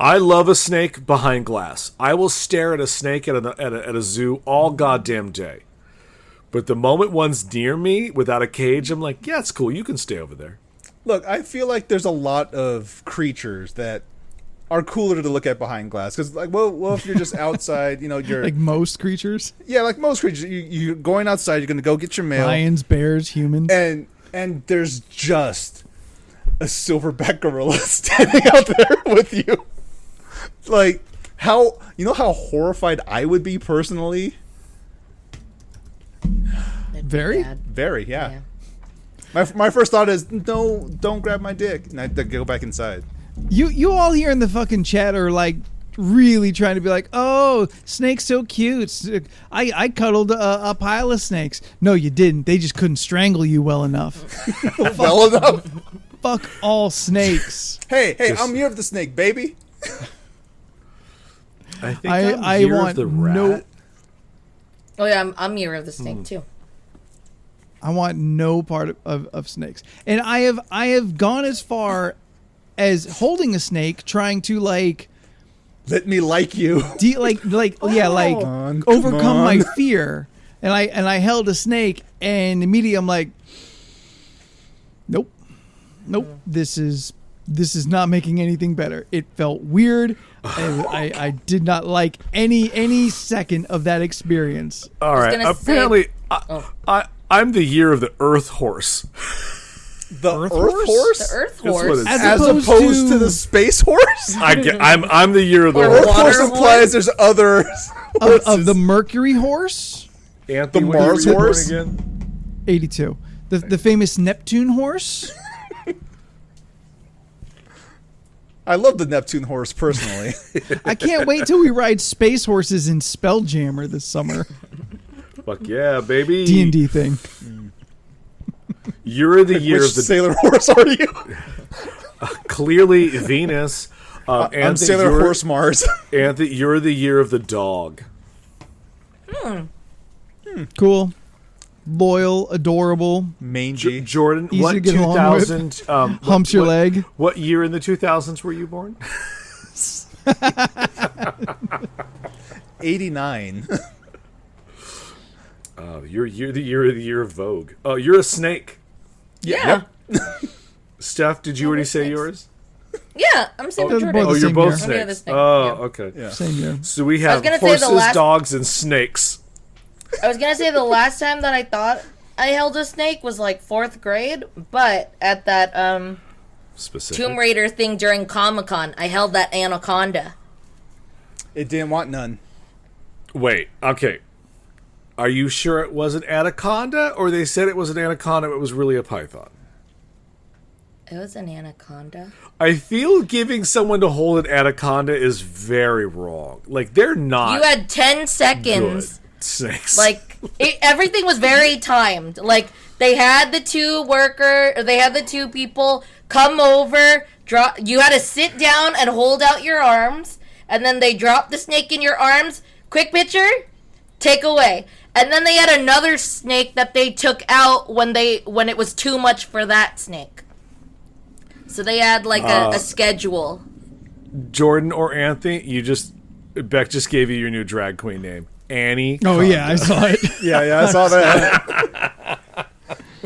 Speaker 4: I love a snake behind glass. I will stare at a snake at a zoo all goddamn day. But the moment one's near me without a cage, I'm like, yeah, it's cool. You can stay over there.
Speaker 1: Look, I feel like there's a lot of creatures that are cooler to look at behind glass. Because, like, well, if you're just outside, you're
Speaker 2: Like most creatures,
Speaker 1: like most creatures, you're going outside. You're gonna go get your mail,
Speaker 2: lions, bears, humans.
Speaker 1: and there's just a silverback gorilla standing out there with you. Like, how horrified I would be personally.
Speaker 2: Very?
Speaker 3: Bad.
Speaker 1: Very, yeah. My first thought is, no, don't grab my dick. And I go back inside.
Speaker 2: You all here in the fucking chat are like really trying to be like, oh, snake's so cute. I cuddled a pile of snakes. No, you didn't. They just couldn't strangle you well enough.
Speaker 1: Well enough.
Speaker 2: Fuck all snakes.
Speaker 1: Hey, I'm Year of the Snake, baby.
Speaker 4: I think
Speaker 2: I
Speaker 4: Year of
Speaker 2: want
Speaker 4: the Rat.
Speaker 2: no.
Speaker 3: Oh yeah, I'm Year of the Snake too.
Speaker 2: I want no part of snakes. And I have gone as far as holding a snake, trying to like
Speaker 1: Let me like you.
Speaker 2: overcome
Speaker 1: on.
Speaker 2: my fear. And I held a snake, and immediately I'm like, nope, this is not making anything better. It felt weird. I did not like any second of that experience.
Speaker 4: All right.
Speaker 3: gonna
Speaker 4: Apparently,
Speaker 3: say-
Speaker 4: I'm the year of the Earth Horse.
Speaker 1: The Earth
Speaker 2: horse?
Speaker 1: horse?
Speaker 3: The Earth
Speaker 4: That's what
Speaker 3: Horse.
Speaker 4: it is.
Speaker 1: As opposed to the space horse?
Speaker 4: I'm the year of the
Speaker 3: Or
Speaker 1: Earth
Speaker 4: horse.
Speaker 3: water
Speaker 1: horse
Speaker 3: horse?
Speaker 1: implies there's other
Speaker 2: Of the Mercury horse,
Speaker 4: Anthony,
Speaker 1: The
Speaker 4: what year
Speaker 1: Mars
Speaker 4: were you born
Speaker 1: horse?
Speaker 4: again?
Speaker 2: 82. The famous Neptune horse.
Speaker 1: I love the Neptune horse personally.
Speaker 2: I can't wait till we ride space horses in Spelljammer this summer.
Speaker 4: Fuck yeah, baby.
Speaker 2: D&D thing.
Speaker 4: You're the year
Speaker 1: Which
Speaker 4: of the
Speaker 1: Sailor Horse are you?
Speaker 4: clearly Venus.
Speaker 1: I'm
Speaker 4: Anthony,
Speaker 1: Sailor
Speaker 4: you're-
Speaker 1: Horse Mars.
Speaker 4: Anthony, you're the year of the dog.
Speaker 2: Cool. loyal, adorable,
Speaker 1: Mangy.
Speaker 4: Jordan,
Speaker 2: Easy
Speaker 4: what
Speaker 2: to get along with.
Speaker 4: 2000
Speaker 2: humps your leg.
Speaker 4: What year in the 2000s were you born?
Speaker 1: 89.
Speaker 4: You're the year of Vogue. Oh, you're a snake.
Speaker 3: Yeah.
Speaker 4: Steph, did you already say
Speaker 3: snakes.
Speaker 4: yours?
Speaker 3: Yeah, I'm saying
Speaker 2: They're
Speaker 3: Jordan.
Speaker 2: both
Speaker 4: Oh,
Speaker 2: the
Speaker 4: you're
Speaker 2: same
Speaker 4: both
Speaker 2: year.
Speaker 3: I'm the other
Speaker 4: snakes.
Speaker 3: snake,
Speaker 4: Oh,
Speaker 3: yeah.
Speaker 4: okay.
Speaker 1: Yeah.
Speaker 2: Same year.
Speaker 4: So we have
Speaker 3: gonna say the
Speaker 4: horses,
Speaker 3: last-
Speaker 4: dogs, and snakes.
Speaker 3: I was gonna say the last time that I thought I held a snake was like 4th grade, but at that
Speaker 4: Specific.
Speaker 3: Tomb Raider thing during Comic-Con, I held that anaconda.
Speaker 1: It didn't want none.
Speaker 4: Wait, okay. Are you sure it was an anaconda, or they said it was an anaconda, but it was really a python?
Speaker 3: It was an anaconda.
Speaker 4: I feel giving someone to hold an anaconda is very wrong. Like, they're not
Speaker 3: You had 10
Speaker 4: good
Speaker 3: seconds.
Speaker 4: snakes.
Speaker 3: Like everything was very timed. Like they had the two people come over, drop. You had to sit down and hold out your arms, and then they dropped the snake in your arms. Quick picture, take away. And then they had another snake that they took out when it was too much for that snake. So they had like a schedule.
Speaker 4: Jordan or Anthony, Beck just gave you your new drag queen name. Annie.
Speaker 2: Oh yeah, I saw it.
Speaker 1: Yeah, I saw that.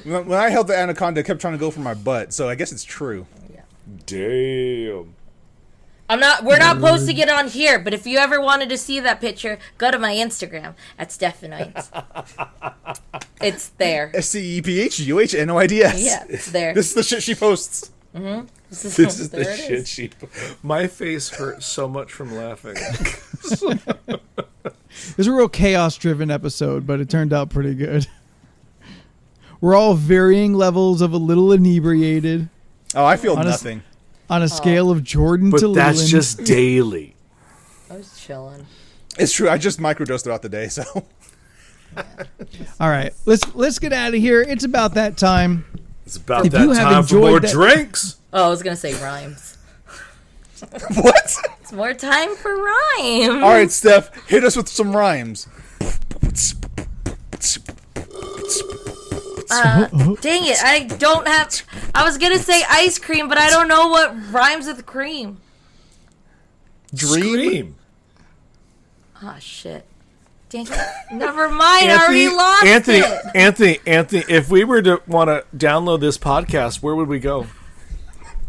Speaker 1: When I held the anaconda, it kept trying to go for my butt, so I guess it's true.
Speaker 4: Damn.
Speaker 3: We're not posting it on here, but if you ever wanted to see that picture, go to my Instagram at Stephanoids. It's there.
Speaker 1: SCEPHUHNOIDS.
Speaker 3: Yeah, it's there.
Speaker 1: This is the shit she posts.
Speaker 3: This is
Speaker 4: The shit sheep. My face hurts so much from laughing.
Speaker 2: It was a real chaos-driven episode, but it turned out pretty good. We're all varying levels of a little inebriated
Speaker 1: Oh, I feel
Speaker 2: Honest-
Speaker 1: nothing.
Speaker 2: on a scale of Jordan to
Speaker 4: But that's
Speaker 2: Leland.
Speaker 4: just daily.
Speaker 3: I was chilling.
Speaker 1: It's true. I just microdosed throughout the day, so.
Speaker 2: All right, let's get out of here. It's about that time.
Speaker 4: It's about
Speaker 2: If
Speaker 4: that
Speaker 2: you have
Speaker 4: time for
Speaker 2: enjoyed
Speaker 4: more
Speaker 2: that-
Speaker 4: drinks.
Speaker 3: Oh, I was gonna say rhymes.
Speaker 1: What?
Speaker 3: It's more time for rhymes.
Speaker 1: All right, Steph, hit us with some rhymes.
Speaker 3: Dang it! I don't have. I was gonna say ice cream, but I don't know what rhymes with cream.
Speaker 4: Dream.
Speaker 3: Oh shit! Dang it! Never mind. I already lost it.
Speaker 4: Anthony, if we were to want to download this podcast, where would we go?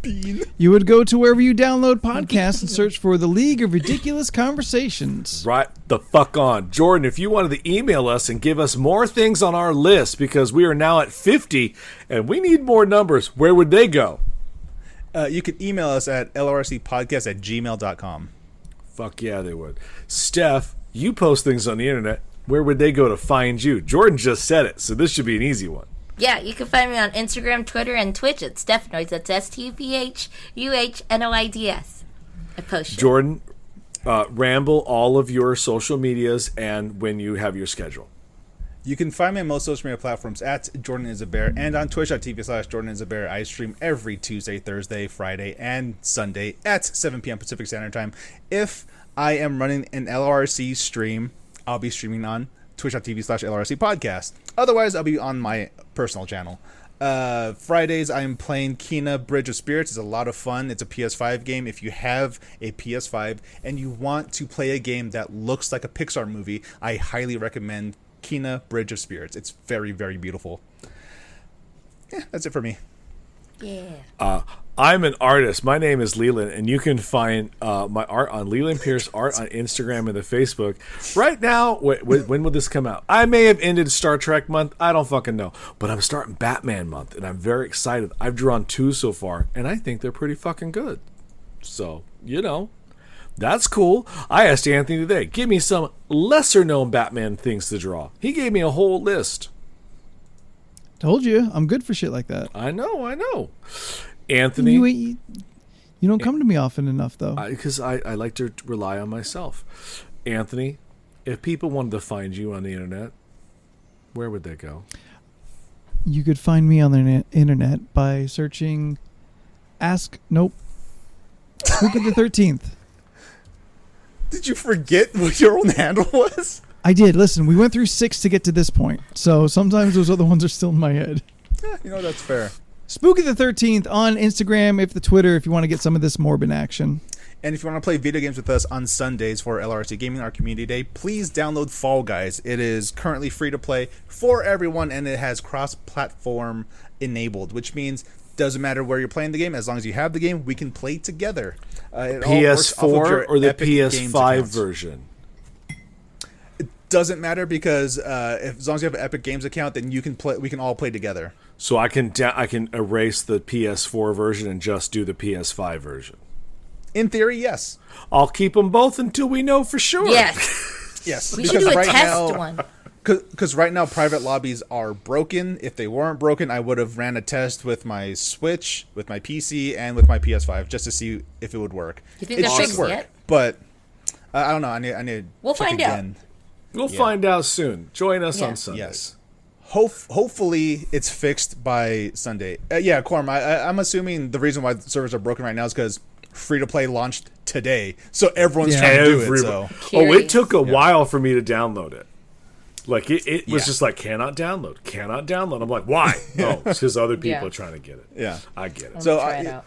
Speaker 2: You would go to wherever you download podcasts and search for the League of Ridiculous Conversations.
Speaker 4: Right the fuck on. Jordan, if you wanted to email us and give us more things on our list, because we are now at 50 and we need more numbers, where would they go?
Speaker 1: You can email us at lrcpodcast@gmail.com.
Speaker 4: Fuck yeah, they would. Steph, you post things on the internet. Where would they go to find you? Jordan just said it, so this should be an easy one.
Speaker 3: Yeah, you can find me on Instagram, Twitter, and Twitch at Stephanoids. That's STEPHUHNOIDS. I post shit.
Speaker 4: Jordan, ramble all of your social medias and when you have your schedule.
Speaker 1: You can find me on most social media platforms at Jordan is a Bear and on twitch.tv/Jordan is a Bear. I stream every Tuesday, Thursday, Friday, and Sunday at 7 p.m. Pacific Standard Time. If I am running an LRC stream, I'll be streaming on twitch.tv/LRC podcast. Otherwise, I'll be on my personal channel. Fridays, I'm playing Kena Bridge of Spirits. It's a lot of fun. It's a PS5 game. If you have a PS5 and you want to play a game that looks like a Pixar movie, I highly recommend Kena Bridge of Spirits. It's very, very beautiful. Yeah, that's it for me.
Speaker 3: Yeah.
Speaker 4: I'm an artist. My name is Leland, and you can find my art on Leland Pierce Art on Instagram and the Facebook. Right now, when will this come out? I may have ended Star Trek month. I don't fucking know. But I'm starting Batman month, and I'm very excited. I've drawn 2 so far, and I think they're pretty fucking good. So, that's cool. I asked Anthony today, give me some lesser-known Batman things to draw. He gave me a whole list.
Speaker 2: Told you, I'm good for shit like that.
Speaker 4: I know. Anthony,
Speaker 2: You don't come to me often enough, though.
Speaker 4: because I like to rely on myself. Anthony, if people wanted to find you on the internet, where would they go?
Speaker 2: You could find me on the internet by searching Spooky the 13th.
Speaker 1: Did you forget what your own handle was?
Speaker 2: I did. Listen, we went through 6 to get to this point, so sometimes those other ones are still in my head.
Speaker 1: That's fair.
Speaker 2: Spooky the 13th on Instagram, if the Twitter, if you want to get some of this Morbin action.
Speaker 1: And if you want to play video games with us on Sundays for LRC Gaming, our community day, please download Fall Guys. It is currently free to play for everyone, and it has cross-platform enabled, which means doesn't matter where you're playing the game, as long as you have the game, we can play together. It all works off of
Speaker 4: PS4
Speaker 1: your
Speaker 4: or the
Speaker 1: Epic Games
Speaker 4: PS5
Speaker 1: accounts.
Speaker 4: version?
Speaker 1: It doesn't matter because as long as you have an Epic Games account, then you can play. We can all play together.
Speaker 4: So I can erase the PS4 version and just do the PS5 version.
Speaker 1: In theory, yes.
Speaker 4: I'll keep them both until we know for sure.
Speaker 3: Yes.
Speaker 1: Yes.
Speaker 3: We should do a
Speaker 1: right
Speaker 3: test
Speaker 1: now,
Speaker 3: one.
Speaker 1: Because right now, private lobbies are broken. If they weren't broken, I would have ran a test with my Switch, with my PC, and with my PS5 just to see if it would work.
Speaker 3: You think
Speaker 1: it
Speaker 3: they're
Speaker 1: should
Speaker 3: fixed
Speaker 1: work,
Speaker 3: yet?
Speaker 1: but I don't know. I need.
Speaker 3: We'll
Speaker 1: check
Speaker 3: find out.
Speaker 1: again.
Speaker 4: We'll find out soon. Join us
Speaker 3: Yeah.
Speaker 4: on Sunday.
Speaker 1: Yes. Hopefully it's fixed by Sunday. Yeah, Corm, I'm assuming the reason why the servers are broken right now is because free-to-play launched today. So everyone's trying to do it. So.
Speaker 4: It took a while for me to download it. Like, it was
Speaker 1: Yeah.
Speaker 4: just like, cannot download. I'm like, why? Oh, it's because other people are trying to get it.
Speaker 1: Yeah.
Speaker 4: I get it.
Speaker 1: So,
Speaker 3: try it out.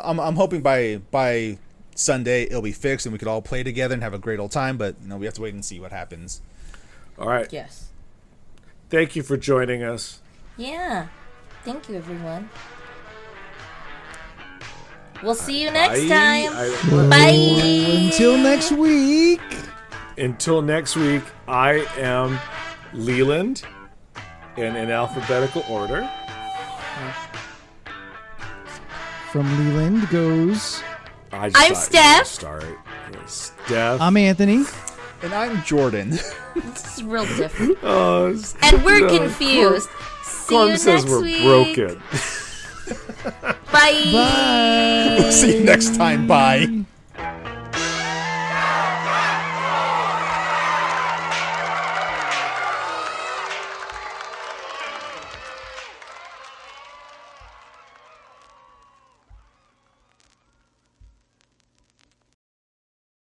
Speaker 1: I'm hoping by Sunday it'll be fixed and we could all play together and have a great old time. But we have to wait and see what happens.
Speaker 4: All right.
Speaker 3: Yes.
Speaker 4: Thank you for joining us.
Speaker 3: Yeah. Thank you, everyone. We'll see you next time. Bye.
Speaker 2: Until next week.
Speaker 4: Until next week, I am Leland, and in alphabetical order.
Speaker 2: From Leland goes...
Speaker 3: I'm Steph.
Speaker 4: Sorry. Steph.
Speaker 2: I'm Anthony.
Speaker 1: And I'm Jordan.
Speaker 3: This is real different.
Speaker 4: Oh,
Speaker 3: And we're confused. See
Speaker 4: Corm
Speaker 3: you
Speaker 4: says
Speaker 3: next
Speaker 4: we're
Speaker 3: week.
Speaker 4: broken.
Speaker 3: Bye.
Speaker 2: Bye.
Speaker 1: See you next time. Bye.